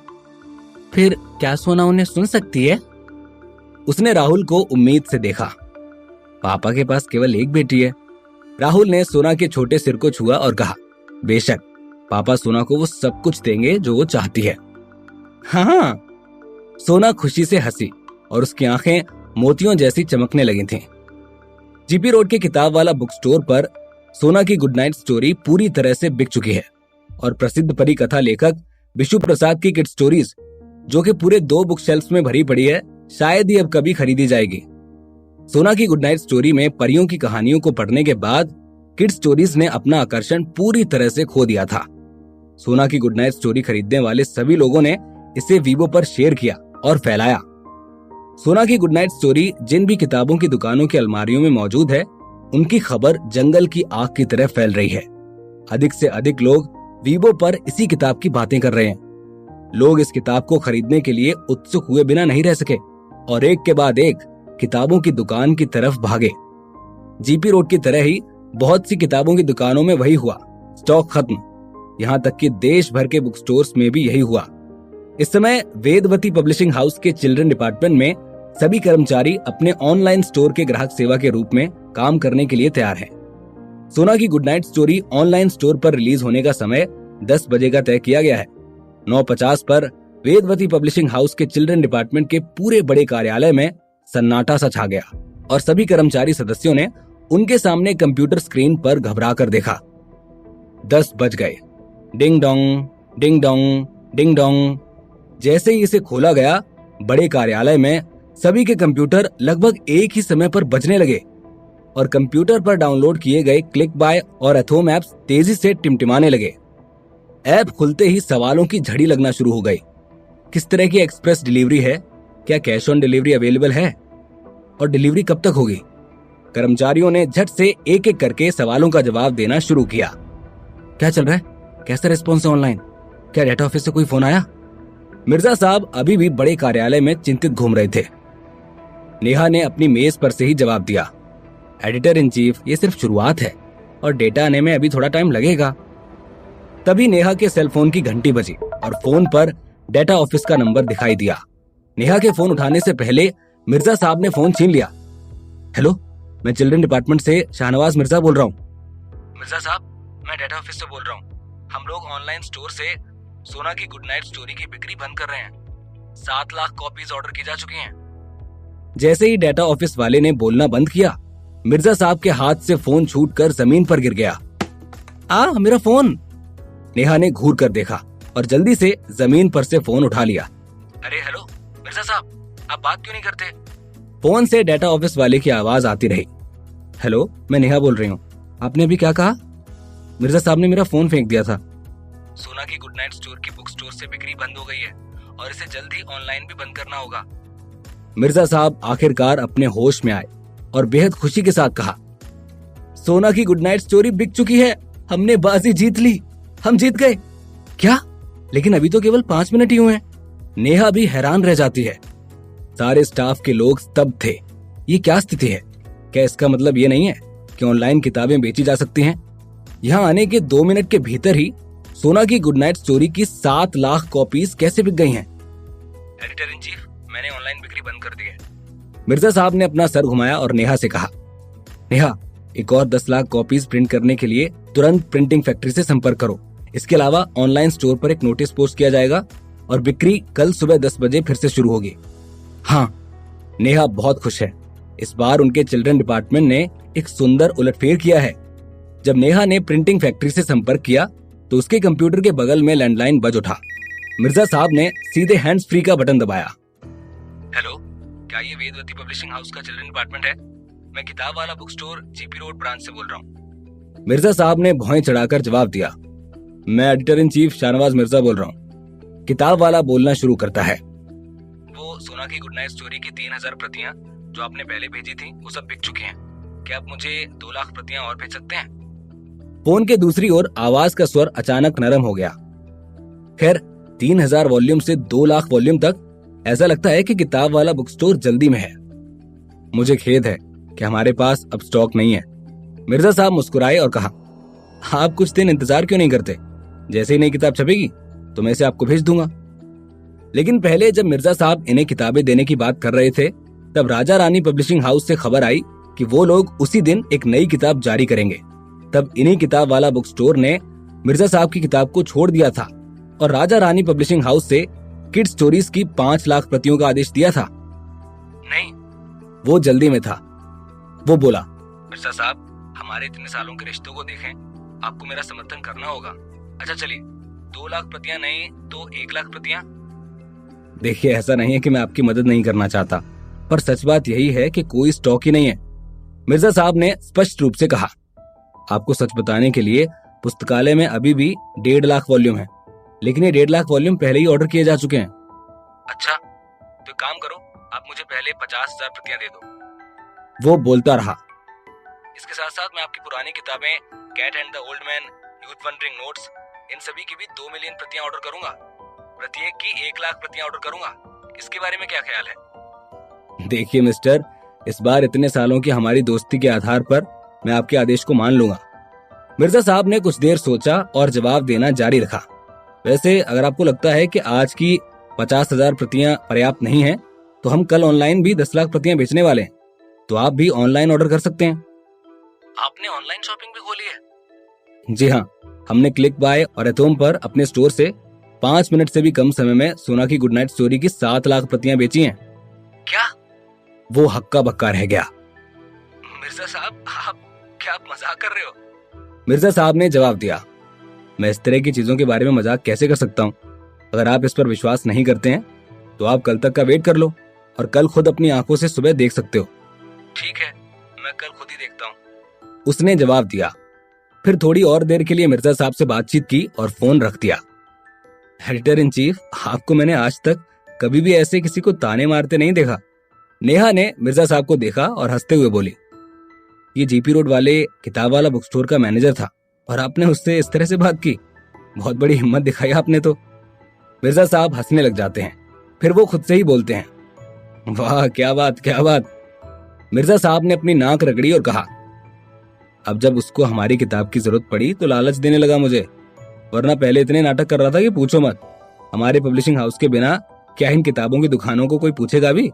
फिर क्या सोना उन्हें सुन सकती है? उसने राहुल को उम्मीद से देखा। पापा के पास केवल एक बेटी है। राहुल ने सोना के छोटे सिर को छुआ और कहा, बेशक, पापा सोना को वो सब कुछ देंगे जो वो चाहती है। हाँ। सोना खुशी से हंसी और उसकी आंखें मोतियों जैसी चमकने लगी थीं। जीपी रोड के किताब वाला बुक स्टोर पर सोना की गुड नाइट स्टोरी पूरी तरह से बिक चुकी है और प्रसिद्ध परी कथा लेखक विशु प्रसाद की किड स्टोरीज, जो कि पूरे 2 बुक शेल्फ्स में भरी पड़ी है, शायद ही अब कभी खरीदी जाएगी। सोना की गुड नाइट स्टोरी में परियों की कहानियों को पढ़ने के बाद किड स्टोरीज ने अपना आकर्षण पूरी तरह से खो दिया था। सोना की गुड नाइट स्टोरी खरीदने वाले सभी लोगों ने इसे वीबो पर शेयर किया और फैलाया। सोना की गुड नाइट स्टोरी जिन भी किताबों की दुकानों की अलमारियों में मौजूद है, उनकी खबर जंगल की आग की तरह फैल रही है। अधिक से अधिक लोग वीबो पर इसी किताब की बातें कर रहे हैं। लोग इस किताब को खरीदने के लिए उत्सुक हुए बिना नहीं रह सके और एक के बाद एक किताबों की दुकान की तरफ भागे। जीपी रोड की तरह ही बहुत सी किताबों की दुकानों में वही हुआ, स्टॉक खत्म। यहाँ तक कि देश भर के बुक स्टोर्स में भी यही हुआ। इस समय वेदवती पब्लिशिंग हाउस के चिल्ड्रन डिपार्टमेंट में सभी कर्मचारी अपने ऑनलाइन स्टोर के ग्राहक सेवा के रूप में काम करने के लिए तैयार हैं। सोना की good night story online store पर रिलीज होने का समय 10 बजे का तय किया गया है। 9:50 पर वेदवती पब्लिशिंग हाउस के चिल्ड्रन डिपार्टमेंट के पूरे बड़े कार्यालय में सन्नाटा सा छा गया और सभी कर्मचारी सदस्यों ने उनके सामने कंप्यूटर स्क्रीन पर घबरा कर देखा। 10 बज गए। Ding dong, ding dong, ding dong. जैसे ही इसे खोला गया, बड़े कार्यालय में सभी के कंप्यूटर लगभग एक ही समय पर बजने लगे और कंप्यूटर पर डाउनलोड किए गए क्लिक बाय और एथोम ऐप्स तेजी से टिमटिमाने लगे। ऐप खुलते ही सवालों की झड़ी लगना शुरू हो गई। किस तरह की एक्सप्रेस डिलीवरी है? क्या कैश ऑन डिलीवरी अवेलेबल है? और डिलीवरी कब तक होगी? कर्मचारियों ने झट से एक एक करके सवालों का जवाब देना शुरू किया। क्या चल रहा है? कैसा रिस्पॉन्स है ऑनलाइन? क्या डेटा ऑफिस से कोई फोन आया? मिर्जा साहब अभी भी बड़े कार्यालय में चिंतित घूम रहे थे। नेहा ने अपनी मेज पर से ही जवाब दिया, एडिटर इन चीफ, ये सिर्फ शुरुआत है और डेटा आने में अभी थोड़ा टाइम लगेगा। तभी नेहा के सेल फोन की घंटी बजी और फोन पर डेटा ऑफिस का नंबर दिखाई दिया। नेहा के फोन उठाने से पहले मिर्जा साहब ने फोन छीन लिया। हेलो, मैं चिल्ड्रन डिपार्टमेंट से शाहनवाज मिर्जा बोल रहा हूँ। मिर्जा साहब, मैं डेटा ऑफिस से बोल रहा हूँ। हम लोग ऑनलाइन स्टोर से सोना की गुड नाइट स्टोरी की बिक्री बंद कर रहे हैं। 7 लाख कॉपीज ऑर्डर की जा चुकी हैं। जैसे ही डेटा ऑफिस वाले ने बोलना बंद किया, मिर्जा साहब के हाथ से फोन छूटकर जमीन पर गिर गया। मेरा फोन! नेहा ने घूर कर देखा और जल्दी से जमीन पर से फोन उठा लिया। अरे हेलो मिर्जा साहब, आप बात क्यों नहीं करते? फोन से डेटा ऑफिस वाले की आवाज आती रही। हेलो, मैं नेहा बोल रही हूँ। आपने अभी क्या कहा? मिर्जा साहब ने मेरा फोन फेंक दिया था। सोना की गुड नाइट स्टोर की बुक स्टोर से बिक्री बंद हो गई है और इसे जल्द ही ऑनलाइन भी बंद करना होगा। मिर्जा साहब आखिरकार अपने होश में आए और बेहद खुशी के साथ कहा, सोना की गुड नाइट स्टोरी बिक चुकी है। हमने बाजी जीत ली। हम जीत गए। क्या? लेकिन अभी तो केवल 5 मिनट ही हुए हैं। नेहा भी हैरान रह जाती है। सारे स्टाफ के लोग स्तब्ध थे। ये क्या स्थिति है? क्या इसका मतलब ये नहीं है कि ऑनलाइन किताबें बेची जा सकती हैं? यहाँ आने के 2 मिनट के भीतर ही सोना की गुड नाइट स्टोरी की 7 लाख कॉपीज कैसे बिक गई हैं? एडिटर इन चीफ, मैंने ऑनलाइन बिक्री बंद कर दी है। मिर्जा साहब ने अपना सर घुमाया और नेहा से कहा, नेहा, एक और 10 लाख कॉपीज प्रिंट करने के लिए तुरंत प्रिंटिंग फैक्ट्री से संपर्क करो। इसके अलावा ऑनलाइन स्टोर पर एक नोटिस पोस्ट किया जाएगा और बिक्री कल सुबह 10 बजे फिर से शुरू होगी। हाँ, नेहा बहुत खुश है। इस बार उनके चिल्ड्रन डिपार्टमेंट ने एक सुंदर उलटफेर किया है। जब नेहा ने प्रिंटिंग फैक्ट्री से संपर्क किया तो उसके कंप्यूटर के बगल में लैंडलाइन बज उठा। मिर्जा साहब ने सीधे हैंड्स फ्री का बटन दबाया। हेलो, क्या ये वेदवती पब्लिशिंग हाउस का चिल्ड्रन डिपार्टमेंट है? मैं किताब वाला book store GP road branch से बोल रहा हूँ। मिर्जा साहब ने भौएं चढ़ाकर जवाब दिया, मैं editor in chief Shahnawaz Mirza बोल रहा हूँ। किताब वाला बोलना शुरू करता है, वो सोना की गुड नाइट स्टोरी की 3000 प्रतियां जो आपने पहले भेजी थी वो सब बिक चुकी हैं। क्या आप मुझे 2 लाख प्रतियां और भेज सकते हैं? फोन के दूसरी ओर आवाज का स्वर अचानक नरम हो गया। खैर, 3,000 वॉल्यूम से 2 लाख वॉल्यूम तक। ऐसा लगता है कि किताब वाला बुक स्टोर जल्दी में है। मुझे खेद है कि हमारे पास अब स्टॉक नहीं है। मिर्जा साहब मुस्कुराए और कहा, आप कुछ दिन इंतजार क्यों नहीं करते? जैसे ही नई किताब छपेगी तो मैं इसे आपको भेज दूंगा। लेकिन पहले जब मिर्जा साहब इन्हें किताबें देने की बात कर रहे थे, तब राजा रानी पब्लिशिंग हाउस से खबर आई कि वो लोग उसी दिन एक नई किताब जारी करेंगे। तब इन्हीं किताब वाला बुक स्टोर ने मिर्जा साहब की किताब को छोड़ दिया था और राजा रानी पब्लिशिंग हाउस से किड स्टोरीज की 5 लाख प्रतियों का आदेश दिया था। नहीं, वो जल्दी में था। वो बोला, मिर्जा साहब, हमारे इतने सालों के रिश्तों को देखें, आपको मेरा समर्थन करना होगा। अच्छा चलिए, 2 लाख प्रतियां नहीं तो 1 लाख प्रतियां। देखिए, ऐसा नहीं है कि मैं आपकी मदद नहीं करना चाहता, पर सच बात यही है कि कोई स्टॉक ही नहीं है। मिर्जा साहब ने स्पष्ट रूप से कहा। आपको सच बताने के लिए पुस्तकालय में अभी भी 1.5 लाख वॉल्यूम है, लेकिन ये 1.5 लाख वॉल्यूम पहले ही ऑर्डर किए जा चुके हैं। अच्छा, तो काम करो, आप मुझे पहले 50,000 प्रतियां दे दो। वो बोलता रहा। इसके साथ साथ मैं आपकी पुरानी किताबें cat and the old man, youth wandering notes, इन सभी की भी 2 मिलियन प्रतियां ऑर्डर करूंगा। प्रत्येक की 1 लाख प्रतियां ऑर्डर करूंगा। इसके बारे में क्या ख्याल है? देखिए मिस्टर, इस बार इतने सालों की हमारी दोस्ती के आधार पर मैं आपके आदेश को मान लूंगा। मिर्जा साहब ने कुछ देर सोचा और जवाब देना जारी रखा। वैसे अगर आपको लगता है कि आज की 50,000 प्रतियां पर्याप्त नहीं है, तो हम कल ऑनलाइन भी 10 लाख प्रतियां बेचने वाले हैं, तो आप भी ऑनलाइन ऑर्डर कर सकते हैं। आपने ऑनलाइन शॉपिंग भी खोली है? जी हाँ, हमने क्लिक बाय और एथोम पर अपने स्टोर से 5 मिनट से भी कम समय में सोना की गुड नाइट स्टोरी की 7 लाख प्रतियां बेची हैं। क्या? वो हक्का बक्का रह गया। मिर्जा साहब, आप मजाक कर रहे हो? मिर्जा साहब ने जवाब दिया, मैं इस तरह की चीजों के बारे में मजाक कैसे कर सकता हूँ? अगर आप इस पर विश्वास नहीं करते हैं तो आप कल तक का वेट कर लो और कल खुद अपनी आंखों से सुबह देख सकते हो। ठीक है, मैं कल खुद ही देखता हूँ, उसने जवाब दिया। फिर थोड़ी और देर के लिए मिर्जा साहब से बातचीत की और फोन रख दिया। एडिटर इन चीफ, आपको मैंने आज तक कभी भी ऐसे किसी को ताने मारते नहीं देखा। नेहा ने मिर्जा साहब को देखा और हंसते हुए बोली, ये जीपी रोड वाले किताब वाला बुक स्टोर का मैनेजर था और आपने उससे इस तरह से बात की? बहुत बड़ी हिम्मत दिखाई आपने तो। मिर्जा साहब हंसने लग जाते हैं, फिर वो खुद से ही बोलते हैं, वाह क्या बात क्या बात। मिर्जा साहब ने अपनी नाक रगड़ी और कहा, अब जब उसको हमारी किताब की जरूरत पड़ी तो लालच देने लगा मुझे, वरना पहले इतने नाटक कर रहा था कि पूछो मत। हमारे पब्लिशिंग हाउस के बिना क्या इन किताबों की दुकानों को कोई पूछेगा भी?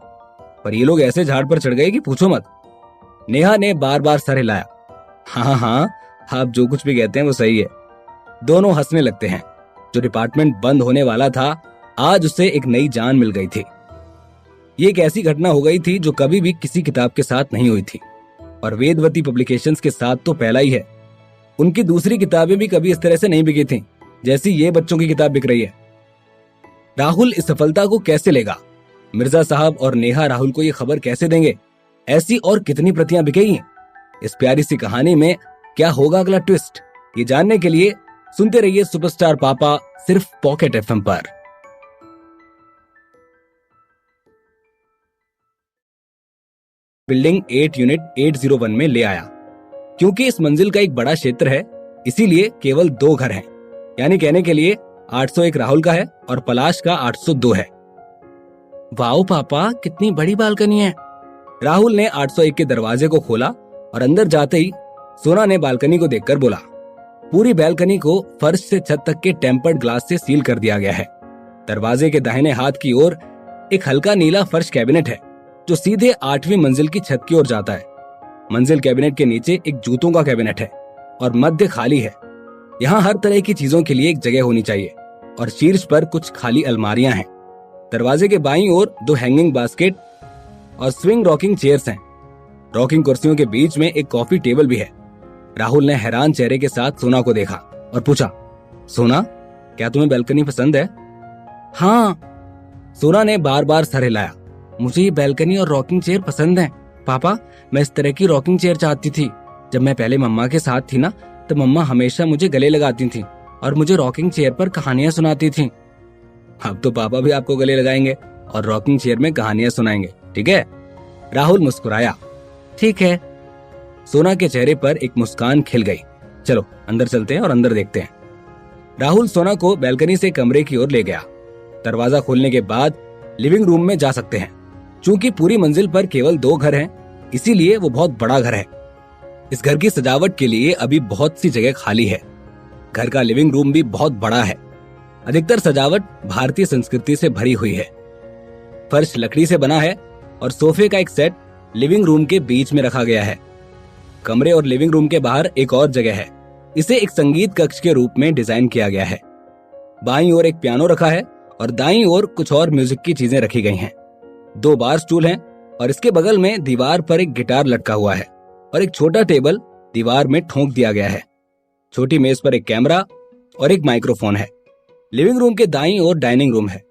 पर ये लोग ऐसे झाड़ पर चढ़ गए कि पूछो मत। नेहा ने बार बार सर हिलाया। हाँ, आप जो कुछ भी कहते हैं वो सही है। दोनों हंसने लगते हैं। जो डिपार्टमेंट बंद होने वाला था, आज उसे एक नई जान मिल गई थी। ये एक ऐसी घटना हो गई थी जो कभी भी किसी किताब के साथ नहीं हुई थी, और वेदवती पब्लिकेशंस के साथ तो पहला ही है। उनकी दूसरी किताबें भी कभी इस तरह से नहीं बिकी थीं, जैसी ये बच्चों की किताब बिक रही है। राहुल इस सफलता को कैसे लेगा? मिर्जा साहब और नेहा राहुल को ये खबर कैसे देंगे? ऐसी और कितनी प्रतियां बिकेगी? इस प्यारी सी कहानी में क्या होगा अगला ट्विस्ट? ये जानने के लिए सुनते रहिए सुपरस्टार पापा, सिर्फ पॉकेट एफएम पर। बिल्डिंग 8 यूनिट 801 में ले आया। क्योंकि इस मंजिल का एक बड़ा क्षेत्र है, इसीलिए केवल 2 घर हैं। यानी कहने के लिए 801 राहुल का है और पलाश का 802 है। वाओ पापा, कितनी बड़ी बालकनी है। राहुल ने 801 के दरवाजे को खोला और अंदर जाते ही सोना ने बालकनी को देखकर बोला, पूरी बालकनी को फर्श से छत तक के टेम्पर्ड ग्लास से सील कर दिया गया है। दरवाजे के दाहिने हाथ की ओर एक हल्का नीला फर्श कैबिनेट है जो सीधे 8वीं मंजिल की छत की ओर जाता है। मंजिल कैबिनेट के नीचे एक जूतों का कैबिनेट है और मध्य खाली है। यहाँ हर तरह की चीजों के लिए एक जगह होनी चाहिए और शीर्ष पर कुछ खाली अलमारियां हैं। दरवाजे के बाईं ओर 2 हैंगिंग बास्केट और स्विंग रॉकिंग चेयर्स हैं। रॉकिंग कुर्सियों के बीच में एक कॉफी टेबल भी है। राहुल ने हैरान चेहरे के साथ सोना को देखा और पूछा, सोना, क्या तुम्हें बालकनी पसंद है? हाँ, सोना ने बार बार सर हिलाया। मुझे ये बालकनी और रॉकिंग चेयर पसंद है पापा। मैं इस तरह की रॉकिंग चेयर चाहती थी। जब मैं पहले मम्मा के साथ थी ना, तो मम्मा हमेशा मुझे गले लगाती थी और मुझे रॉकिंग चेयर पर कहानियां सुनाती थी। अब तो पापा भी आपको गले लगाएंगे और रॉकिंग चेयर में कहानियां सुनाएंगे, ठीक है? राहुल मुस्कुराया। ठीक है। सोना के चेहरे पर एक मुस्कान खिल गई। चलो अंदर चलते हैं और अंदर देखते हैं। राहुल सोना को बालकनी से कमरे की ओर ले गया दरवाजा खोलने के बाद लिविंग रूम में जा सकते हैं। चूंकि पूरी मंजिल पर केवल 2 घर हैं, इसीलिए वो बहुत बड़ा घर है। इस घर की सजावट के लिए अभी बहुत सी जगह खाली है। घर का लिविंग रूम भी बहुत बड़ा है। अधिकतर सजावट भारतीय संस्कृति से भरी हुई है। फर्श लकड़ी से बना है और सोफे का एक सेट लिविंग रूम के बीच में रखा गया है। कमरे और लिविंग रूम के बाहर एक और जगह है। इसे एक संगीत कक्ष के रूप में डिजाइन किया गया है। बाईं ओर एक पियानो रखा है और दाईं ओर कुछ और म्यूजिक की चीजें रखी गई हैं। 2 बार स्टूल हैं और इसके बगल में दीवार पर एक गिटार लटका हुआ है और एक छोटा टेबल दीवार में ठोक दिया गया है। छोटी मेज पर एक कैमरा और एक माइक्रोफोन है। लिविंग रूम के दाईं ओर डाइनिंग रूम है।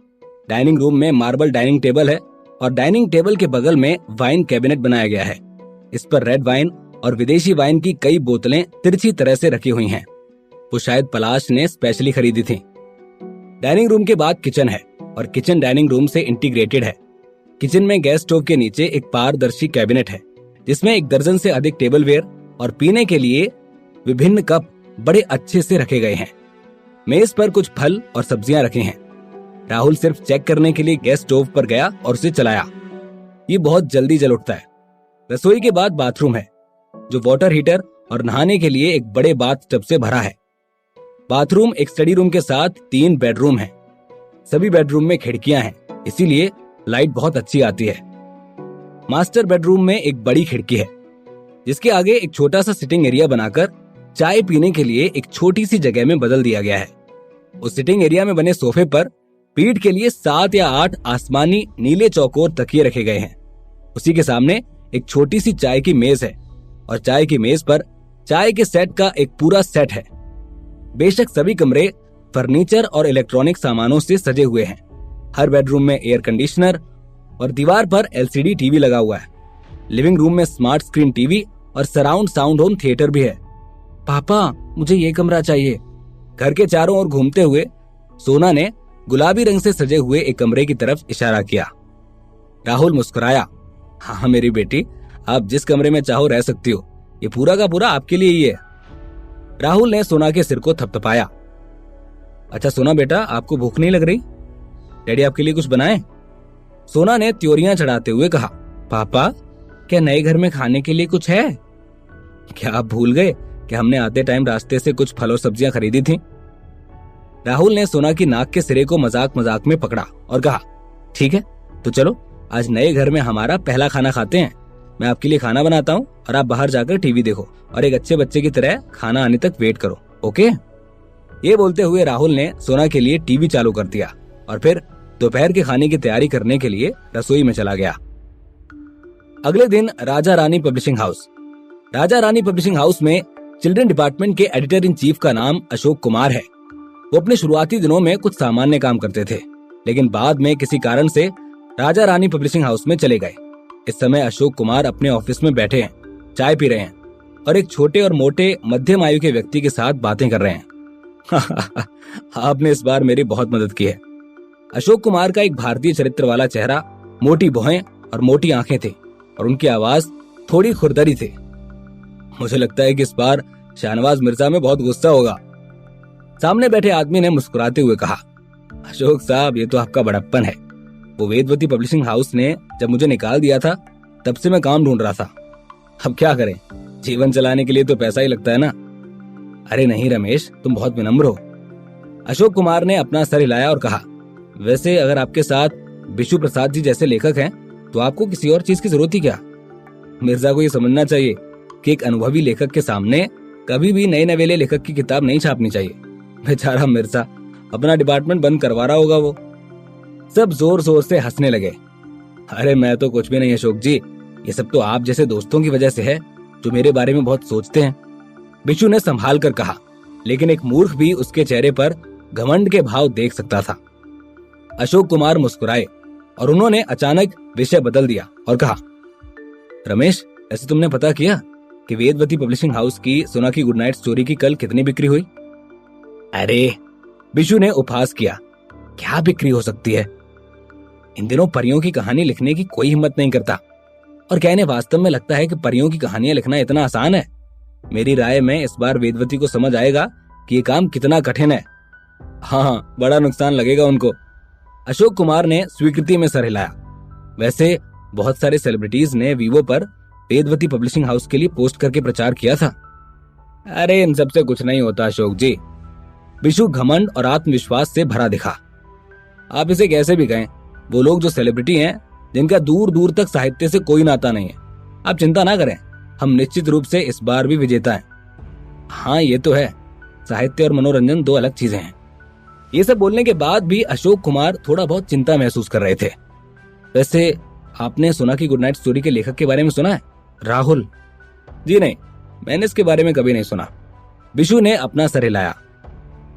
डाइनिंग रूम में मार्बल डाइनिंग टेबल है और डाइनिंग टेबल के बगल में वाइन कैबिनेट बनाया गया है। इस पर रेड वाइन और विदेशी वाइन की कई बोतलें तिरछी तरह से रखी हुई हैं। वो शायद पलाश ने स्पेशली खरीदी थी। डाइनिंग रूम के बाद किचन है और किचन डाइनिंग रूम से इंटीग्रेटेड है। किचन में गैस स्टोव के नीचे एक पारदर्शी कैबिनेट है जिसमें 1 दर्जन से अधिक टेबलवेयर और पीने के लिए विभिन्न कप बड़े अच्छे से रखे गए हैं। मेज पर कुछ फल और सब्जियां रखे हैं। राहुल सिर्फ चेक करने के लिए गैस स्टोव पर गया और उसे चलाया। ये बहुत जल्दी जल उठता है। रसोई के बाद बाथरूम है जो वाटर हीटर और नहाने के लिए एक बड़े बाथ टब से भरा है। बाथरूम एक स्टडी रूम के साथ 3 बेडरूम हैं। सभी बेडरूम में खिड़कियां हैं, इसीलिए लाइट बहुत अच्छी आती है। मास्टर बेडरूम में एक बड़ी खिड़की है जिसके आगे एक छोटा सा सिटिंग एरिया बनाकर चाय पीने के लिए एक छोटी सी जगह में बदल दिया गया है। उस सिटिंग एरिया में बने सोफे पर पीठ के लिए 7 या 8 आसमानी नीले चौकोर तकिए रखे गए हैं। उसी के सामने एक छोटी सी चाय की मेज है और चाय की मेज पर चाय के सेट का एक पूरा सेट है। बेशक सभी कमरे फर्नीचर और इलेक्ट्रॉनिक सामानों से सजे हुए हैं। हर बेडरूम में एयर कंडीशनर और दीवार पर एलसीडी टीवी लगा हुआ है। लिविंग रूम में स्मार्ट स्क्रीन टीवी और सराउंड साउंड होम थिएटर भी है। पापा, मुझे ये कमरा चाहिए। घर के चारों ओर घूमते हुए सोना ने गुलाबी रंग से सजे हुए एक कमरे की तरफ इशारा किया। राहुल मुस्कुराया। हाँ मेरी बेटी, आप जिस कमरे में चाहो रह सकती हो। ये पूरा का पूरा आपके लिए ही है। राहुल ने सोना के सिर को थपथपाया। अच्छा सोना बेटा, आपको भूख नहीं लग रही? डैडी आपके लिए कुछ बनाएं? सोना ने त्योरियां चढ़ाते हुए कहा। पापा, क्या नए घर में खाने के लिए कुछ है? क्या आप भूल गए कि हमने आते टाइम रास्ते से कुछ फल और सब्जियां खरीदी थी? राहुल ने सोना की नाक के सिरे को मजाक मजाक में पकड़ा और कहा, ठीक है तो चलो आज नए घर में हमारा पहला खाना खाते हैं। मैं आपके लिए खाना बनाता हूँ और आप बाहर जाकर टीवी देखो और एक अच्छे बच्चे की तरह खाना आने तक वेट करो, ओके? ये बोलते हुए राहुल ने सोना के लिए टीवी चालू कर दिया और फिर दोपहर के खाने की तैयारी करने के लिए रसोई में चला गया। अगले दिन Raja Rani publishing house. Raja Rani publishing house में चिल्ड्रन डिपार्टमेंट के एडिटर इन चीफ का नाम अशोक कुमार है। वो अपने शुरुआती दिनों में कुछ सामान्य काम करते थे, लेकिन बाद में किसी कारण से राजा रानी पब्लिशिंग हाउस में चले गए। इस समय अशोक कुमार अपने ऑफिस में बैठे हैं, चाय पी रहे हैं और एक छोटे और मोटे मध्यम आयु के व्यक्ति के साथ बातें कर रहे हैं। आपने इस बार मेरी बहुत मदद की है। अशोक कुमार का एक भारतीय चरित्र वाला चेहरा, मोटी भौहें और मोटी आंखें थी और उनकी आवाज थोड़ी खुरदरी थी। मुझे लगता है कि इस बार शाहनवाज मिर्जा में बहुत गुस्सा होगा। सामने बैठे आदमी ने मुस्कुराते हुए कहा, अशोक साहब, ये तो आपका बड़प्पन है। वो वेदवती पब्लिशिंग हाउस ने जब मुझे निकाल दिया था तब से मैं काम ढूंढ रहा था। अब क्या करें, जीवन चलाने के लिए तो पैसा ही लगता है ना। अरे नहीं रमेश, तुम बहुत विनम्र हो। अशोक कुमार ने अपना सर हिलाया और कहा, वैसे अगर आपके साथ विशु प्रसाद जी जैसे लेखक हैं तो आपको किसी और चीज की जरूरत ही क्या? मिर्जा को ये समझना चाहिए कि एक अनुभवी लेखक के सामने कभी भी नए नवेले लेखक की किताब नहीं छापनी चाहिए। बेचारा मिर्जा अपना डिपार्टमेंट बंद करवा रहा होगा। वो सब जोर जोर से हंसने लगे। अरे मैं तो कुछ भी नहीं अशोक जी, ये सब तो आप जैसे दोस्तों की वजह से है जो मेरे बारे में बहुत सोचते हैं। बिशु ने संभाल कर कहा, लेकिन एक मूर्ख भी उसके चेहरे पर घमंड के भाव देख सकता था। अशोक कुमार मुस्कुराए और उन्होंने अचानक विषय बदल दिया और कहा, रमेश, ऐसे तुमने पता किया कि वेदवती पब्लिशिंग हाउस की सोना की गुड नाइट स्टोरी की कल कितनी बिक्री हुई? अरे, बिशु ने उपहास किया, क्या बिक्री हो सकती है? इन दिनों परियों की कहानी लिखने की कोई हिम्मत नहीं करता और क्या इन्हें वास्तव में लगता है कि परियों की कहानियां लिखना इतना आसान है? मेरी राय में इस बार वेदवती को समझ आएगा कि ये काम कितना कठिन है। हाँ, बड़ा नुकसान लगेगा उनको। अशोक कुमार ने स्वीकृति में सर हिलाया। वैसे बहुत सारे सेलिब्रिटीज ने वीवो पर वेदवती पब्लिशिंग हाउस के लिए पोस्ट करके प्रचार किया था। अरे इन सबसे कुछ नहीं होता अशोक जी। बिशु घमंड और आत्मविश्वास से भरा दिखा। आप इसे कैसे भी कहें, वो लोग जो सेलिब्रिटी हैं जिनका दूर दूर तक साहित्य से कोई नाता नहीं है। आप चिंता ना करें, हम निश्चित रूप से इस बार भी विजेता हैं। हाँ ये तो है, साहित्य और मनोरंजन दो अलग चीजें हैं। ये सब बोलने के बाद भी अशोक कुमार थोड़ा बहुत चिंता महसूस कर रहे थे। वैसे आपने सोना की गुड नाइट स्टोरी के लेखक के बारे में सुना है? राहुल? जी नहीं, मैंने इसके बारे में कभी नहीं सुना। बिशु ने अपना सर हिलाया।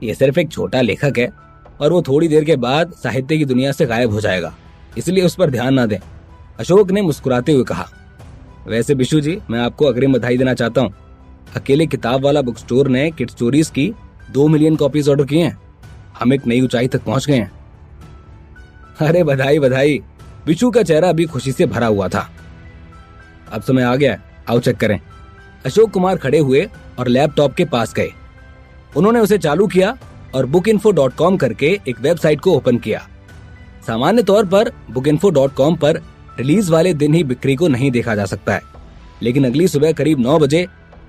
ये सिर्फ एक छोटा लेखक है और वो थोड़ी देर के बाद साहित्य की दुनिया से गायब हो जाएगा, इसलिए उस पर ध्यान ना दें। अशोक ने मुस्कुराते हुए कहा। वैसे बिशु जी, मैं आपको अग्रिम बधाई देना चाहता हूँ। अकेले किताब वाला बुक स्टोर ने किड स्टोरीज की 2 मिलियन कॉपीज ऑर्डर की हैं। हम एक नई ऊंचाई तक पहुंच गए हैं। अरे बधाई बधाई। बिशु का चेहरा अभी खुशी से भरा हुआ था। अब समय आ गया है, आओ चेक करें। अशोक कुमार खड़े हुए और लैपटॉप के पास गए। उन्होंने उसे चालू किया और bookinfo.com करके एक वेबसाइट को ओपन किया। सामान्य तौर पर bookinfo.com पर रिलीज वाले दिन ही बिक्री को नहीं देखा जा सकता है, लेकिन अगली सुबह करीब 9 बजे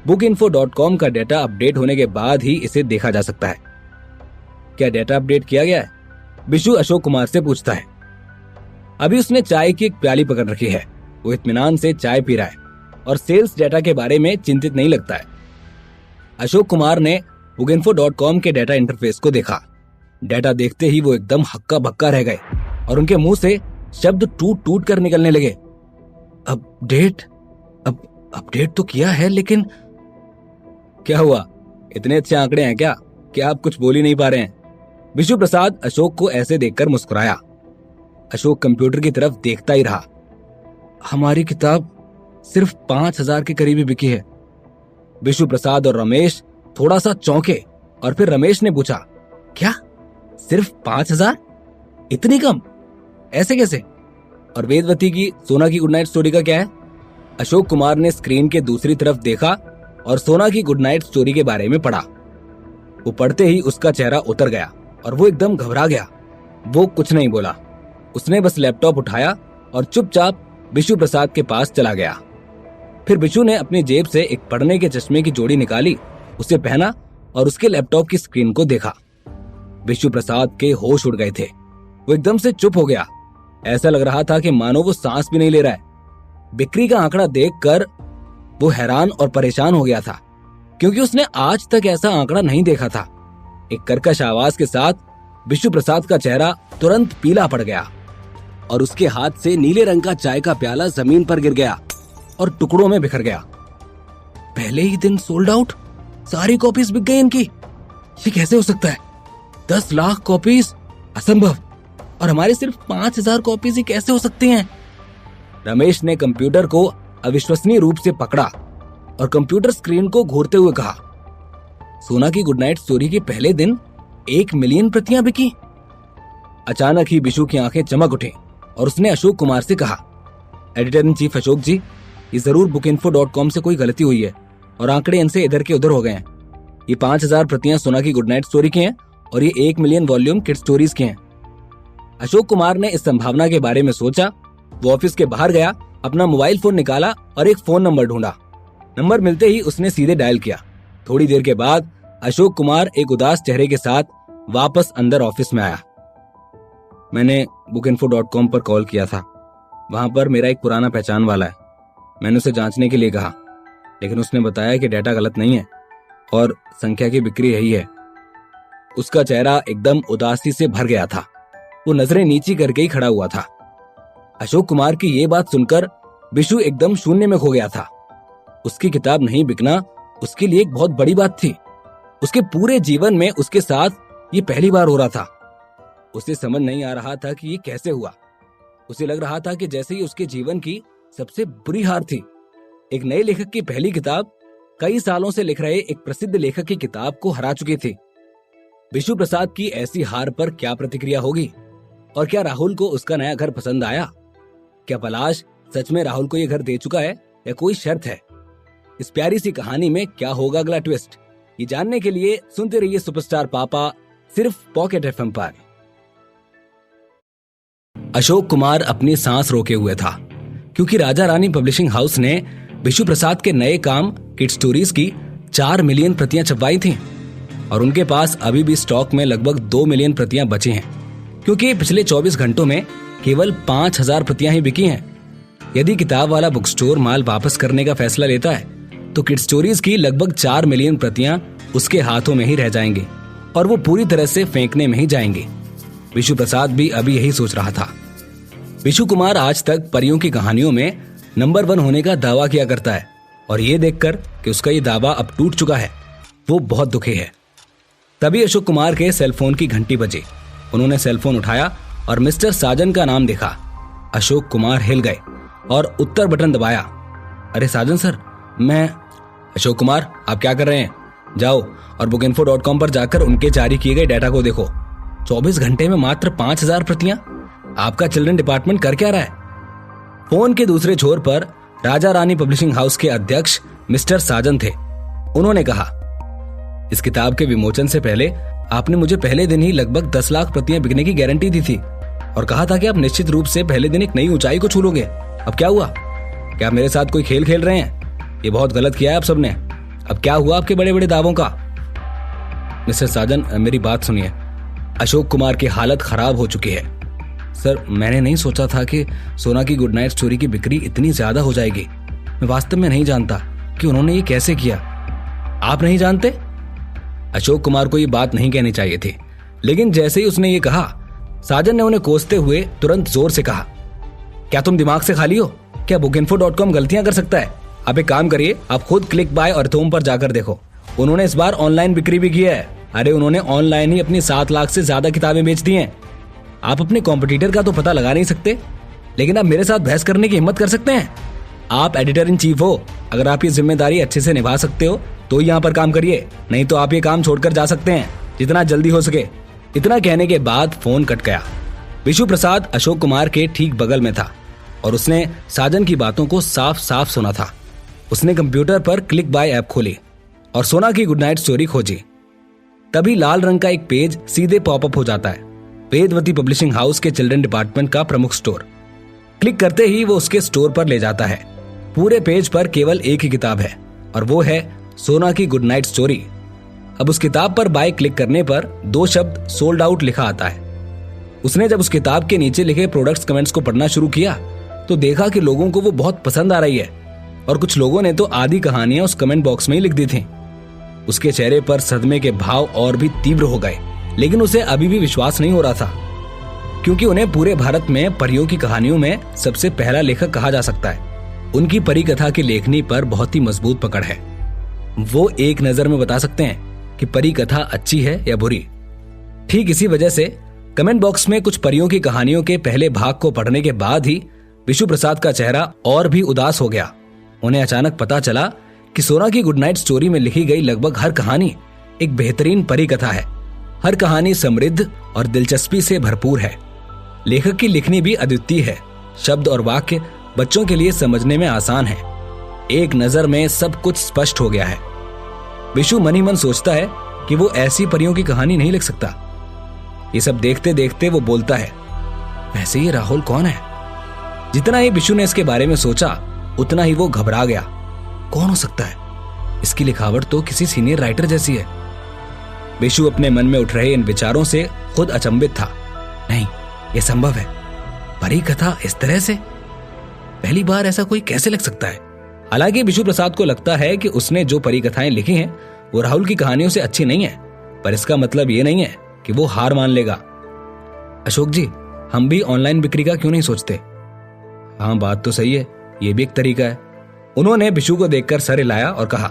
bookinfo.com का डेटा अपडेट होने के बाद ही इसे देखा जा सकता है। क्या डेटा अपडेट किया गया है? बिशु अशोक कुमार से पूछता है। अभी उसने चाय की एक प्याली पकड़ रखी है। वो इत्मीनान से चाय पी रहा है और सेल्स डेटा के बारे में चिंतित नहीं लगता है। अशोक कुमार ने bookinfo.com के डेटा इंटरफेस को देखा। डेटा देखते ही वो एकदम हक्का बक्का रह गए और उनके मुंह से शब्द टूट टूट कर निकलने लगे। अपडेट तो किया है, लेकिन क्या हुआ? इतने अच्छे आंकड़े हैं क्या आप कुछ बोल ही नहीं पा रहे हैं? बिशु प्रसाद अशोक को ऐसे देखकर मुस्कुराया। अशोक कंप्यूटर की तरफ देखता ही रहा। हमारी किताब सिर्फ 5,000 के करीब ही बिकी है। बिशु प्रसाद और रमेश थोड़ा सा चौंके और फिर रमेश ने पूछा, क्या सिर्फ 5,000? इतनी कम? ऐसे कैसे? और वेदवती की सोना की गुड नाइट स्टोरी का क्या है? अशोक कुमार ने स्क्रीन के दूसरी तरफ देखा और सोना की गुड नाइट स्टोरी के बारे में पढ़ा। वो पढ़ते ही उसका चेहरा उतर गया और वो एकदम घबरा गया। वो कुछ नहीं बोला। उसने बस लैपटॉप उठाया और चुपचाप बिशु प्रसाद के पास चला गया। फिर बिशु ने अपनी जेब से एक पढ़ने के चश्मे की जोड़ी निकाली, उसे पहना और उसके लैपटॉप की स्क्रीन को देखा। बिशु प्रसाद के होश उड़ गए थे। वो एकदम से चुप हो गया। ऐसा लग रहा था कि मानो वो सांस भी नहीं ले रहा है। बिक्री का आंकड़ा देखकर वो हैरान और परेशान हो गया था, क्योंकि उसने आज तक ऐसा आंकड़ा नहीं देखा था। एक कर्कश आवाज के साथ बिशु प्रसाद का चेहरा तुरंत पीला पड़ गया और उसके हाथ से नीले रंग का चाय का प्याला जमीन पर गिर गया और टुकड़ों में बिखर गया। पहले ही दिन सोल्ड आउट, सारी कॉपीज बिक गई इनकी। ये कैसे हो सकता है? 10 लाख कॉपीज? असंभव। और हमारी सिर्फ 5,000 कॉपीज ही कैसे हो सकती हैं? रमेश ने कंप्यूटर को अविश्वसनीय रूप से पकड़ा और कंप्यूटर स्क्रीन को घूरते हुए कहा, सोना की गुड नाइट स्टोरी के पहले दिन 1 मिलियन प्रतियां बिकी। अचानक ही बिशु की आंखें चमक उठी और उसने अशोक कुमार से कहा, एडिटर इन चीफ अशोक जी, ये जरूर bookinfo.com से कोई गलती हुई है और आंकड़े इनसे इधर के उधर हो गए हैं। ये 5,000 प्रतियां सोना की गुड नाइट स्टोरी की हैं और ये 1 मिलियन वॉल्यूम किड स्टोरीज के हैं। अशोक कुमार ने इस संभावना के बारे में सोचा। वो ऑफिस के बाहर गया, अपना मोबाइल फोन निकाला और एक फोन नंबर ढूंढा। नंबर मिलते ही उसने सीधे डायल किया। थोड़ी देर के बाद अशोक कुमार एक उदास चेहरे के साथ वापस अंदर ऑफिस में आया। मैंने bookinfo.com पर कॉल किया था। वहां पर मेरा एक पुराना पहचान वाला है। मैंने उसे जांचने के लिए कहा, लेकिन उसने बताया कि डेटा गलत नहीं है और संख्या की बिक्री यही है। उसका चेहरा एकदम उदासी से भर गया था। वो नजरें नीची करके ही खड़ा हुआ था। अशोक कुमार की ये बात सुनकर बिशु एकदम शून्य में खो गया था। उसकी किताब नहीं बिकना उसके लिए एक बहुत बड़ी बात थी। उसके पूरे जीवन में उसके साथ ये पहली बार हो रहा था। उसे समझ नहीं आ रहा था कि ये कैसे हुआ। उसे लग रहा था कि जैसे ही उसके जीवन की सबसे बुरी हार थी। एक नए लेखक की पहली किताब कई सालों से लिख रहे एक प्रसिद्ध लेखक की किताब को हरा चुकी थी। बिशु प्रसाद की ऐसी हार पर क्या प्रतिक्रिया होगी? और क्या राहुल को उसका नया घर पसंद आया? क्या पलाश सच में राहुल को यह घर दे चुका है या कोई शर्त है? इस प्यारी सी कहानी में क्या होगा अगला ट्विस्ट, ये जानने के लिए सुनते रहिए सुपरस्टार पापा, सिर्फ पॉकेट एफएम पर। अशोक कुमार अपनी सांस रोके हुए था, क्योंकि राजा रानी पब्लिशिंग हाउस ने विशु प्रसाद के नए काम किड स्टोरीज की 4 मिलियन प्रतियां छपवाई थीं और उनके पास अभी भी स्टॉक में लगभग 2 मिलियन प्रतियां बची हैं, क्योंकि पिछले 24 घंटों में केवल 5,000 प्रतियां ही बिकी हैं। यदि किताब वाला बुक स्टोर माल वापस करने का फैसला लेता है तो किड स्टोरीज की लगभग 4 मिलियन प्रतियां उसके हाथों में ही रह जाएंगी और वो पूरी तरह से फेंकने में ही जाएंगी। विशु प्रसाद भी अभी यही सोच रहा था। विशु कुमार आज तक परियों की कहानियों में नंबर 1 होने का दावा किया करता है और ये देखकर कि उसका ये दावा अब टूट चुका है, वो बहुत दुखी है। तभी अशोक कुमार के सेलफोन की घंटी बजी। उन्होंने सेलफोन उठाया और मिस्टर साजन का नाम देखा। अशोक कुमार हिल गए और उत्तर बटन दबाया। अरे साजन सर, मैं। अशोक कुमार, आप क्या कर रहे हैं? जाओ और bookinfo.com पर जाकर उनके जारी किए गए डाटा को देखो। 24 घंटे में मात्र 5,000 प्रतियां। आपका चिल्ड्रन डिपार्टमेंट कर क्या रहा है? फोन के दूसरे छोर पर राजा रानी पब्लिशिंग हाउस के अध्यक्ष मिस्टर साजन थे। उन्होंने कहा, इस किताब के विमोचन से पहले आपने मुझे पहले दिन ही लगभग 10 लाख प्रतियां बिकने की गारंटी दी थी और कहा था कि आप निश्चित रूप से पहले दिन एक नई ऊंचाई को छू लोगे। अब क्या हुआ? क्या आप मेरे साथ कोई खेल खेल रहे हैं? ये बहुत गलत किया है आप सबने। अब क्या हुआ आपके बड़े बड़े दावों का? मिस्टर साजन, मेरी बात सुनिए। अशोक कुमार की हालत खराब हो चुकी है। सर, मैंने नहीं सोचा था कि सोना की गुड नाइट स्टोरी की बिक्री इतनी ज्यादा हो जाएगी। मैं वास्तव में नहीं जानता कि उन्होंने ये कैसे किया। आप नहीं जानते? अशोक कुमार को ये बात नहीं कहनी चाहिए थी, लेकिन जैसे ही उसने ये कहा, साजन ने उन्हें कोसते हुए तुरंत जोर से कहा, क्या तुम दिमाग से खाली हो? क्या bookinfo.com गलतियां कर सकता है? आप एक काम करिए, आप खुद क्लिक बाय और थोम पर जाकर देखो। उन्होंने इस बार ऑनलाइन बिक्री भी की है। अरे उन्होंने ऑनलाइन ही अपनी 7 लाख से ज्यादा किताबें बेच दी हैं। आप अपने कॉम्पिटिटर का तो पता लगा नहीं सकते, लेकिन आप मेरे साथ बहस करने की हिम्मत कर सकते हैं? आप एडिटर इन चीफ हो। अगर आप ये जिम्मेदारी अच्छे से निभा सकते हो तो ही यहाँ पर काम करिए, नहीं तो आप ये काम छोड़कर जा सकते हैं, जितना जल्दी हो सके। इतना कहने के बाद फोन कट गया। विशु प्रसाद अशोक कुमार के ठीक बगल में था और उसने साजन की बातों को साफ साफ सुना था। उसने कंप्यूटर पर क्लिक बाय ऐप खोली और सोना की गुड नाइट स्टोरी खोजी। तभी लाल रंग का एक पेज सीधे पॉपअप हो जाता है, वेदवती पब्लिशिंग हाउस के चिल्ड्रन डिपार्टमेंट का प्रमुख स्टोर। क्लिक करते ही वो उसके स्टोर पर ले जाता है। पूरे पेज पर केवल एक ही किताब है और वो है सोना की गुड नाइट स्टोरी। अब उस किताब पर बाय क्लिक करने पर 2 शब्द सोल्ड आउट लिखा आता है। उसने जब उस किताब के नीचे लिखे प्रोडक्ट्स कमेंट्स को पढ़ना शुरू किया तो देखा कि लोगों को वो बहुत पसंद आ रही है और कुछ लोगों ने तो आधी कहानियां उस कमेंट बॉक्स में ही लिख दी थी। उसके चेहरे पर सदमे के भाव और भी तीव्र हो गए, लेकिन उसे अभी भी विश्वास नहीं हो रहा था, क्योंकि उन्हें पूरे भारत में परियों की कहानियों में सबसे पहला लेखक कहा जा सकता है। उनकी परी कथा की लेखनी पर बहुत ही मजबूत पकड़ है। वो एक नजर में बता सकते हैं कि परी कथा अच्छी है या बुरी। ठीक इसी वजह से कमेंट बॉक्स में कुछ परियों की कहानियों के पहले भाग को पढ़ने के बाद ही विशु प्रसाद का चेहरा और भी उदास हो गया। उन्हें अचानक पता चला कि सोना की गुड नाइट स्टोरी में लिखी गई लगभग हर कहानी एक बेहतरीन परी कथा है। हर कहानी समृद्ध और दिलचस्पी से भरपूर है। लेखक की लिखनी भी अद्वितीय है। शब्द और वाक्य बच्चों के लिए समझने में आसान है। एक नजर में सब कुछ स्पष्ट हो गया है। विशु मन ही मन सोचता है कि वो ऐसी परियों की कहानी नहीं लिख सकता। ये सब देखते देखते वो बोलता है, वैसे ये राहुल कौन है? जितना ही विशु ने इसके बारे में सोचा उतना ही वो घबरा गया। कौन हो सकता है? इसकी लिखावट तो किसी सीनियर राइटर जैसी है। विशु अपने मन में उठ रहे इन विचारों से खुद अचंभित था। नहीं, यह संभव है। परी कथा इस तरह से? पहली बार ऐसा कोई कैसे लिख सकता है? हालांकि विशु प्रसाद को लगता है कि उसने जो परी कथाएं लिखी हैं वो राहुल की कहानियों से अच्छी नहीं है, पर इसका मतलब ये नहीं है कि वो हार मान लेगा। अशोक जी, हम भी ऑनलाइन बिक्री का क्यों नहीं सोचते? हाँ, बात तो सही है, ये भी एक तरीका है। उन्होंने विशु को देखकर सर हिलाया और कहा।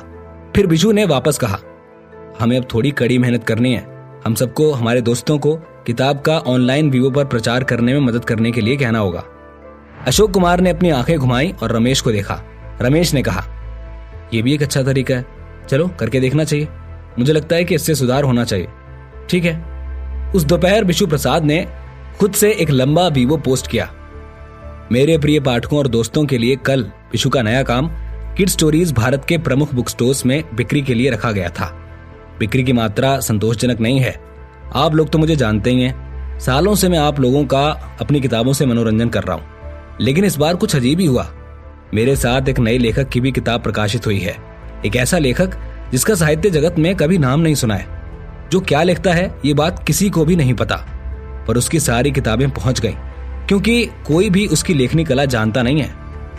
फिर विशु ने वापस कहा, हमें अब थोड़ी कड़ी मेहनत करनी है। हम सबको हमारे दोस्तों को किताब का ऑनलाइन वीवो पर प्रचार करने में मदद करने के लिए कहना होगा। अशोक कुमार ने अपनी आंखें घुमाई और रमेश को देखा। रमेश ने कहा, यह भी एक अच्छा तरीका है, चलो करके देखना चाहिए। मुझे लगता है कि इससे सुधार होना चाहिए। ठीक है। उस दोपहर विशु प्रसाद ने खुद से एक लंबा वीवो पोस्ट किया। मेरे प्रिय पाठकों और दोस्तों के लिए कल विशु का नया काम किड स्टोरीज भारत के प्रमुख बुक स्टोर्स में बिक्री के लिए रखा गया था। बिक्री की मात्रा संतोषजनक नहीं है। आप लोग तो मुझे जानते ही हैं। सालों से मैं आप लोगों का अपनी किताबों से मनोरंजन कर रहा हूँ, लेकिन इस बार कुछ अजीब ही हुआ। मेरे साथ एक नए लेखक की भी किताब प्रकाशित हुई है। एक ऐसा लेखक जिसका साहित्य जगत में कभी नाम नहीं सुना है। जो क्या लिखता है ये बात किसी को भी नहीं पता, पर उसकी सारी किताबें पहुंच गईं, क्योंकि कोई भी उसकी लेखनी कला जानता नहीं है।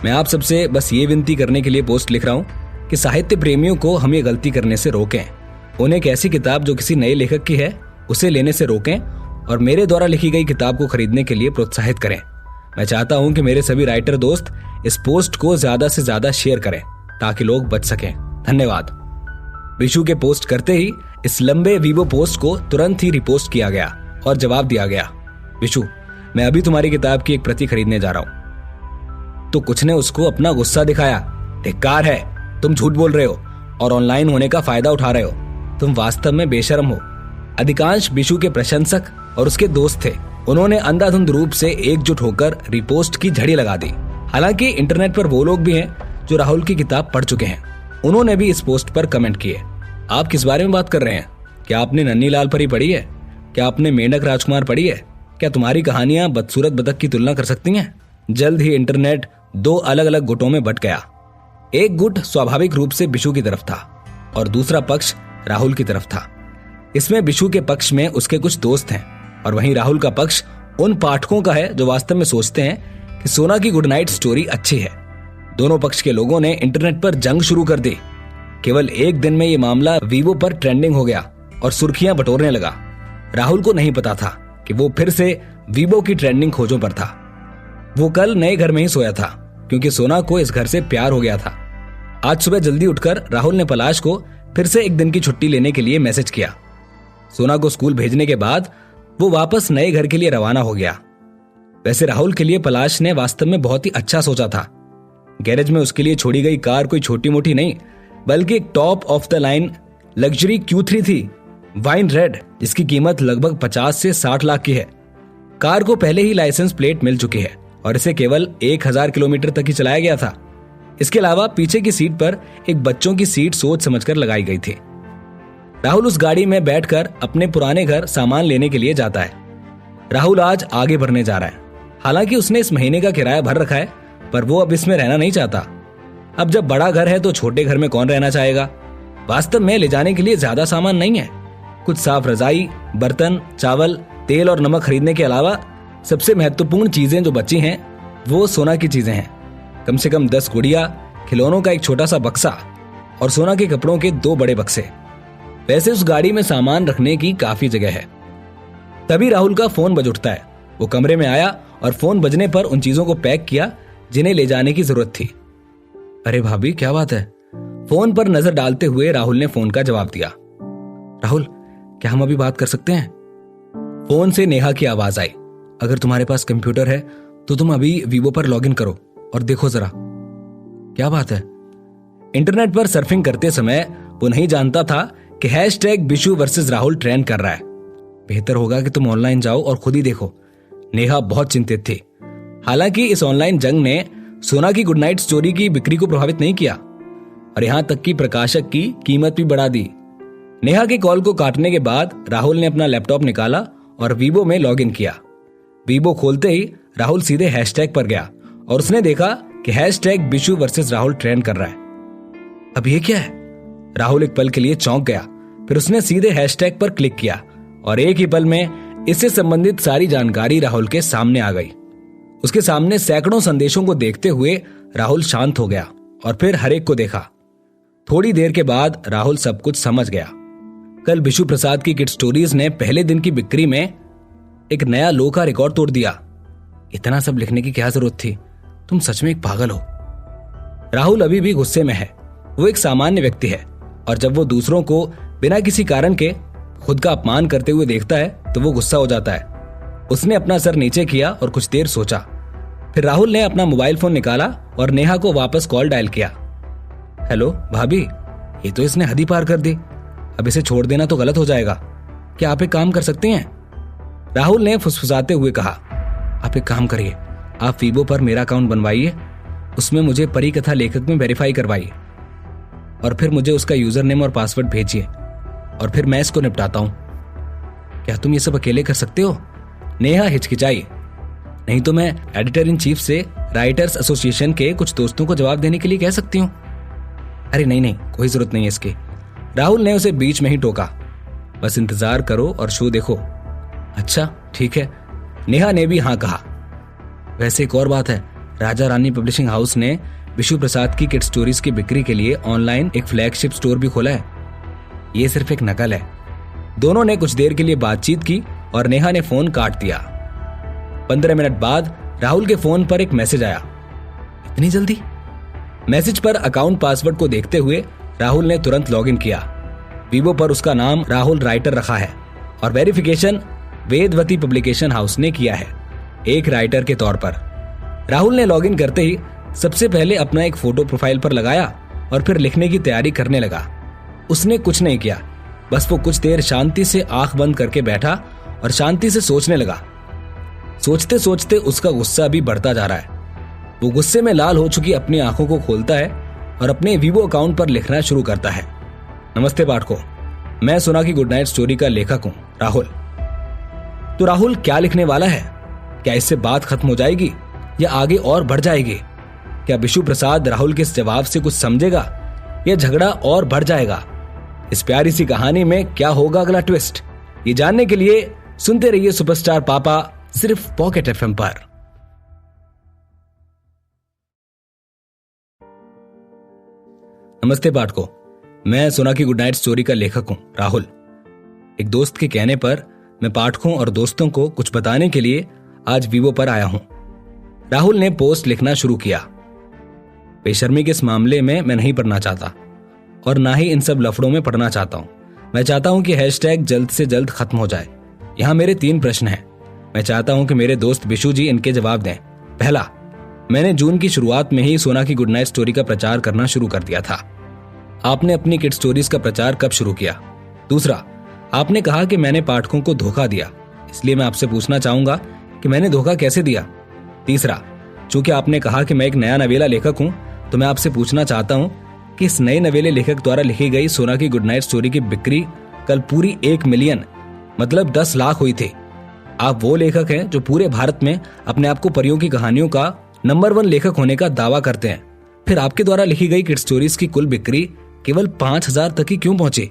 मैं आप सबसे बस ये विनती करने के लिए पोस्ट लिख रहा हूँ कि साहित्य प्रेमियों को हम ये गलती करने से रोकें। उन्हें एक ऐसी किताब जो किसी नए लेखक की है उसे लेने से रोकें और मेरे द्वारा लिखी गई किताब को खरीदने के लिए प्रोत्साहित करें। मैं चाहता हूं कि मेरे सभी राइटर दोस्त इस पोस्ट को ज्यादा से ज्यादा शेयर करें ताकि लोग बच सकें। धन्यवाद। विशु के पोस्ट करते ही इस लंबे वीवो पोस्ट को तुरंत ही रिपोस्ट किया गया और जवाब दिया गया, विशु मैं अभी तुम्हारी किताब की एक प्रति खरीदने जा रहा हूं। तो कुछ ने उसको अपना गुस्सा दिखाया। धिक्कार है, तुम झूठ बोल रहे हो और ऑनलाइन होने का फायदा उठा रहे हो। तुम वास्तव में बेशर्म हो। अधिकांश विशु के प्रशंसक और उसके दोस्त थे। उन्होंने अंधाधुंध रूप से एकजुट होकर रिपोस्ट की झड़ी लगा दी। हालांकि इंटरनेट पर वो लोग भी हैं जो राहुल की किताब पढ़ चुके हैं। उन्होंने भी इस पोस्ट पर कमेंट किए। आप किस बारे में बात कर रहे हैं? क्या आपने नन्ही लाल परी पढ़ी है? क्या आपने मेंढक राजकुमार पढ़ी है? क्या तुम्हारी कहानियां बदसूरत बतख की तुलना कर सकती हैं? जल्द ही इंटरनेट दो अलग अलग गुटों में बंट गया। एक गुट स्वाभाविक रूप से विशु की तरफ था और दूसरा पक्ष राहुल की तरफ था। इसमें विशु के पक्ष में उसके कुछ दोस्त हैं और वहीं राहुल का पक्ष उन पाठकों का है जो वास्तव में सोचते हैं कि सोना की गुड नाइट स्टोरी अच्छी है। दोनों पक्ष के लोगों ने इंटरनेट पर जंग शुरू कर दी। केवल एक दिन में ये मामला वीवो पर ट्रेंडिंग हो गया और सुर्खियां बटोरने लगा। राहुल को नहीं पता था कि वो फिर से वीवो की ट्रेंडिंग खोजों पर था। वो कल नए घर में ही सोया था क्योंकि सोना को इस घर से प्यार हो गया था। आज सुबह जल्दी उठकर राहुल ने पलाश को फिर से एक दिन की छुट्टी लेने के लिए मैसेज किया। सोना को स्कूल भेजने के बाद वो वापस नए घर के लिए रवाना हो गया। वैसे राहुल के लिए पलाश ने वास्तव में बहुत ही अच्छा सोचा था। गैरेज में उसके लिए छोड़ी गई कार कोई छोटी मोटी नहीं बल्कि एक top of the line luxury Q3 थी, वाइन रेड, जिसकी कीमत लगभग 50 से 60 लाख की है। कार को पहले ही लाइसेंस प्लेट मिल चुकी है और इसे केवल 1000 किलोमीटर तक ही चलाया गया था। इसके अलावा पीछे की सीट पर एक बच्चों की सीट सोच समझकर लगाई गई थी। राहुल उस गाड़ी में बैठकर अपने पुराने घर सामान लेने के लिए जाता है। राहुल आज आगे बढ़ने जा रहा है। हालांकि उसने इस महीने का किराया भर रखा है, पर वो अब इसमें रहना नहीं चाहता। अब जब बड़ा घर है तो छोटे घर में कौन रहना चाहेगा। वास्तव में ले जाने के लिए ज्यादा सामान नहीं है। कुछ साफ रजाई, बर्तन, चावल, तेल और नमक खरीदने के अलावा सबसे महत्वपूर्ण चीजें जो बची हैं वो सोना की चीजें हैं। कम से कम 10 गुड़िया, खिलौनों का एक छोटा सा बक्सा और सोना के कपड़ों के 2 बड़े बक्से। वैसे उस गाड़ी में सामान रखने की काफी जगह है। तभी राहुल का फोन बज उठता है। वो कमरे में आया और फोन बजने पर उन चीजों को पैक किया जिन्हें ले जाने की जरूरत थी। अरे भाभी क्या बात है? फोन पर नजर डालते हुए राहुल ने फोन का जवाब दिया। राहुल क्या हम अभी बात कर सकते हैं? फोन से नेहा की आवाज आई। अगर तुम्हारे पास कंप्यूटर है तो तुम अभी वीवो पर लॉगिन करो और देखो जरा। क्या बात है? इंटरनेट पर सर्फिंग करते समय वो नहीं जानता था कि #विशु वर्सेस राहुल ट्रेंड कर रहा है। बेहतर होगा कि तुम ऑनलाइन जाओ और खुद ही देखो। नेहा बहुत चिंतित थी। हालांकि इस ऑनलाइन जंग ने सोना की गुड नाइट स्टोरी की बिक्री को प्रभावित नहीं किया और यहां तक कि प्रकाशक की कीमत भी बढ़ा दी। नेहा के कॉल को काटने के बाद राहुल ने अपना लैपटॉप निकाला और वीवो में लॉगिन किया। वीवो खोलते ही राहुल सीधे हैशटैग पर गया और उसने देखा कि #विशु वर्सेस राहुल ट्रेंड कर रहा है। अब ये क्या है? राहुल एक पल के लिए चौंक गया। फिर उसने सीधे हैशटैग पर क्लिक किया और एक ही पल में इससे संबंधित सारी जानकारी राहुल के सामने आ गई। उसके सामने सैकड़ों संदेशों को देखते हुए राहुल शांत हो गया और फिर हर एक को देखा। थोड़ी देर के बाद राहुल सब कुछ समझ गया। कल विशु प्रसाद की किड स्टोरीज ने पहले दिन की बिक्री में एक नया लो का रिकॉर्ड तोड़ दिया। इतना सब लिखने की क्या जरूरत थी? तुम सच में एक पागल हो। राहुल अभी भी गुस्से में है। वो एक सामान्य व्यक्ति है और जब वो दूसरों को बिना किसी कारण के खुद का अपमान करते हुए देखता है तो वो गुस्सा हो जाता है। उसने अपना सर नीचे किया और कुछ देर सोचा। फिर राहुल ने अपना मोबाइल फोन निकाला और नेहा को वापस कॉल डायल किया। हेलो भाभी, ये तो इसने हद ही पार कर दी। अब इसे छोड़ देना तो गलत हो जाएगा। क्या आप एक काम कर सकते हैं? राहुल ने फुसफुसाते हुए कहा। आप एक काम करिए, आप वीवो पर मेरा अकाउंट बनवाइए, उसमें मुझे परी कथा लेखक में वेरीफाई करवाइए और फिर मुझे उसका यूजर नेम और पासवर्ड भेजिए और फिर मैं इसको निपटाता हूं। क्या तुम ये सब अकेले कर सकते हो? नेहा हिचकिचाई। नहीं तो मैं एडिटर इन चीफ से राइटर्स एसोसिएशन के कुछ दोस्तों को जवाब देने के लिए कह सकती हूँ। अरे नहीं नहीं, कोई जरूरत नहीं है इसकी, राहुल ने उसे बीच में ही टोका। बस इंतजार करो और शो देखो। अच्छा ठीक है, नेहा ने भी हाँ कहा। वैसे एक और बात है, राजा रानी पब्लिशिंग हाउस ने विशु प्रसाद की किड स्टोरीज की बिक्री के लिए ऑनलाइन एक फ्लैगशिप स्टोर भी खोला है। ये सिर्फ एक नकल है। दोनों ने कुछ देर के लिए बातचीत की और नेहा ने फोन काट दिया। 15 मिनट बाद राहुल के फोन पर एक मैसेज आया। इतनी जल्दी? मैसेज पर अकाउंट पासवर्ड को देखते हुए राहुल ने तुरंत लॉगिन किया। वीवो पर उसका नाम राहुल राइटर रखा है और वेरिफिकेशन वेदवती पब्लिकेशन हाउस ने किया है, एक राइटर के तौर पर। राहुल ने लॉगिन करते ही सबसे पहले अपना एक फोटो प्रोफाइल पर लगाया और फिर लिखने की तैयारी करने लगा। उसने कुछ नहीं किया, बस वो कुछ देर शांति से आंख बंद करके बैठा और शांति से सोचने लगा। सोचते सोचते उसका गुस्सा भी बढ़ता जा रहा है। वो गुस्से में लाल हो चुकी अपनी आंखों को खोलता है और अपने वीवो अकाउंट पर लिखना शुरू करता है। नमस्ते पाठकों, मैं सुना की गुड नाइट स्टोरी का लेखक हूं, राहुल। तो राहुल क्या लिखने वाला है? क्या इससे बात खत्म हो जाएगी या आगे और बढ़ जाएगी? क्या विशु प्रसाद राहुल के इस जवाब से कुछ समझेगा या झगड़ा और बढ़ जाएगा? इस प्यारी सी कहानी में क्या होगा अगला ट्विस्ट? ये जानने के लिए सुनते रहिए सुपरस्टार पापा, सिर्फ पॉकेट एफएम पर। नमस्ते पाठकों, मैं सुना की गुड नाइट स्टोरी का लेखक हूं, राहुल। एक दोस्त के कहने पर मैं पाठकों और दोस्तों को कुछ बताने के लिए आज वीवो पर आया हूं। राहुल ने पोस्ट लिखना शुरू किया। बेशर्मी के इस मामले में मैं नहीं पढ़ना चाहता और ना ही इन सब लफड़ों में पढ़ना चाहता हूं। मैं चाहता हूं कि हैशटैग जल्द से जल्द खत्म हो जाए। यहां मेरे 3 प्रश्न हैं। मैं चाहता हूं कि मेरे दोस्त विशु जी इनके जवाब दें। पहला, मैंने जून की शुरुआत में ही सोना की गुड नाइट स्टोरी का प्रचार करना शुरू कर दिया था। आपने अपनी किड स्टोरीज का प्रचार कब शुरू किया? दूसरा, आपने कहा कि मैंने पाठकों को धोखा दिया, इसलिए मैं आपसे पूछना चाहूंगा कि मैंने धोखा कैसे दिया? तीसरा, चूंकि आपने कहा कि मैं एक नया नवेला लेखक हूं, तो मैं आपसे पूछना चाहता हूं कि इस नए नवेले लेखक द्वारा लिखी गई सोना की गुड नाइट स्टोरी की बिक्री कल पूरी 1 मिलियन मतलब 10 लाख हुई थी। आप वो लेखक हैं जो पूरे भारत में अपने आप को परियों की कहानियों का नंबर 1 लेखक होने का दावा करते हैं। फिर आपके द्वारा लिखी गई किड स्टोरीज की कुल बिक्री केवल 5000 तक ही क्यों पहुंची?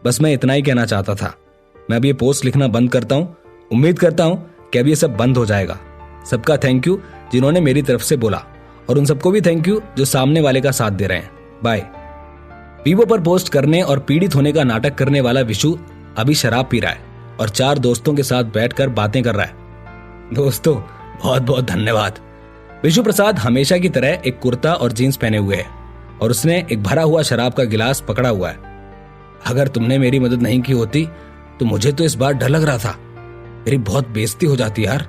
बस मैं इतना ही कहना चाहता था। मैं अब ये पोस्ट लिखना बंद करता हूं। उम्मीद करता हूं कि अब ये सब बंद हो जाएगा। सबका थैंक यू जिन्होंने मेरी तरफ से बोला, और उन सबको भी थैंक यू जो सामने वाले का साथ दे रहे हैं। बाय। वीवो पर पोस्ट करने और पीड़ित होने का नाटक करने वाला विशु अभी शराब पी रहा है और 4 दोस्तों के साथ बैठकर बातें कर रहा है। दोस्तों, बहुत बहुत धन्यवाद। विशु प्रसाद हमेशा की तरह एक कुर्ता और जीन्स पहने हुए है और उसने एक भरा हुआ शराब का गिलास पकड़ा हुआ है। अगर तुमने मेरी मदद नहीं की होती तो मुझे तो इस बार डर लग रहा था, मेरी बहुत बेइज्जती हो जाती यार।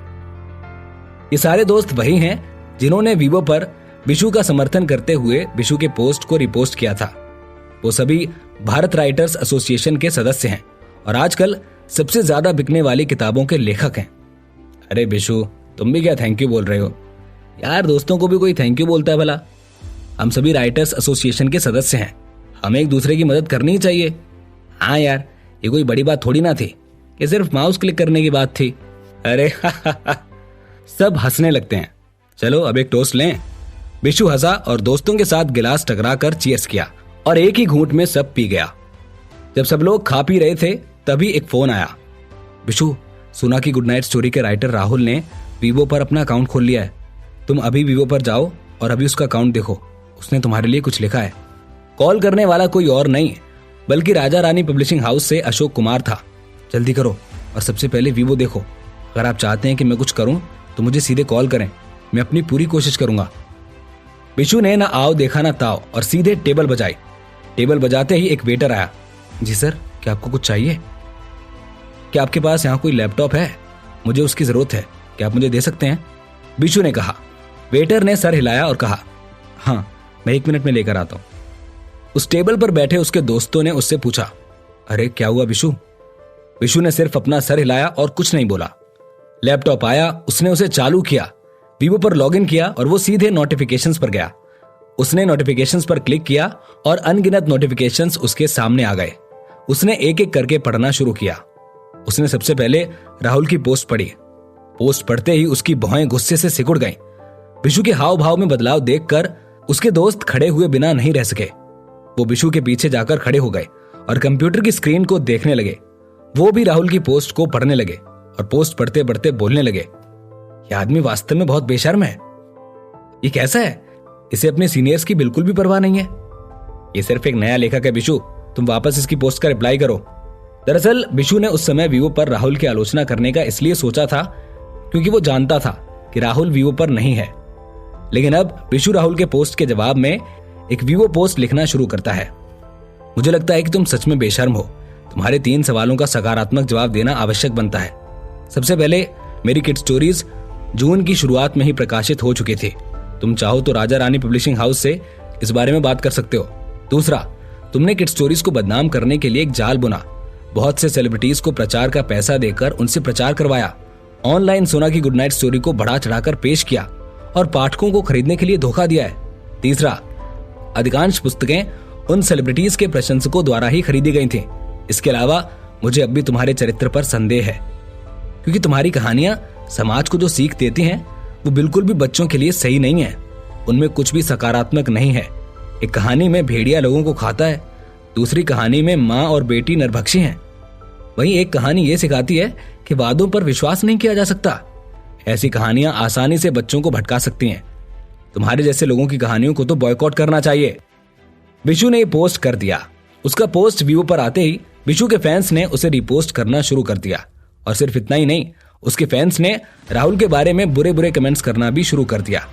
ये सारे दोस्त वही हैं जिन्होंने वीवो पर विशु का समर्थन करते हुए विशु के पोस्ट को रिपोस्ट किया था। वो सभी भारत राइटर्स एसोसिएशन के सदस्य हैं और आजकल सबसे ज्यादा बिकने वाली किताबों के लेखक हैं। अरे विशु, तुम भी क्या थैंक यू बोल रहे हो यार? दोस्तों को भी कोई थैंक यू बोलता है भला? हम सभी राइटर्स एसोसिएशन के सदस्य हैं, हमें एक दूसरे की मदद करनी ही चाहिए। हाँ यार, ये कोई बड़ी बात थोड़ी ना थी कि सिर्फ माउस क्लिक करने की बात थी। अरे सब हंसने लगते हैं। चलो अब एक टोस्ट लें। विशु हंसा और दोस्तों के साथ गिलास टकराकर चीयर्स किया और एक ही घूंट में सब पी गया। जब सब लोग खा पी रहे थे तभी एक फोन आया। विशु, सुना की गुड नाइट स्टोरी के राइटर राहुल ने वीवो पर अपना अकाउंट खोल लिया है। तुम अभी वीवो पर जाओ और अभी उसका अकाउंट देखो, उसने तुम्हारे लिए कुछ लिखा है। कॉल करने वाला कोई और नहीं बल्कि राजा रानी पब्लिशिंग हाउस से अशोक कुमार था। जल्दी करो और सबसे पहले वीवो देखो। अगर आप चाहते हैं कि मैं कुछ करूं तो मुझे सीधे कॉल करें, मैं अपनी पूरी कोशिश करूंगा। विशु ने ना आओ देखा ना ताओ और सीधे टेबल बजाई। टेबल बजाते ही एक वेटर आया। जी सर, क्या आपको कुछ चाहिए? क्या आपके पास यहाँ कोई लैपटॉप है? मुझे उसकी जरूरत है, क्या आप मुझे दे सकते हैं? विशु ने कहा। वेटर ने सर हिलाया और कहा, हाँ मैं 1 मिनट में लेकर आता हूं। उस टेबल पर बैठे उसके दोस्तों ने उससे पूछा, अरे क्या हुआ विशु? विशु ने सिर्फ अपना सर हिलाया और कुछ नहीं बोला। लैपटॉप आया, उसने उसे चालू किया, वीवो पर लॉगिन किया और वो सीधे नोटिफिकेशंस पर गया। उसने नोटिफिकेशंस पर क्लिक किया और अनगिनत नोटिफिकेशंस उसके सामने आ गए। उसने एक एक करके पढ़ना शुरू किया। उसने सबसे पहले राहुल की पोस्ट पढ़ी पोस्ट पढ़ते ही उसकी भौहें गुस्से से सिकुड़ गईं। बिशु के हाव भाव में बदलाव देखकर उसके दोस्त खड़े हुए बिना नहीं रह सके। वो बिशु के पीछे जाकर खड़े हो गए और कंप्यूटर की स्क्रीन को देखने लगे। वो भी राहुल की पोस्ट को पढ़ने लगे और पोस्ट पढ़ते पढ़ते बोलने लगे, ये आदमी वास्तव में बहुत बेशर्म है। ये कैसा है? इसे अपने सीनियर्स की बिल्कुल भी परवाह नहीं है। ये सिर्फ एक नया लेखक है बिशु, तुम वापस इसकी पोस्ट का रिप्लाई करो। दरअसल बिशु ने उस समय वीवो पर राहुल की आलोचना करने का इसलिए सोचा था क्योंकि वो जानता था कि राहुल वीवो पर नहीं है। लेकिन अब बिशु राहुल के पोस्ट के जवाब में एक वीवो पोस्ट लिखना शुरू करता है। मुझे लगता है कि तुम सच में बेशर्म हो। तुम्हारे 3 सवालों का सकारात्मक जवाब देना आवश्यक बनता है। सबसे पहले, मेरी किड स्टोरीज जून की शुरुआत में ही प्रकाशित हो चुकी थी। तुम चाहो तो राजा रानी पब्लिशिंग हाउस से इस बारे में बात कर सकते हो। दूसरा, तुमने किड स्टोरीज को बदनाम करने के लिए एक जाल बुना। बहुत से सेलिब्रिटीज को प्रचार का पैसा देकर उनसे प्रचार करवाया। ऑनलाइन सोना की गुड नाइट स्टोरी को बढ़ा चढ़ाकर पेश किया और पाठकों को खरीदने के लिए धोखा दिया है। तीसरा, अधिकांश पुस्तकें उन सेलिब्रिटीज के प्रशंसकों द्वारा ही खरीदी गई थीं। इसके अलावा मुझे अब भी तुम्हारे चरित्र पर संदेह है, क्योंकि तुम्हारी कहानियां समाज को जो सीख देती हैं वो बिल्कुल भी बच्चों के लिए सही नहीं है। उनमें कुछ भी सकारात्मक नहीं है। एक कहानी में भेड़िया लोगों को खाता है, दूसरी कहानी में माँ और बेटी नरभक्षी हैं। वहीं एक कहानी ये सिखाती है कि वादों पर विश्वास नहीं किया जा सकता। ऐसी कहानियां आसानी से बच्चों को भटका सकती हैं। तुम्हारे जैसे लोगों की कहानियों को तो बॉयकॉट करना चाहिए। बिशु ने पोस्ट कर दिया। उसका पोस्ट वीवो पर आते ही बिशु के फैंस ने उसे रिपोस्ट करना शुरू कर दिया। और सिर्फ इतना ही नहीं, उसके फैंस ने राहुल के बारे में बुरे बुरे कमेंट्स करना भी शुरू कर दिया।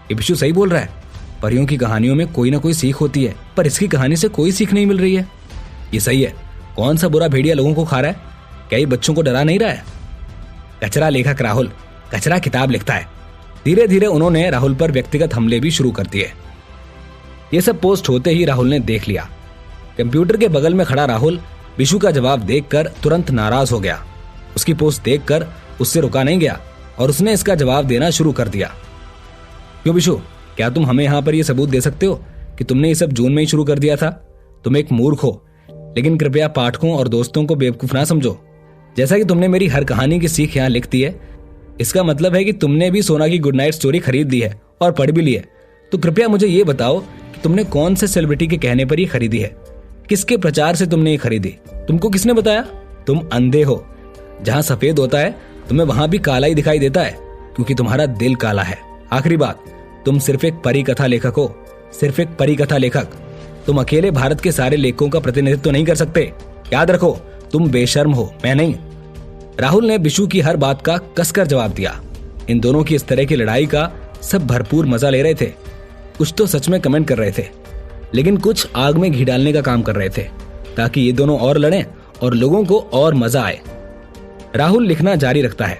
ये बिशु सही बोल रहा है, परियों की कहानियों में कोई ना कोई सीख होती है, पर इसकी कहानी से कोई सीख नहीं मिल रही है। ये सही है, कौन सा बुरा भेड़िया लोगों को खा रहा है? क्या ये बच्चों को डरा नहीं रहा है? कचरा लेखक राहुल कचरा किताब लिखता है। धीरे धीरे उन्होंने राहुल पर व्यक्तिगत हमले भी शुरू कर दिए। ये सब पोस्ट होते ही राहुल ने देख लिया। कंप्यूटर के बगल में खड़ा राहुल बिशु का जवाब देखकर तुरंत नाराज हो गया। उसकी पोस्ट देखकर उससे रुका नहीं गया और उसने इसका जवाब देना शुरू कर दिया। क्यों बिशु, क्या तुम हमें यहाँ पर यह सबूत दे सकते हो कि तुमने ये सब जून में ही शुरू कर दिया था? तुम एक मूर्ख हो, लेकिन कृपया पाठकों और दोस्तों को बेवकूफ ना समझो। जैसा कि तुमने मेरी हर कहानी की सीख यहाँ लिख दी है, इसका मतलब है कि तुमने भी सोना की गुड नाइट स्टोरी खरीद ली है और पढ़ भी ली है। तो कृपया मुझे ये बताओ कि तुमने कौन से सेलिब्रिटी के कहने पर ये खरीदी है? किसके प्रचार से तुमने ये खरीदी? तुमको किसने बताया? तुम अंधे हो। जहां सफेद होता है तुम्हें वहां भी काला ही दिखाई देता है, क्योंकि तुम्हारा दिल काला है। आखिरी बात, तुम सिर्फ एक परी कथा लेखक हो, सिर्फ एक परी कथा लेखक। तुम अकेले भारत के सारे लेखकों का प्रतिनिधित्व नहीं कर सकते। याद रखो, तुम बेशर्म हो, मैं नहीं। राहुल ने बिशु की हर बात का कसकर जवाब दिया। इन दोनों की इस तरह की लड़ाई का सब भरपूर मजा ले रहे थे। कुछ तो सच में कमेंट कर रहे थे, लेकिन कुछ आग में घी डालने का काम कर रहे थे ताकि ये दोनों और लड़ें और लोगों को और मजा आए। राहुल लिखना जारी रखता है।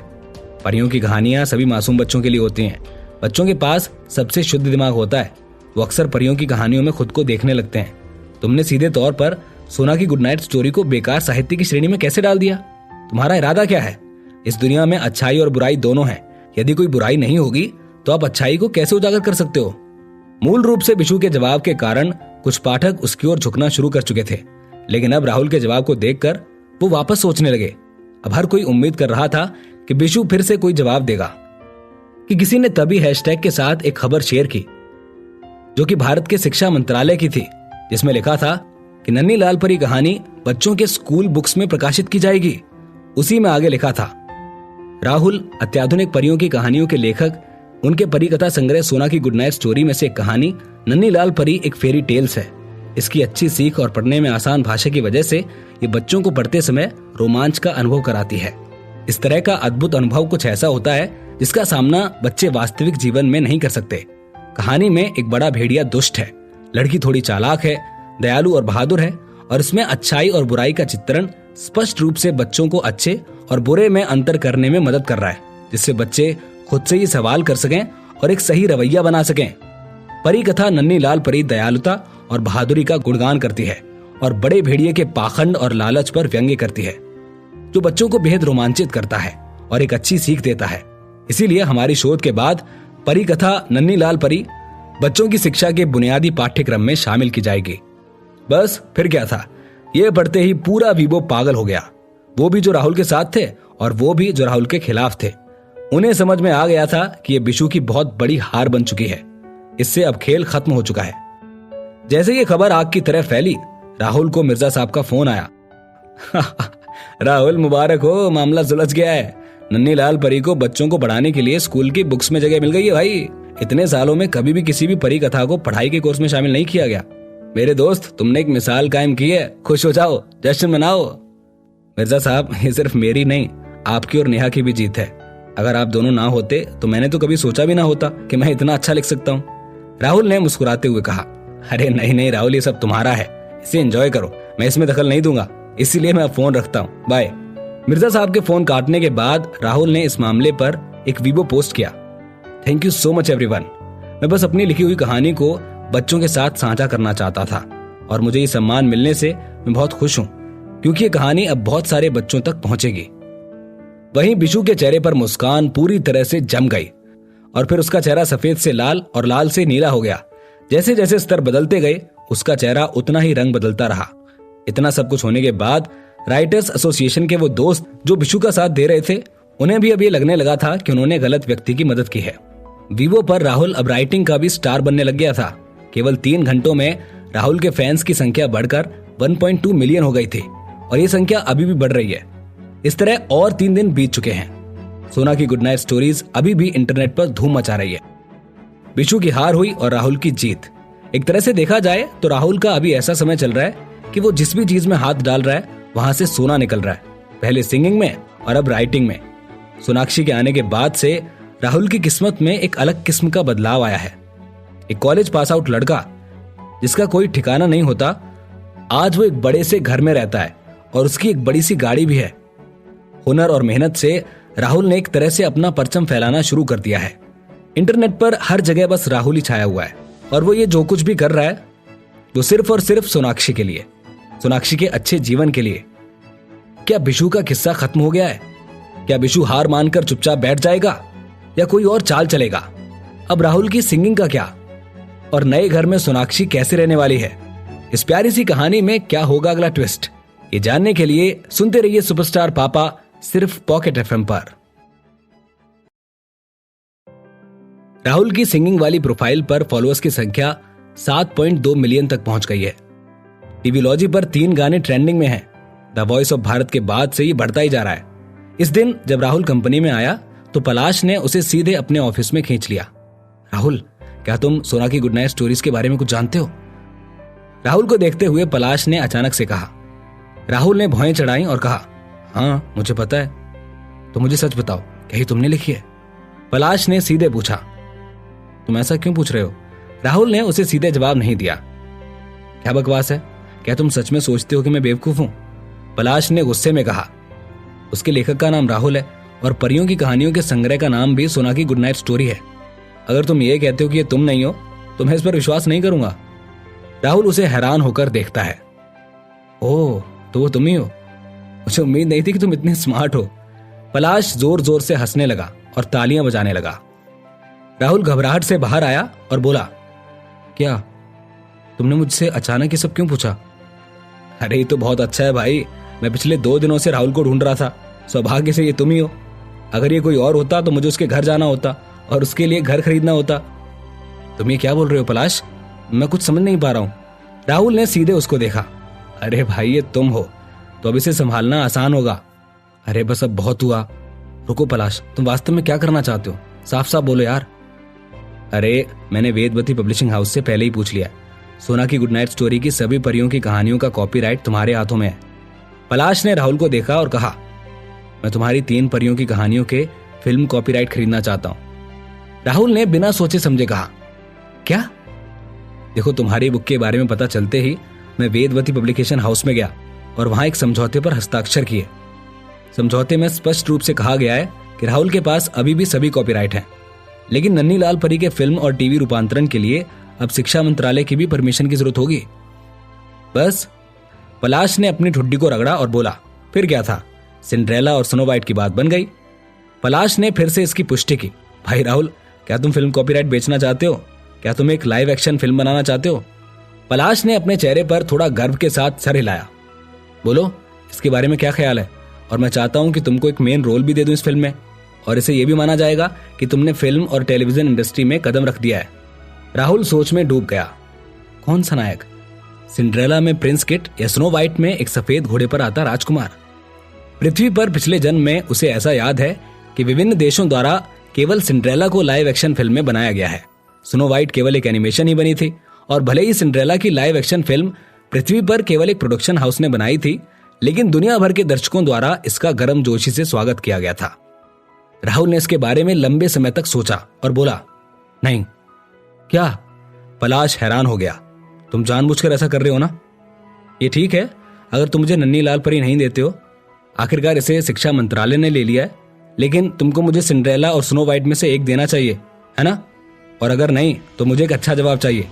परियों की कहानियां सभी मासूम बच्चों के लिए होती हैं। बच्चों के पास सबसे शुद्ध दिमाग होता है। वो अक्सर परियों की कहानियों में खुद को देखने लगते हैं। तुमने सीधे तौर पर सोना की गुड नाइट स्टोरी को बेकार साहित्य की श्रेणी में कैसे डाल दिया? तुम्हारा इरादा क्या है? इस दुनिया में अच्छाई और बुराई दोनों हैं। यदि कोई बुराई नहीं होगी तो आप अच्छाई को कैसे उजागर कर सकते हो? मूल रूप से बिशु के जवाब के कारण कुछ पाठक उसकी ओर झुकना शुरू कर चुके थे, लेकिन अब राहुल के जवाब को देखकर वो वापस सोचने लगे। अब हर कोई उम्मीद कर रहा था कि बिशु फिर से कोई जवाब देगा। कि किसी ने तभी हैशटैग के साथ एक खबर शेयर की जो कि भारत के शिक्षा मंत्रालय की थी, जिसमें लिखा था कि नन्ही लाल परी कहानी बच्चों के स्कूल बुक्स में प्रकाशित की जाएगी। उसी में आगे लिखा था, राहुल अत्याधुनिक परियों की कहानियों के लेखक, उनके परी कथा संग्रह सोना की गुड नाइट स्टोरी में से एक कहानी नन्ही लाल परी एक फेरी टेल्स है। इसकी अच्छी सीख और पढ़ने में आसान भाषा की वजह से ये बच्चों को पढ़ते समय रोमांच का अनुभव कराती है। इस तरह का अद्भुत अनुभव कुछ ऐसा होता है जिसका सामना बच्चे वास्तविक जीवन में नहीं कर सकते। कहानी में एक बड़ा भेड़िया दुष्ट है, लड़की थोड़ी चालाक है, दयालु और बहादुर है, और इसमें अच्छाई और बुराई का चित्रण स्पष्ट रूप से बच्चों को अच्छे और बुरे में अंतर करने में मदद कर रहा है, जिससे बच्चे खुद से ही सवाल कर सकें और एक सही रवैया बना सकें। परी कथा नन्ही लाल परी दयालुता और बहादुरी का गुणगान करती है और बड़े भेड़िए के पाखंड और लालच पर व्यंग्य करती है, जो बच्चों को बेहद रोमांचित करता है और एक अच्छी सीख देता है। इसीलिए हमारी शोध के बाद परी कथा नन्ही लाल परी बच्चों की शिक्षा के बुनियादी पाठ्यक्रम में शामिल की जाएगी। बस फिर क्या था, ये पढ़ते ही पूरा वीवो पागल हो गया। वो भी जो राहुल के साथ थे और वो भी जो राहुल के खिलाफ थे। उन्हें समझ में आ गया था कि यह बिशु की बहुत बड़ी हार बन चुकी है। इससे अब खेल खत्म हो चुका है। जैसे ये खबर आग की तरह फैली, राहुल को मिर्जा साहब का फोन आया। राहुल मुबारक हो, मामला सुलझ गया है। नन्ही लाल परी को बच्चों को पढ़ाने के लिए स्कूल की बुक्स में जगह मिल गई है भाई। इतने सालों में कभी भी किसी भी परी कथा को पढ़ाई के कोर्स में शामिल नहीं किया गया। मेरे दोस्त, तुमने एक मिसाल कायम की है, खुश हो जाओ, जश्न मनाओ। मिर्जा साहब, ये सिर्फ मेरी नहीं, आपकी और नेहा की भी जीत है। अगर आप दोनों ना होते तो मैंने तो कभी सोचा भी ना होता कि मैं इतना अच्छा लिख सकता हूँ। राहुल ने मुस्कुराते हुए कहा, अरे नहीं नहीं राहुल, ये सब तुम्हारा है, इसे एंजॉय करो, मैं इसमें दखल नहीं दूंगा, इसीलिए मैं फोन रखता हूँ, बाय। मिर्जा साहब के फोन काटने के बाद राहुल ने इस मामले पर एक वीबो पोस्ट किया। Thank you so much everyone. मैं बस अपनी लिखी हुई कहानी को बच्चों के साथ साझा करना चाहता था और मुझे ये सम्मान मिलने से मैं बहुत खुश हूँ, क्योंकि ये कहानी अब बहुत सारे बच्चों तक पहुंचेगी। वहीं बिशु के चेहरे पर मुस्कान पूरी तरह से जम गई और फिर उसका चेहरा सफेद से लाल और लाल से नीला हो गया। जैसे जैसे स्तर बदलते गए, उसका चेहरा उतना ही रंग बदलता रहा। इतना सब कुछ होने के बाद राइटर्स एसोसिएशन के वो दोस्त जो बिशु का साथ दे रहे थे, उन्हें भी अब ये लगने लगा था कि उन्होंने गलत व्यक्ति की मदद की है। वीवो पर राहुल अब राइटिंग का भी स्टार बनने लग गया था। केवल 3 घंटों में राहुल के फैंस की संख्या बढ़कर 1.2 मिलियन हो गई थी और ये संख्या अभी भी बढ़ रही है। इस तरह और 3 दिन बीत चुके हैं। सोना की गुड नाइट स्टोरीज अभी भी इंटरनेट पर धूम मचा रही है। बिशु की हार हुई और राहुल की जीत। एक तरह से देखा जाए तो राहुल का अभी ऐसा समय चल रहा है कि वो जिस भी चीज में हाथ डाल रहा है वहां से सोना निकल रहा है, पहले सिंगिंग में और अब राइटिंग में। सोनाक्षी के आने के बाद से राहुल की किस्मत में एक अलग किस्म का बदलाव आया है। एक कॉलेज पास आउट लड़का जिसका कोई ठिकाना नहीं होता, आज वो एक बड़े से घर में रहता है और उसकी एक बड़ी सी गाड़ी भी है। हुनर और मेहनत से राहुल ने एक तरह से अपना परचम फैलाना शुरू कर दिया है। इंटरनेट पर हर जगह बस राहुल ही छाया हुआ है और वो ये जो कुछ भी कर रहा है वो सिर्फ और सिर्फ सोनाक्षी के लिए, सोनाक्षी के अच्छे जीवन के लिए। क्या बिशु का किस्सा खत्म हो गया है? क्या बिशु हार मानकर चुपचाप बैठ जाएगा या कोई और चाल चलेगा? अब राहुल की सिंगिंग का क्या? और नए घर में सोनाक्षी कैसे रहने वाली है? इस प्यारी सी कहानी में क्या होगा अगला ट्विस्ट? ये जानने के लिए सुनते रहिए सुपरस्टार पापा, सिर्फ पॉकेट एफएम पर। राहुल की सिंगिंग वाली प्रोफाइल पर फॉलोअर्स की संख्या 7.2 मिलियन तक पहुंच गई है। टीवीलॉजी पर 3 गाने ट्रेंडिंग में हैं। द वॉइस ऑफ भारत के बाद से ये बढ़ता ही जा रहा है। इस दिन जब राहुल कंपनी में आया तो पलाश ने उसे सीधे अपने ऑफिस में खींच लिया। राहुल, क्या तुम सोना की गुड नाइट स्टोरीज के बारे में कुछ जानते हो? राहुल को देखते हुए पलाश ने अचानक से कहा। राहुल ने भौएं चढ़ाई और कहा, हाँ मुझे पता है। तो मुझे सच बताओ, क्या ये तुमने लिखी है? पलाश ने सीधे पूछा। तुम ऐसा क्यों पूछ रहे हो? राहुल ने उसे सीधे जवाब नहीं दिया। क्या बकवास है? क्या तुम सच में सोचते हो कि मैं बेवकूफ हूं? पलाश ने गुस्से में कहा। उसके लेखक का नाम राहुल है और परियों की कहानियों के संग्रह का नाम भी सोना की गुड नाइट स्टोरी है। अगर तुम ये कहते हो कि ये तुम नहीं हो तो मैं इस पर विश्वास नहीं करूंगा। राहुल उसे हैरान होकर देखता है। ओह, तो वो तुम ही हो? मुझे उम्मीद नहीं थी कि तुम इतने स्मार्ट हो। पलाश जोर जोर से हंसने लगा और तालियां बजाने लगा। राहुल घबराहट से बाहर आया और बोला, क्या तुमने मुझसे अचानक ये सब क्यों पूछा? अरे ये तो बहुत अच्छा है भाई, मैं पिछले 2 दिनों से राहुल को ढूंढ रहा था। सौभाग्य से ये तुम ही हो। अगर ये कोई और होता तो मुझे उसके घर जाना होता और उसके लिए घर खरीदना होता। तुम ये क्या बोल रहे हो पलाश? मैं कुछ समझ नहीं पा रहा हूँ। राहुल ने सीधे उसको देखा। अरे भाई, ये तुम हो तो अब इसे संभालना आसान होगा। अरे बस अब बहुत हुआ। रुको पलाश, तुम वास्तव में क्या करना चाहते हो? साफ साफ बोलो यार। अरे मैंने वेदवती पब्लिशिंग हाउस से पहले ही पूछ लिया। सोना की गुड नाइट स्टोरी की सभी परियों की कहानियों का कॉपीराइट तुम्हारे हाथों में है। पलाश ने राहुल को देखा और कहा, मैं तुम्हारी 3 परियों की कहानियों के फिल्म कॉपीराइट खरीदना चाहता हूं। राहुल ने बिना सोचे समझे कहा, क्या? देखो, तुम्हारी बुक के बारे में पता चलते ही मैं वेदवती पब्लिकेशन हाउस में गया और वहां एक समझौते पर हस्ताक्षर किए। समझौते में स्पष्ट रूप से कहा गया है कि राहुल के पास अभी भी सभी कॉपीराइट हैं, लेकिन नन्ही लाल परी के फिल्म और टीवी रूपांतरण के लिए अब शिक्षा मंत्रालय की भी परमिशन की जरूरत होगी। बस। पलाश ने अपनी ठुड्डी को रगड़ा और बोला, फिर क्या था? सिंड्रेला और स्नो वाइट की बात बन गई। पलाश ने फिर से इसकी पुष्टि की। भाई राहुल, क्या तुम फिल्म कॉपीराइट बेचना चाहते हो? क्या तुम एक लाइव एक्शन फिल्म बनाना चाहते हो? पलाश ने अपने चेहरे पर थोड़ा गर्व के साथ सर हिलाया। बोलो, इसके बारे में क्या ख्याल है? और मैं चाहता हूं कि तुमको एक मेन रोल भी दे दूं इस फिल्म में। और इसे ये भी माना जाएगा कि तुमने फिल्म और टेलीविजन इंडस्ट्री में कदम रख दिया है। राहुल सोच में डूब गया। कौन सा नायक? सिंड्रेला में प्रिंस किट या स्नो वाइट में एक सफेद घोड़े पर आता राजकुमार? पृथ्वी पर पिछले जन्म में उसे ऐसा याद है कि विभिन्न देशों द्वारा केवल सिंड्रेला को लाइव एक्शन फिल्म में बनाया गया है। स्नो वाइट केवल एक एनिमेशन ही बनी थी, और भले ही सिंड्रेला की लाइव एक्शन फिल्म पृथ्वी पर केवल एक प्रोडक्शन हाउस ने बनाई थी, लेकिन दुनिया भर के दर्शकों द्वारा इसका गर्मजोशी से स्वागत किया गया था। राहुल ने इसके बारे में लंबे समय तक सोचा और बोला, नहीं। क्या? पलाश हैरान हो गया। तुम जानबूझकर ऐसा कर रहे हो ना? ये ठीक है अगर तुम मुझे नन्ही लाल परी नहीं देते हो, आखिरकार इसे शिक्षा मंत्रालय ने ले लिया है, लेकिन तुमको मुझे सिंड्रेला और स्नो वाइट में से एक देना चाहिए, है ना? और अगर नहीं तो मुझे एक अच्छा जवाब चाहिए।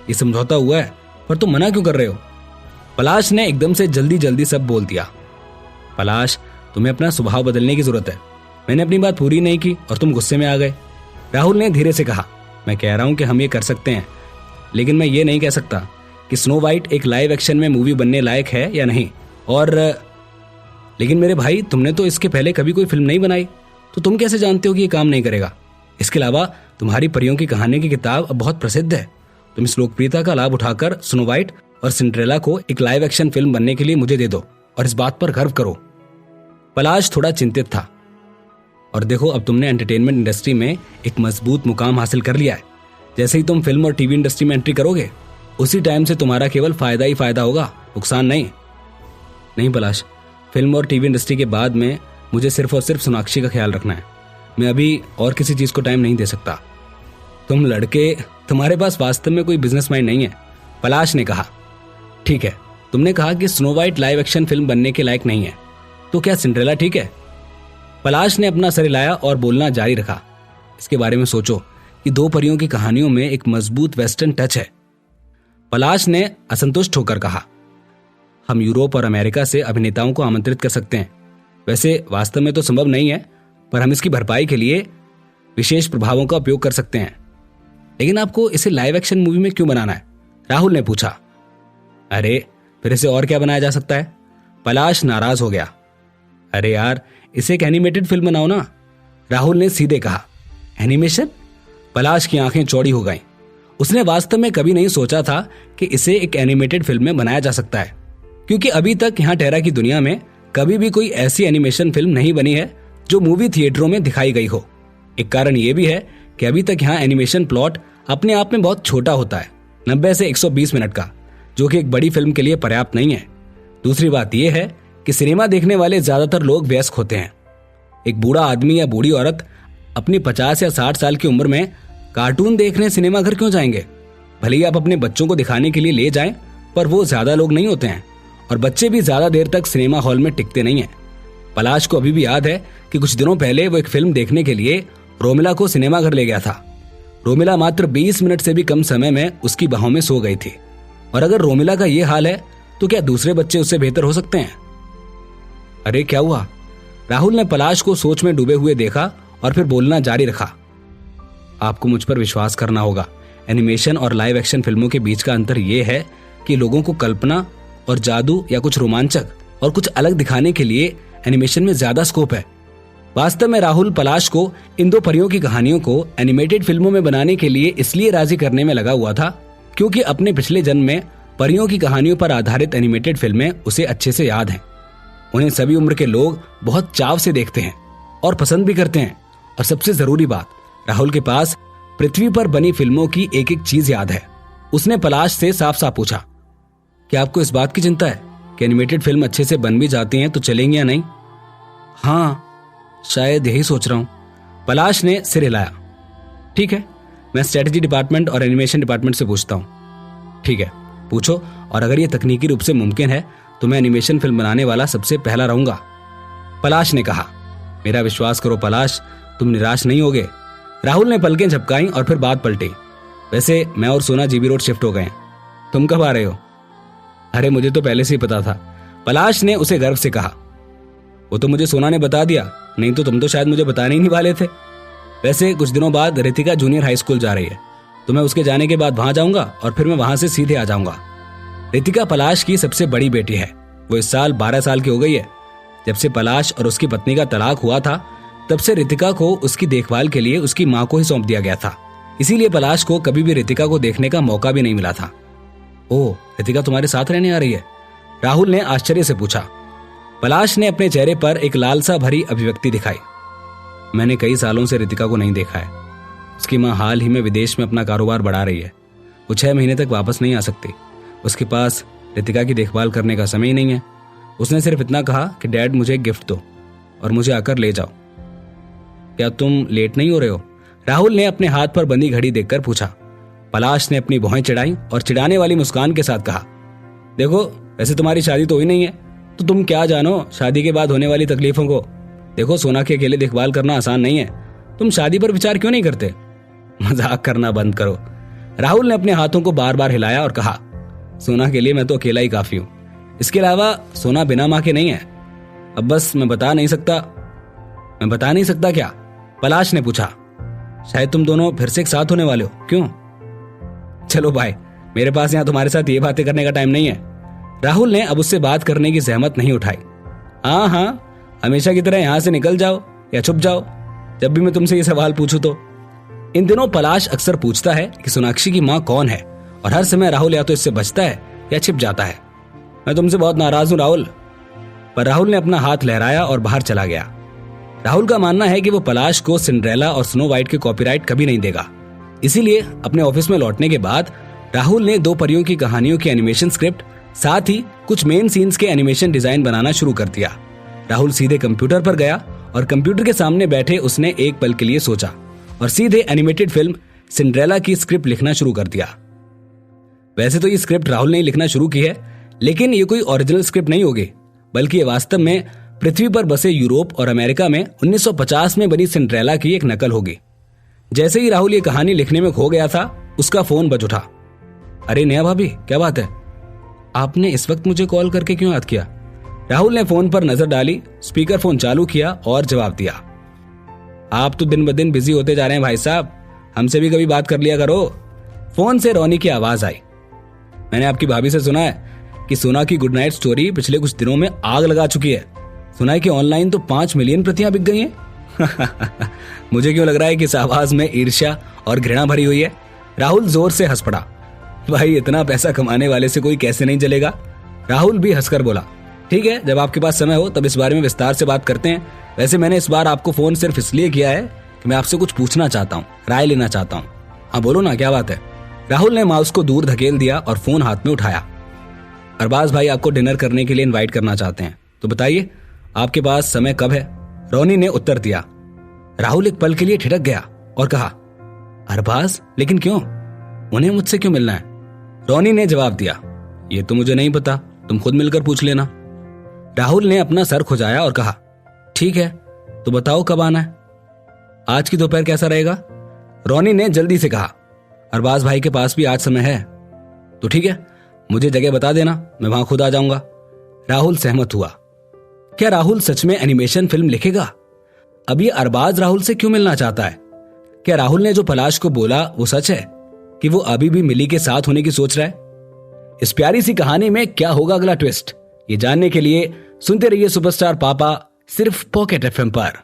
ये समझौता हुआ है, पर तुम मना क्यों कर रहे हो? पलाश ने एकदम से जल्दी जल्दी सब बोल दिया। पलाश, तुम्हें अपना स्वभाव बदलने की जरूरत है। मैंने अपनी बात पूरी नहीं की और तुम गुस्से में आ गए। राहुल ने धीरे से कहा, मैं कह रहा हूं कि हम ये कर सकते हैं, लेकिन मैं ये नहीं कह सकता कि स्नो वाइट एक लाइव एक्शन में मूवी बनने लायक है या नहीं। और लेकिन मेरे भाई, तुमने तो इसके पहले कभी कोई फिल्म नहीं बनाई, तो तुम कैसे जानते हो कि ये काम नहीं करेगा? इसके अलावा तुम्हारी परियों की कहानी की किताब अब बहुत प्रसिद्ध है। तुम इस लोकप्रियता का लाभ उठाकर स्नो वाइट और सिंड्रेला को एक लाइव एक्शन फिल्म बनने के लिए मुझे दे दो और इस बात पर गर्व करो। पलाश थोड़ा चिंतित था। और देखो, अब तुमने एंटरटेनमेंट इंडस्ट्री में एक मजबूत मुकाम हासिल कर लिया है। जैसे ही तुम फिल्म और टीवी इंडस्ट्री में एंट्री करोगे, उसी टाइम से तुम्हारा केवल फायदा ही फायदा होगा, नुकसान नहीं। नहीं पलाश, फिल्म और टीवी इंडस्ट्री के बाद में मुझे सिर्फ और सिर्फ सोनाक्षी का ख्याल रखना है। मैं अभी और किसी चीज को टाइम नहीं दे सकता। तुम लड़के, तुम्हारे पास वास्तव में कोई बिजनेस माइंड नहीं है, पलाश ने कहा। ठीक है, तुमने कहा कि snow white live action film बनने के लायक नहीं है, तो क्या सिंड्रेला ठीक है? पलाश ने अपना सर हिलाया और बोलना जारी रखा। इसके बारे में सोचो कि दो परियों की कहानियों में एक मजबूत वेस्टर्न टच है। पलाश ने असंतुष्ट होकर कहा, हम यूरोप और अमेरिका से अभिनेताओं को आमंत्रित कर सकते हैं। वैसे वास्तव में तो संभव नहीं है, पर हम इसकी भरपाई के लिए विशेष प्रभावों का उपयोग कर सकते हैं। लेकिन आपको इसे लाइव एक्शन मूवी में क्यों बनाना है? राहुल ने पूछा। अरे, फिर इसे और क्या बनाया जा सकता है? पलाश नाराज हो गया। अरे यार, इसे एक एनिमेटेड फिल्म बनाओ ना, राहुल ने सीधे कहा। एनिमेशन? पलाश की आंखें चौड़ी हो गईं। उसने वास्तव में कभी नहीं सोचा था कि इसे एक एनिमेटेड फिल्म में बनाया जा सकता है, क्योंकि अभी तक यहाँ टेरा की दुनिया में कभी भी कोई ऐसी एनिमेशन फिल्म नहीं बनी है जो मूवी थिएटरों में दिखाई गई हो। एक कारण यह भी है कि अभी तक यहाँ एनिमेशन प्लॉट अपने आप में बहुत छोटा होता है, 90 से 120 मिनट का, जो कि एक बड़ी फिल्म के लिए पर्याप्त नहीं है। दूसरी बात यह है कि सिनेमा देखने वाले ज्यादातर लोग वयस्क होते हैं। एक बूढ़ा आदमी या बूढ़ी औरत अपनी 50 या 60 साल की उम्र में कार्टून देखने सिनेमा घर क्यों जाएंगे? भले ही आप अपने बच्चों को दिखाने के लिए ले जाएं, पर वो ज्यादा लोग नहीं होते हैं, और बच्चे भी ज्यादा देर तक सिनेमा हॉल में टिकते नहीं हैं। पलाश को अभी भी याद है कि कुछ दिनों पहले वो एक फिल्म देखने के लिए रोमिला को सिनेमा घर ले गया था। रोमिला मात्र 20 मिनट से भी कम समय में उसकी बाहों में सो गई थी, और अगर रोमिला का ये हाल है तो क्या दूसरे बच्चे उससे बेहतर हो सकते हैं? अरे क्या हुआ? राहुल ने पलाश को सोच में डूबे हुए देखा और फिर बोलना जारी रखा। आपको मुझ पर विश्वास करना होगा। एनिमेशन और लाइव एक्शन फिल्मों के बीच का अंतर यह है कि लोगों को कल्पना और जादू या कुछ रोमांचक और कुछ अलग दिखाने के लिए एनिमेशन में ज्यादा स्कोप है। वास्तव में राहुल पलाश को इन दो परियों की कहानियों को एनिमेटेड फिल्मों में बनाने के लिए इसलिए राजी करने में लगा हुआ था क्योंकि अपने पिछले जन्म में परियों की कहानियों पर आधारित एनिमेटेड फिल्में उसे अच्छे से याद हैं। उन्हें सभी उम्र के लोग बहुत चाव से देखते हैं और पसंद भी करते हैं। और सबसे जरूरी बात, राहुल के पास पृथ्वी पर बनी फिल्मों की एक एक चीज याद है। उसने पलाश से साफ साफ पूछा, क्या आपको इस बात की चिंता है कि एनिमेटेड फिल्म अच्छे से बन भी जाती हैं तो चलेंगी या नहीं? हाँ, शायद यही सोच रहा हूं। पलाश ने सिर हिलाया। ठीक है, मैं स्ट्रेटेजी डिपार्टमेंट और एनिमेशन डिपार्टमेंट से पूछता हूं। ठीक है, पूछो, और अगर यह तकनीकी रूप से मुमकिन है तो मैं एनिमेशन फिल्म बनाने वाला सबसे पहला रहूंगा, पलाश ने कहा। मेरा विश्वास करो पलाश, तुम निराश नहीं होगे। राहुल ने पलकें झपकाई और फिर बात पलटी। वैसे मैं और सोना जीबी रोड शिफ्ट हो गए हैं, तुम कब आ रहे हो? अरे मुझे तो पहले से ही पता था, पलाश ने उसे गर्व से कहा। वो तो मुझे सोना ने बता दिया, नहीं तो तुम तो शायद मुझे बताने ही नहीं वाले थे। वैसे कुछ दिनों बाद रितिका जूनियर हाई स्कूल जा रही है, तो मैं उसके जाने के बाद वहां जाऊंगा और फिर मैं वहां से सीधे आ जाऊंगा। रितिका पलाश की सबसे बड़ी बेटी है। वो इस साल 12 साल की हो गई है। जब से पलाश और उसकी पत्नी का तलाक हुआ था, तब से रितिका को उसकी देखभाल के लिए उसकी माँ को ही सौंप दिया गया था। इसीलिए पलाश को कभी भी रितिका को देखने का मौका भी नहीं मिला था। ओह, रितिका तुम्हारे साथ रहने आ रही है? राहुल ने आश्चर्य से पूछा। पलाश ने अपने चेहरे पर एक लालसा भरी अभिव्यक्ति दिखाई। मैंने कई सालों से रितिका को नहीं देखा है। उसकी माँ हाल ही में विदेश में अपना कारोबार बढ़ा रही है। वो 6 महीने तक वापस नहीं आ सकती। उसके पास रितिका की देखभाल करने का समय ही नहीं है। उसने सिर्फ इतना कहा कि डैड मुझे एक गिफ्ट दो और मुझे आकर ले जाओ। क्या तुम लेट नहीं हो रहे हो? राहुल ने अपने हाथ पर बंधी घड़ी देखकर पूछा। पलाश ने अपनी भौहें चिढ़ाई और चिढ़ाने वाली मुस्कान के साथ कहा, देखो वैसे तुम्हारी शादी तो हुई नहीं है, तो तुम क्या जानो शादी के बाद होने वाली तकलीफों को। देखो सोना की अकेले देखभाल करना आसान नहीं है। तुम शादी पर विचार क्यों नहीं करते? मजाक करना बंद करो। राहुल ने अपने हाथों को बार बार हिलाया और कहा, सोना के लिए मैं तो अकेला ही काफी हूं। इसके अलावा सोना बिना मां के नहीं है। अब बस मैं बता नहीं सकता क्या? पलाश ने पूछा। शायद तुम दोनों फिर से एक साथ होने वाले हो। क्यों? चलो भाई, मेरे पास यहाँ तुम्हारे साथ ये बातें करने का टाइम नहीं है। राहुल ने अब उससे बात करने की जहमत नहीं उठाई। हाँ, हमेशा की तरह यहाँ से निकल जाओ या छुप जाओ जब भी मैं तुमसे ये सवाल पूछूं तो। इन दिनों पलाश अक्सर पूछता है कि सोनाक्षी की माँ कौन है, और हर समय राहुल या तो इससे बचता है या छिप जाता है। मैं तुमसे बहुत नाराज हूं राहुल। पर राहुल ने अपना हाथ लहराया और बाहर चला गया। राहुल का मानना है कि वो पलाश को सिंड्रेला और स्नो वाइट के कॉपीराइट कभी नहीं देगा। इसीलिए अपने ऑफिस में लौटने के बाद राहुल ने 2 परियों की कहानियों की एनिमेशन स्क्रिप्ट, साथ ही कुछ मेन सीन्स के एनिमेशन डिजाइन बनाना शुरू कर दिया। राहुल सीधे कंप्यूटर पर गया और कंप्यूटर के सामने बैठे उसने एक पल के लिए सोचा और सीधे एनिमेटेड फिल्म सिंड्रेला की स्क्रिप्ट लिखना शुरू कर दिया। वैसे तो ये स्क्रिप्ट राहुल ने लिखना शुरू की है, लेकिन ये कोई ओरिजिनल स्क्रिप्ट नहीं होगी, बल्कि ये वास्तव में पृथ्वी पर बसे यूरोप और अमेरिका में 1950 में बनी सिंड्रेला की एक नकल होगी। जैसे ही राहुल ये कहानी लिखने में खो गया था, उसका फोन बज उठा। अरे नेहा भाभी, क्या बात है? आपने इस वक्त मुझे कॉल करके क्यों याद किया? राहुल ने फोन पर नजर डाली, स्पीकर फोन चालू किया और जवाब दिया। आप तो दिन ब दिन बिजी होते जा रहे हैं भाई साहब, हमसे भी कभी बात कर लिया करो। फोन से रोनी की आवाज आई। मैंने आपकी भाभी से सुना है कि सोना की गुड नाइट स्टोरी पिछले कुछ दिनों में आग लगा चुकी है। सुना है कि ऑनलाइन तो 5 मिलियन प्रतियां बिक गई हैं। मुझे क्यों लग रहा है कि इस आवाज में ईर्ष्या और घृणा भरी हुई है। राहुल जोर से हंस पड़ा। भाई, इतना पैसा कमाने वाले से कोई कैसे नहीं चलेगा? राहुल भी हंसकर बोला, ठीक है, जब आपके पास समय हो तब इस बारे में विस्तार से बात करते हैं। वैसे मैंने इस बार आपको फोन सिर्फ इसलिए किया है कि मैं आपसे कुछ पूछना चाहता हूँ, राय लेना चाहता हूँ। हाँ बोलो ना, क्या बात है? राहुल ने माउस को दूर धकेल दिया और फोन हाथ में उठाया। अरबाज भाई आपको डिनर करने के लिए इनवाइट करना चाहते हैं, तो बताइए आपके पास समय कब है? रोनी ने उत्तर दिया। राहुल एक पल के लिए ठिठक गया और कहा, अरबाज, लेकिन क्यों? उन्हें मुझसे क्यों मिलना है? रोनी ने जवाब दिया, ये तो मुझे नहीं पता, तुम खुद मिलकर पूछ लेना। राहुल ने अपना सर खुजाया और कहा, ठीक है, तो बताओ कब आना है? आज की दोपहर कैसा रहेगा? रोनी ने जल्दी से कहा। अरबाज भाई के पास भी आज समय है। तो ठीक है, मुझे जगह बता देना, मैं वहां खुद आ जाऊंगा। राहुल सहमत हुआ। क्या राहुल सच में एनिमेशन फिल्म लिखेगा? अब ये अरबाज राहुल से क्यों मिलना चाहता है? क्या राहुल ने जो पलाश को बोला वो सच है कि वो अभी भी मिली के साथ होने की सोच रहा है? इस प्यारी सी कहानी में क्या होगा अगला ट्विस्ट, ये जानने के लिए सुनते रहिए सुपरस्टार पापा, सिर्फ पॉकेट एफएम पर।